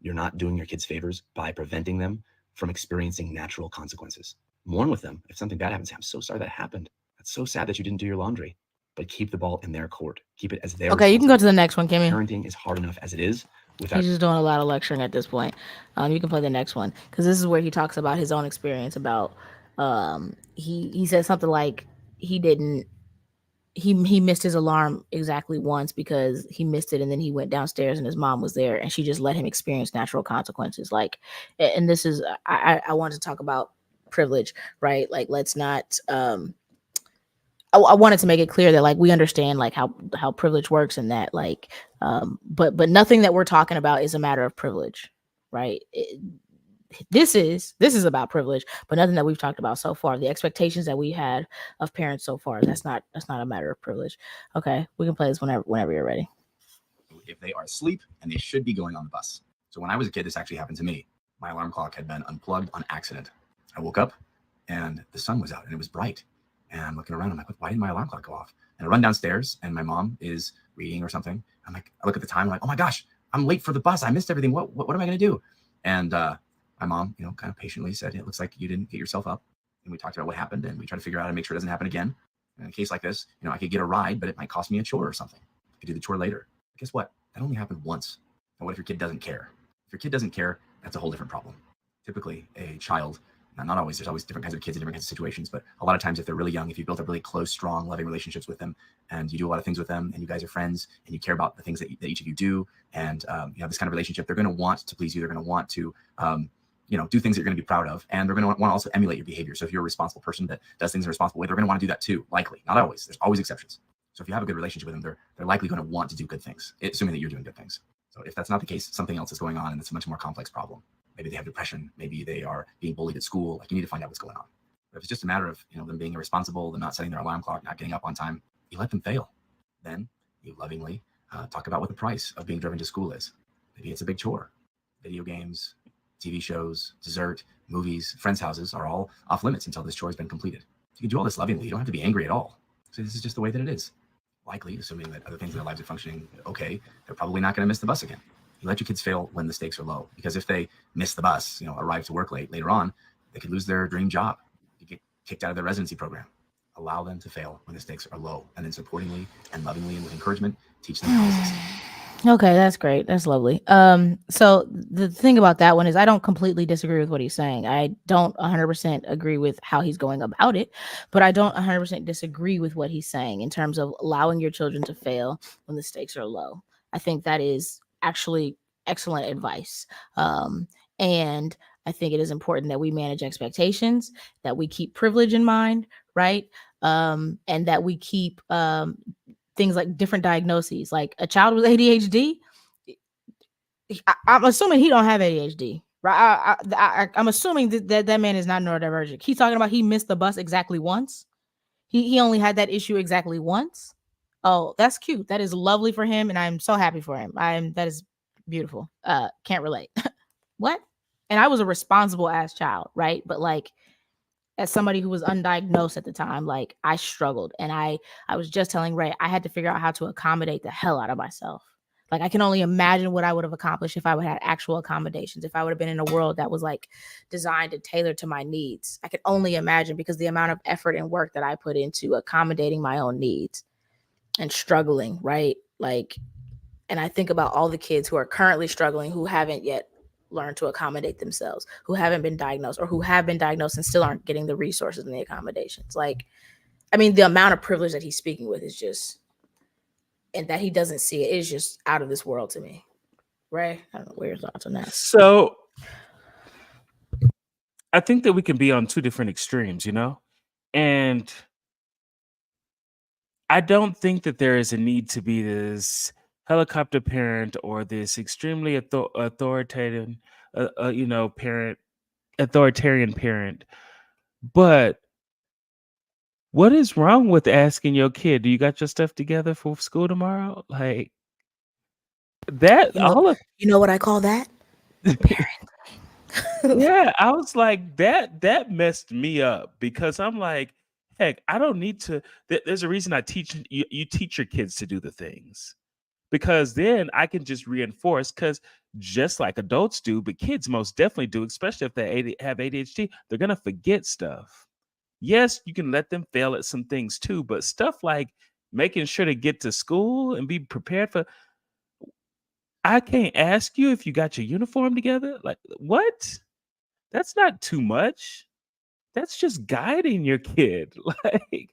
You're not doing your kids favors by preventing them from experiencing natural consequences. Mourn with them. If something bad happens, I'm so sorry that happened. That's so sad that you didn't do your laundry. But keep the ball in their court. Keep it as their Okay, you can go to the next one, Kimmy. Parenting is hard enough as it is. He's just doing a lot of lecturing at this point. You can play the next one because this is where he talks about his own experience about he said something like he missed his alarm exactly once because he missed it, and then he went downstairs and his mom was there and she just let him experience natural consequences. Like, and this is I wanted to talk about privilege, right? Like, let's not I wanted to make it clear that like we understand like how privilege works and that like but nothing that we're talking about is a matter of privilege, right? This is about privilege, but nothing that we've talked about so far, the expectations that we had of parents so far, that's not a matter of privilege. Okay, we can play this whenever you're ready. If they are asleep and they should be going on the bus. So when I was a kid, this actually happened to me. My alarm clock had been unplugged on accident. I woke up and the sun was out and it was bright. And I'm looking around, I'm like, why didn't my alarm clock go off? And I run downstairs and my mom is reading or something. I'm like, I look at the time, I'm like, oh my gosh, I'm late for the bus. I missed everything. What am I going to do? And my mom, kind of patiently said, it looks like you didn't get yourself up. And we talked about what happened and we tried to figure out how to make sure it doesn't happen again. And in a case like this, I could get a ride, but it might cost me a chore or something. I could do the chore later. But guess what? That only happened once. And what if your kid doesn't care? If your kid doesn't care, that's a whole different problem. Typically, a child, not always, there's always different kinds of kids in different kinds of situations, but a lot of times if they're really young, if you built up really close, strong, loving relationships with them and you do a lot of things with them and you guys are friends and you care about the things that each of you do and you have this kind of relationship, they're going to want to please you. They're going to want to, do things that you're going to be proud of. And they're going to want to also emulate your behavior. So if you're a responsible person that does things in a responsible way, they're going to want to do that too, likely. Not always. There's always exceptions. So if you have a good relationship with them, they're likely going to want to do good things, assuming that you're doing good things. So if that's not the case, something else is going on and it's a much more complex problem. Maybe they have depression. Maybe they are being bullied at school. Like you need to find out what's going on. But if it's just a matter of, them being irresponsible, them not setting their alarm clock, not getting up on time, you let them fail. Then you lovingly talk about what the price of being driven to school is. Maybe it's a big chore. Video games, TV shows, dessert, movies, friends' houses are all off limits until this chore has been completed. You can do all this lovingly. You don't have to be angry at all. So this is just the way that it is. Likely, assuming that other things in their lives are functioning okay, they're probably not going to miss the bus again. You let your kids fail when the stakes are low, because if they miss the bus, arrive to work late later on, they could lose their dream job. You get kicked out of their residency program. Allow them to fail when the stakes are low, and then supportingly and lovingly and with encouragement, teach them how to succeed. Okay, that's great. That's lovely. So the thing about that one is I don't completely disagree with what he's saying. I don't 100% agree with how he's going about it, but I don't 100% disagree with what he's saying in terms of allowing your children to fail when the stakes are low. I think that is actually excellent advice. And I think it is important that we manage expectations, that we keep privilege in mind, right? And that we keep things like different diagnoses. Like a child with ADHD, I'm assuming he don't have ADHD, right? I'm assuming that man is not neurodivergent. He's talking about he missed the bus exactly once. He only had that issue exactly once. Oh, that's cute. That is lovely for him, and I'm so happy for him. That is beautiful. Can't relate. What? And I was a responsible ass child, right? But like, as somebody who was undiagnosed at the time, like I struggled, and I was just telling Ray, I had to figure out how to accommodate the hell out of myself. Like I can only imagine what I would have accomplished if I would have had actual accommodations, if I would have been in a world that was like designed and tailored to my needs. I could only imagine, because the amount of effort and work that I put into accommodating my own needs and struggling, right? Like, and I think about all the kids who are currently struggling, who haven't yet learned to accommodate themselves, who haven't been diagnosed, or who have been diagnosed and still aren't getting the resources and the accommodations. Like, I mean, the amount of privilege that he's speaking with is just, and that he doesn't see it is just out of this world to me. Right? I don't know what your thoughts on that. So I think that we can be on two different extremes, and I don't think that there is a need to be this helicopter parent or this extremely authoritarian parent. But what is wrong with asking your kid, do you got your stuff together for school tomorrow? Like that, you know what I call that? Yeah, I was like that messed me up because I'm like, heck, I don't need to. There's a reason I teach you teach your kids to do the things because then I can just reinforce because just like adults do, but kids most definitely do, especially if they have ADHD, they're gonna forget stuff. Yes, you can let them fail at some things too, but stuff like making sure to get to school and be prepared for. I can't ask you if you got your uniform together. Like what? That's not too much. That's just guiding your kid. Like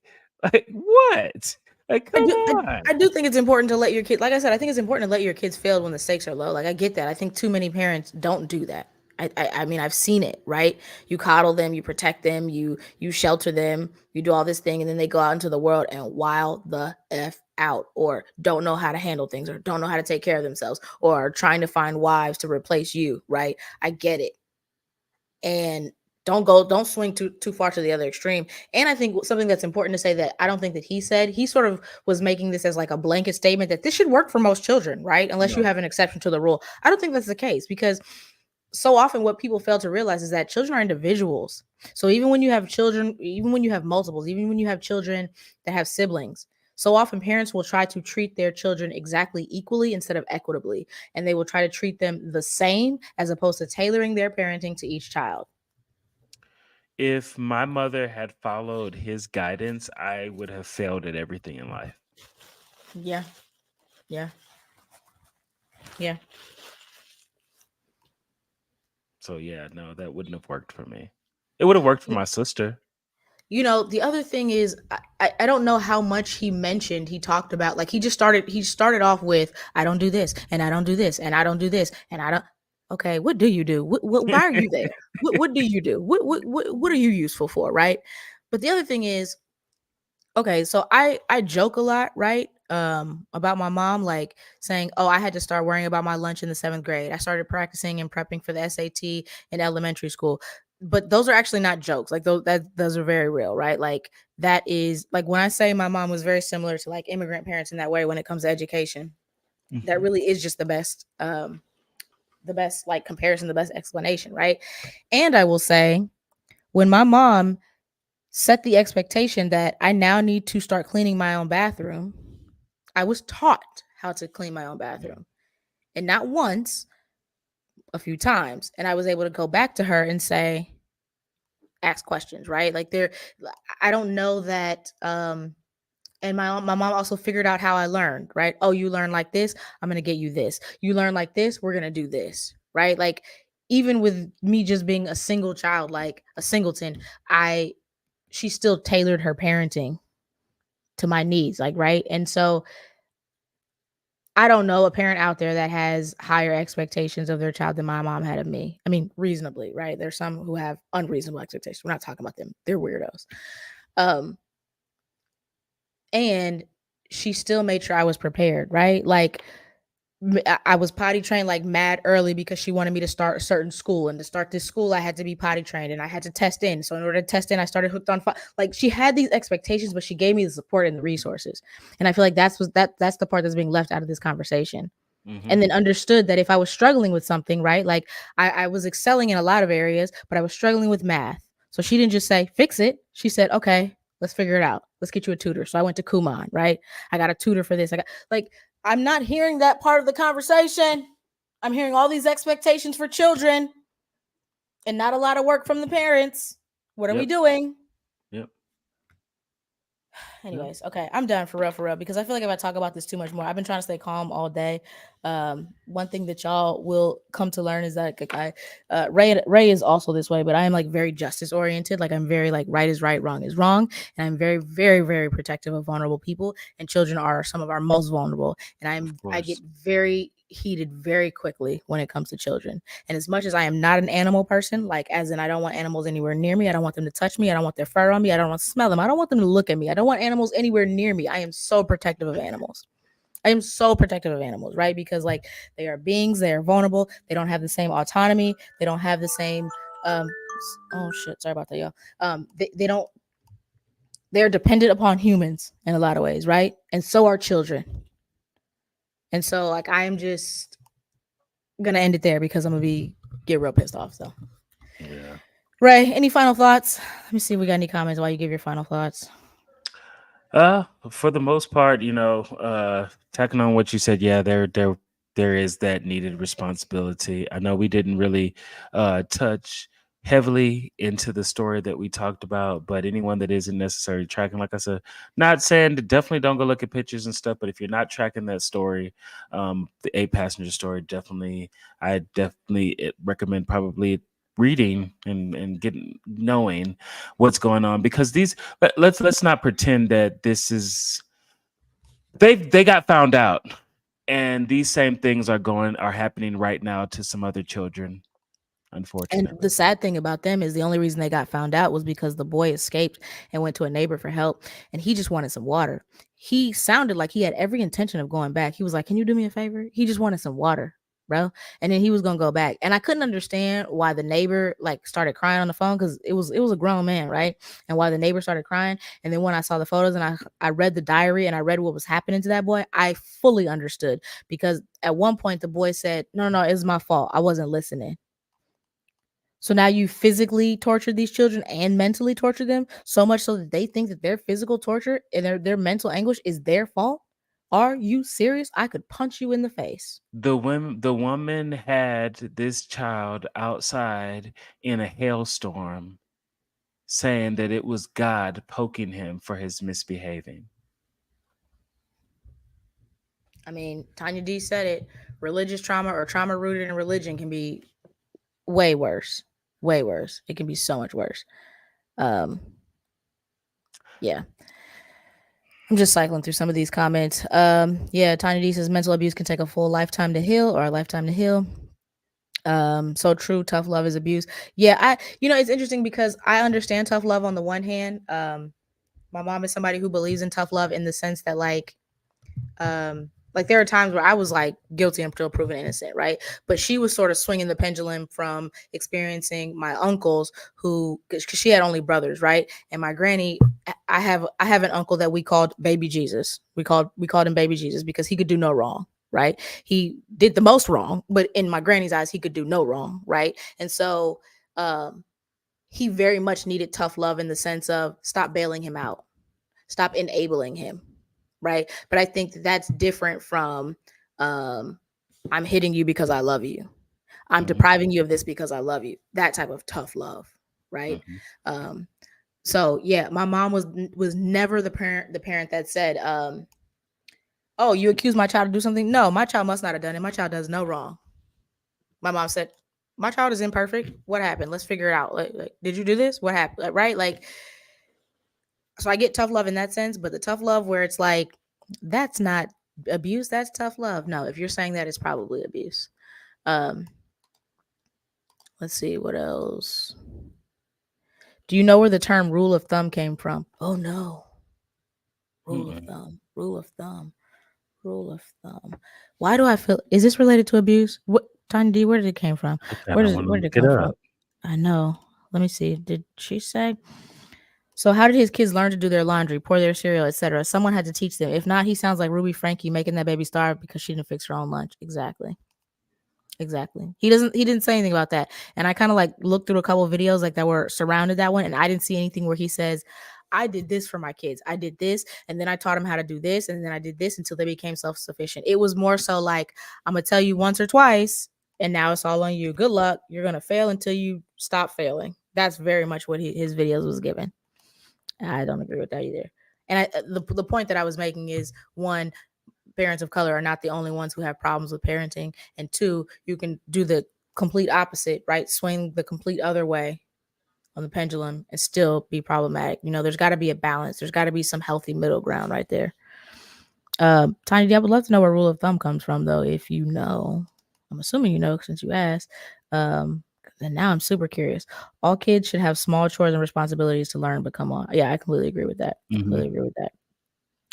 what? Like, I come do, I, on. I do think it's important to let your kid, like I said, I think it's important to let your kids fail when the stakes are low. Like I get that. I think too many parents don't do that. I mean, I've seen it, right? You coddle them, you protect them, you shelter them, you do all this thing, and then they go out into the world and wild the F out, or don't know how to handle things, or don't know how to take care of themselves, or are trying to find wives to replace you, right? I get it. And don't swing too far to the other extreme. And I think something that's important to say that I don't think that he said, he sort of was making this as like a blanket statement that this should work for most children, right? Unless you Right. have an exception to the rule. I don't think that's the case, because so often what people fail to realize is that children are individuals. So even when you have children, even when you have multiples, even when you have children that have siblings, so often parents will try to treat their children exactly equally instead of equitably, and they will try to treat them the same as opposed to tailoring their parenting to each child. If my mother had followed his guidance, I would have failed at everything in life. Yeah. Yeah. Yeah. So yeah, no, that wouldn't have worked for me. It would have worked for my sister. The other thing is, I don't know how much he mentioned, he talked about, like, he started off with, I don't do this, and I don't do this, and I don't do this, and I don't. Okay, what do you do? Why are you there? What do you do? What are you useful for, right? But the other thing is, okay, so I joke a lot, right? About my mom, like saying, "Oh, I had to start worrying about my lunch in the 7th grade. I started practicing and prepping for the SAT in elementary school." But those are actually not jokes. Like those are very real, right? Like that is like when I say my mom was very similar to like immigrant parents in that way when it comes to education. That Mhm. really is just the best like comparison, the best explanation, right? And I will say, when my mom set the expectation that I now need to start cleaning my own bathroom, I was taught how to clean my own bathroom. And not once, a few times. And I was able to go back to her and say, ask questions, right? Like I don't know that and my mom also figured out how I learned, right? Oh, you learn like this, I'm going to get you this. You learn like this, we're going to do this, right? Like even with me just being a single child, like a singleton, she still tailored her parenting to my needs, like, right? And so I don't know a parent out there that has higher expectations of their child than my mom had of me. I mean, reasonably, right? There's some who have unreasonable expectations. We're not talking about them. They're weirdos. Um, and she still made sure I was prepared, right? Like I was potty trained like mad early because she wanted me to start a certain school, and to start this school I had to be potty trained and I had to test in. So in order to test in, I started hooked on like she had these expectations, but she gave me the support and the resources. And I feel like that's the part that's being left out of this conversation. Mhm. And then understood that if I was struggling with something, right? Like I was excelling in a lot of areas, but I was struggling with math. So she didn't just say, fix it. She said, okay, let's figure it out. Let's get you a tutor. So I went to Kumon, right? I got a tutor for this. I'm not hearing that part of the conversation. I'm hearing all these expectations for children and not a lot of work from the parents. What are we Yep. doing? Yep. Anyways, okay, I'm done for real, because I feel like if I talk about this too much more, I've been trying to stay calm all day. One thing that y'all will come to learn is that Ray is also this way, but I am like very justice oriented. Like I'm very like right is right, wrong is wrong, and I'm very, very, very protective of vulnerable people, and children are some of our most vulnerable. And I get course. very heated very quickly when it comes to children. And as much as I am not an animal person, like as in I don't want animals anywhere near me, I don't want them to touch me, I don't want their fur on me, I don't want to smell them, I don't want them to look at me, I don't want animals anywhere near me. I am so protective of animals. I am so protective of animals, right? Because like they are beings, they are vulnerable, they don't have the same autonomy, they don't have the same oh shit, sorry about that, y'all. They don't, they're dependent upon humans in a lot of ways, right? And so are children. And so like I am just gonna end it there because I'm gonna get real pissed off. So, Yeah. Ray, any final thoughts? Let me see if we got any comments while you give your final thoughts. For the most part, tacking on what you said, yeah, there is that needed responsibility. I know we didn't really touch heavily into the story that we talked about, but anyone that isn't necessarily tracking, like I said, not saying definitely don't go look at pictures and stuff, but if you're not tracking that story, the 8-passenger story, I definitely recommend probably reading and getting knowing what's going on, because let's not pretend that this is they got found out, and these same things are happening right now to some other children, And unfortunately. the sad thing about them is the only reason they got found out was because the boy escaped and went to a neighbor for help, and he just wanted some water. He sounded like he had every intention of going back. He was like, "Can you do me a favor?" He just wanted some water, bro. And then he was gonna go back. And I couldn't understand why the neighbor like started crying on the phone, because it was a grown man, right? And why the neighbor started crying. And then when I saw the photos and I read the diary and I read what was happening to that boy, I fully understood, because at one point the boy said, no, it was my fault. I wasn't listening. So now you physically tortured these children and mentally tortured them, so much so that they think that their physical torture and their mental anguish is their fault. Are you serious? I could punch you in the face. The woman had this child outside in a hailstorm, saying that it was God poking him for his misbehaving. I mean, Tanya D said it. Religious trauma or trauma rooted in religion can be way worse. Way worse. It can be so much worse. Yeah. I'm just cycling through some of these comments. Yeah, Tanya D says mental abuse can take a full lifetime to heal, or a lifetime to heal. So true. Tough love is abuse. Yeah, it's interesting because I understand tough love on the one hand. My mom is somebody who believes in tough love in the sense that like there are times where I was like guilty until proven innocent, right? But she was sort of swinging the pendulum from experiencing my uncles who, because she had only brothers, right? And my granny, I have an uncle that we called Baby Jesus. We called him Baby Jesus because he could do no wrong, right? He did the most wrong, but in my granny's eyes, he could do no wrong, right? And so he very much needed tough love in the sense of stop bailing him out, stop enabling him, right? But I think that's different from I'm hitting you because I love you. I'm depriving you of this because I love you. That type of tough love, right? So yeah, my mom was never the parent that said, "Oh, you accuse my child of do something." No, my child must not have done it. My child does no wrong. My mom said, "My child is imperfect. What happened? Let's figure it out. Like did you do this? What happened?" Right? Like, so I get tough love in that sense, but the tough love where it's like, that's not abuse, that's tough love. No, if you're saying that, it's probably abuse. Let's see what else. Do you know where the term rule of thumb came from? Oh no. Rule of thumb. Rule of thumb. Rule of thumb. Why do I feel, is this related to abuse? What, Tiny D, where did it came from? Where did it come from? I know. Let me see. Did she say? So how did his kids learn to do their laundry, pour their cereal, etc.? Someone had to teach them. If not, he sounds like Ruby Franke making that baby starve because she didn't fix her own lunch. Exactly. He didn't say anything about that. And I kind of like looked through a couple of videos like that were surrounded that one, and I didn't see anything where he says, I did this for my kids. I did this, and then I taught them how to do this, and then I did this until they became self-sufficient. It was more so like, I'm gonna tell you once or twice, and now it's all on you. Good luck. You're gonna fail until you stop failing. That's very much what his videos was given. I don't agree with that either. And the point that I was making is, one, parents of color are not the only ones who have problems with parenting, and two, you can do the complete opposite, right? Swing the complete other way on the pendulum and still be problematic. There's got to be a balance. There's got to be some healthy middle ground right there. Tiny D, I would love to know where rule of thumb comes from, though. If you know, I'm assuming you know since you asked. And now I'm super curious. All kids should have small chores and responsibilities to learn, but come on. Yeah, I completely agree with that.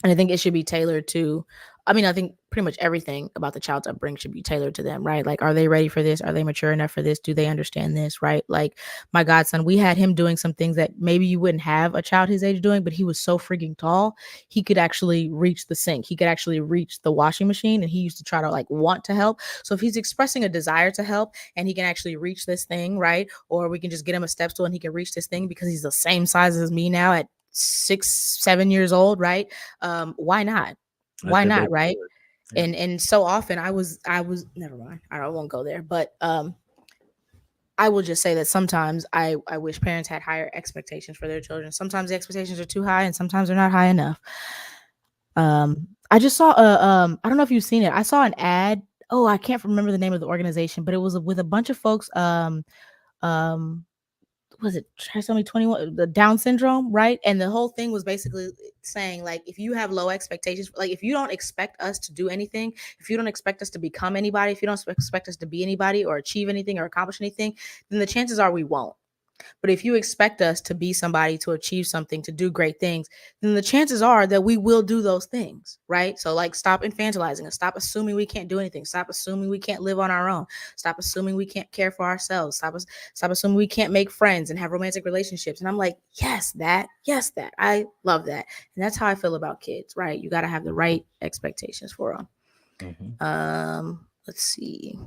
And I think it should be tailored to, I mean, I think pretty much everything about the child's upbringing should be tailored to them, right? Like, are they ready for this? Are they mature enough for this? Do they understand this, right? Like, my godson, we had him doing some things that maybe you wouldn't have a child his age doing, but he was so freaking tall, he could actually reach the sink. He could actually reach the washing machine, and he used to try to like want to help. So if he's expressing a desire to help and he can actually reach this thing, right? Or we can just get him a step stool and he can reach this thing because he's the same size as me now at 6, 7 years old, right? Why not? Why not, right? Yeah. And so often I was never mind. I won't go there, but I will just say that sometimes I wish parents had higher expectations for their children. Sometimes the expectations are too high and sometimes they're not high enough. I just saw I don't know if you've seen it. I saw an ad. Oh, I can't remember the name of the organization, but it was with a bunch of folks was it trisomy 21, the Down syndrome, right? And the whole thing was basically saying, like, if you have low expectations, like if you don't expect us to do anything, if you don't expect us to become anybody, if you don't expect us to be anybody or achieve anything or accomplish anything, then the chances are we won't. But if you expect us to be somebody, to achieve something, to do great things, then the chances are that we will do those things, right? So like, stop infantilizing us. Stop assuming we can't do anything. Stop assuming we can't live on our own. Stop assuming we can't care for ourselves. Stop assuming we can't make friends and have romantic relationships. And I'm like, yes, that. I love that. And that's how I feel about kids, right? You got to have the right expectations for them. Let's see.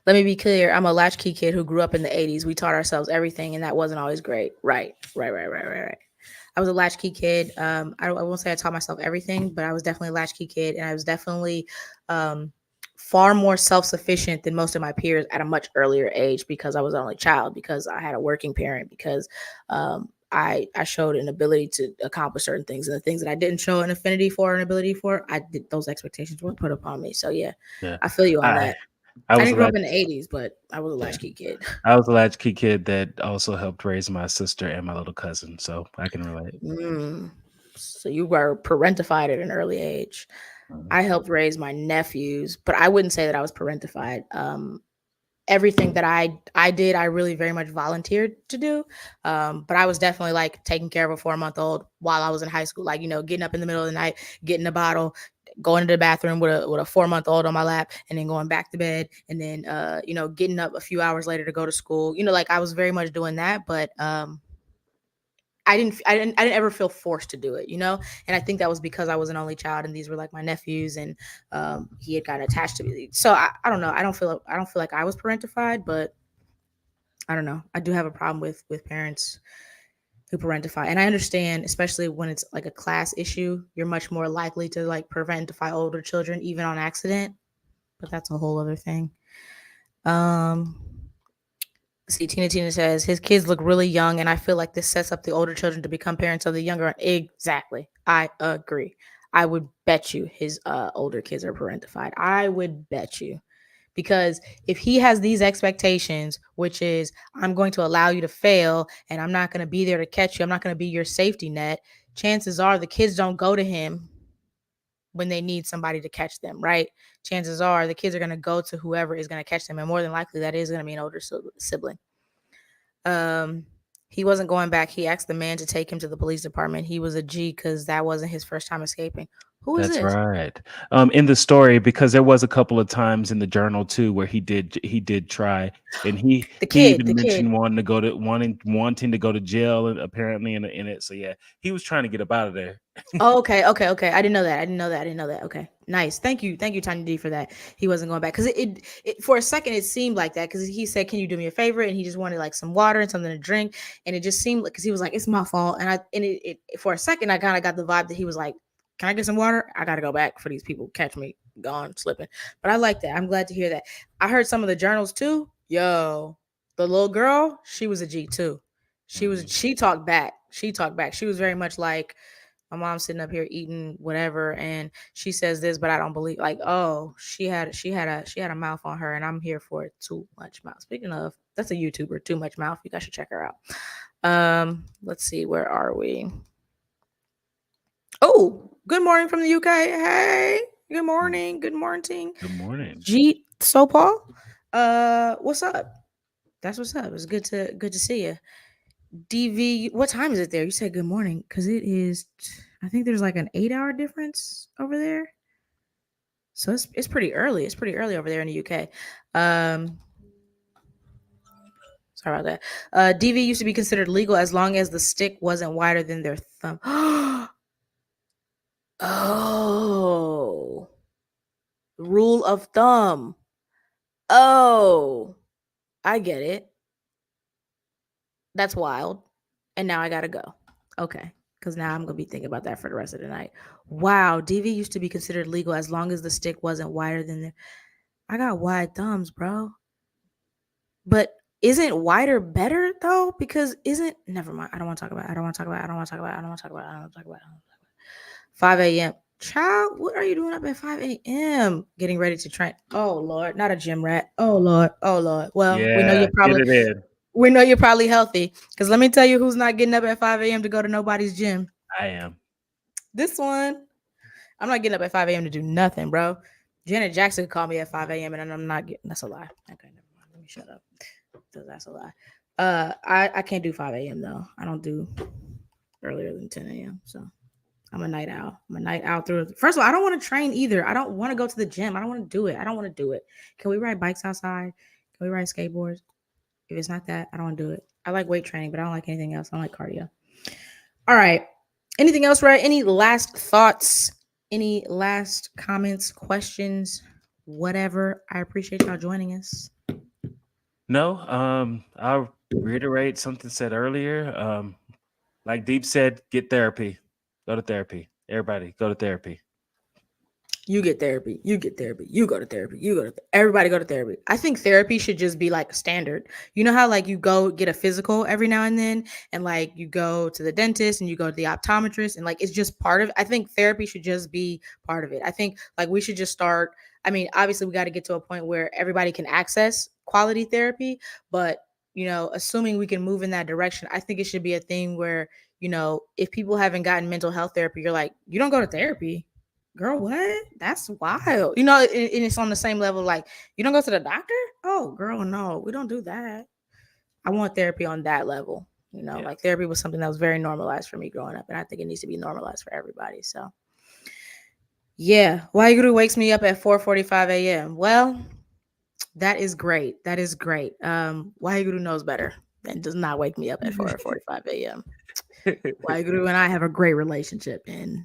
Let me be clear. I'm a latchkey kid who grew up in the 80s. We taught ourselves everything, and that wasn't always great. Right. I was a latchkey kid. I won't say I taught myself everything, but I was definitely a latchkey kid, and I was definitely far more self-sufficient than most of my peers at a much earlier age because I was the only child, because I had a working parent, because I showed an ability to accomplish certain things, and the things that I didn't show an affinity for, an ability for, those expectations were put upon me. So yeah. I feel you on that. I didn't grow up in the 80s, but I was a latchkey kid. I was a latchkey kid that also helped raise my sister and my little cousin, so I can relate. So you were parentified at an early age. I helped raise my nephews, but I wouldn't say that I was parentified. Everything that I did, I really very much volunteered to do. But I was definitely like taking care of a 4-month-old while I was in high school, like, getting up in the middle of the night, getting a bottle, going to the bathroom with a 4-month-old on my lap, and then going back to bed, and then getting up a few hours later to go to school. Like, I was very much doing that, but I didn't ever feel forced to do it, and I think that was because I was an only child and these were like my nephews, and he had gotten attached to me. So I don't know. I don't feel like I was parentified, but I don't know. I do have a problem with parents who parentify. And I understand, especially when it's like a class issue, you're much more likely to like parentify older children, even on accident, but that's a whole other thing. See, Tina says his kids look really young, and I feel like this sets up the older children to become parents of the younger. Exactly. I agree. I would bet you his older kids are parentified. I would bet you. Because if he has these expectations, which is, I'm going to allow you to fail and I'm not going to be there to catch you, I'm not going to be your safety net, chances are the kids don't go to him when they need somebody to catch them, right? Chances are the kids are going to go to whoever is going to catch them, and more than likely that is going to be an older sibling. He wasn't going back. He asked the man to take him to the police department. He was a G because that wasn't his first time escaping. Who is That's this? right. In the story, because there was a couple of times in the journal too where he did try, and he even mentioned wanting to go to jail, and apparently in it. So yeah, he was trying to get up out of there. Oh, okay. I didn't know that. Okay, nice. Thank you, Tiny D, for that. He wasn't going back because it for a second it seemed like that, because he said, "Can you do me a favor?" and he just wanted like some water and something to drink, and it just seemed like, because he was like, "It's my fault," and it for a second I kind of got the vibe that he was like, "Can I get some water? I gotta go back for these people catch me gone slipping." But I like that. I'm glad to hear that. I heard some of the journals too. Yo, the little girl, she was a G too. She talked back. She was very much like, my mom's sitting up here eating whatever, and she says this, but I don't believe. Like, oh, she had a mouth on her, and I'm here for it. Too much mouth. Speaking of, that's a YouTuber, Too Much Mouth. You guys should check her out. Let's see, where are we? Oh, good morning from the UK. Hey, good morning. Good morning. G So Paul. What's up? That's what's up. It's good to see you. DV, what time is it there? You said good morning, because it is I think there's like an 8-hour difference over there. So it's pretty early. It's pretty early over there in the UK. Sorry about that. DV used to be considered legal as long as the stick wasn't wider than their thumb. Oh. Rule of thumb. Oh. I get it. That's wild. And now I gotta go. Okay. Because now I'm going to be thinking about that for the rest of the night. Wow. DV used to be considered legal as long as the stick wasn't wider than their... I got wide thumbs, bro. But isn't wider better though? Because isn't... Never mind. I don't want to talk about it. 5 a.m. Child, what are you doing up at 5 a.m.? Getting ready to train. Oh Lord, not a gym rat. Oh Lord. Well, we know Yeah, you're probably... get it in. We know you're probably healthy. Because let me tell you who's not getting up at 5 a.m. to go to nobody's gym. I am. This one. I'm not getting up at 5 a.m. to do nothing, bro. Janet Jackson called me at 5 a.m. and I'm not getting... That's a lie. Okay, never mind. Let me shut up. That's a lie. I can't do 5 a.m. though. I don't do earlier than 10 a.m. So I'm a night owl. I'm a night owl through. First of all, I don't want to train either. I don't want to go to the gym. I don't want to do it. I don't want to do it. Can we ride bikes outside? Can we ride skateboards? If it's not that, I don't want to do it. I like weight training, but I don't like anything else. I don't like cardio. All right. Anything else, right? Any last thoughts? Any last comments, questions, whatever? I appreciate y'all joining us. No, I'll reiterate something said earlier. Like Deep said, get therapy. Go to therapy. Everybody, go to therapy. You get therapy. You get therapy. You go to therapy. Everybody go to therapy. I think therapy should just be like a standard. You know how like you go get a physical every now and then, and like you go to the dentist and you go to the optometrist, and like it's just part of... I think therapy should just be part of it. I think like we should just start... I mean, obviously we got to get to a point where everybody can access quality therapy, but you know, assuming we can move in that direction, I think it should be a thing where, you know, if people haven't gotten mental health therapy, you're like, you don't go to therapy. Girl, what? That's wild. You know, and it's on the same level. Like, you don't go to the doctor? Oh, girl, no, we don't do that. I want therapy on that level. You know, like therapy was something that was very normalized for me growing up, and I think it needs to be normalized for everybody. So, yeah, Waheguru wakes me up at 4:45 a.m. Well, that is great. That is great. Waheguru knows better and does not wake me up at 4:45 a.m. Waheguru and I have a great relationship, and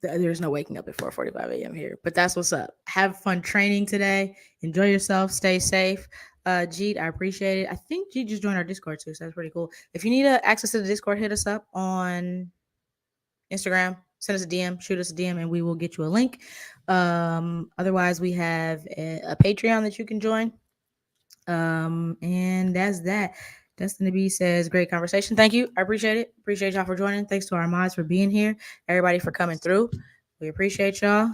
there's no waking up at 4:45 a.m. here. But that's what's up. Have fun training today. Enjoy yourself. Stay safe. Jeet, I appreciate it. I think Jeet just joined our Discord too, so that's pretty cool. If you need access to the Discord, hit us up on Instagram. Send us a DM, shoot us a DM, and we will get you a link. Otherwise, we have a Patreon that you can join. And that's that. Destiny B says, great conversation. Thank you. I appreciate it. Appreciate y'all for joining. Thanks to our mods for being here. Everybody for coming through. We appreciate y'all.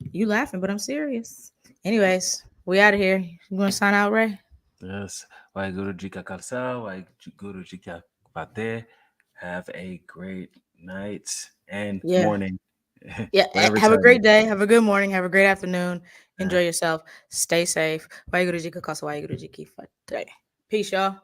You laughing, but I'm serious. Anyways, we out of here. You want to sign out, Ray? Yes. Waheguru Jika Kalsa, Waheguru Jika Pate. Have a great night and morning. Yeah. Have a great day. Have a good morning. Have a great afternoon. Enjoy yourself. Stay safe. Waheguru Jika Kalsa, Waheguru Jika Pate. Peace, y'all.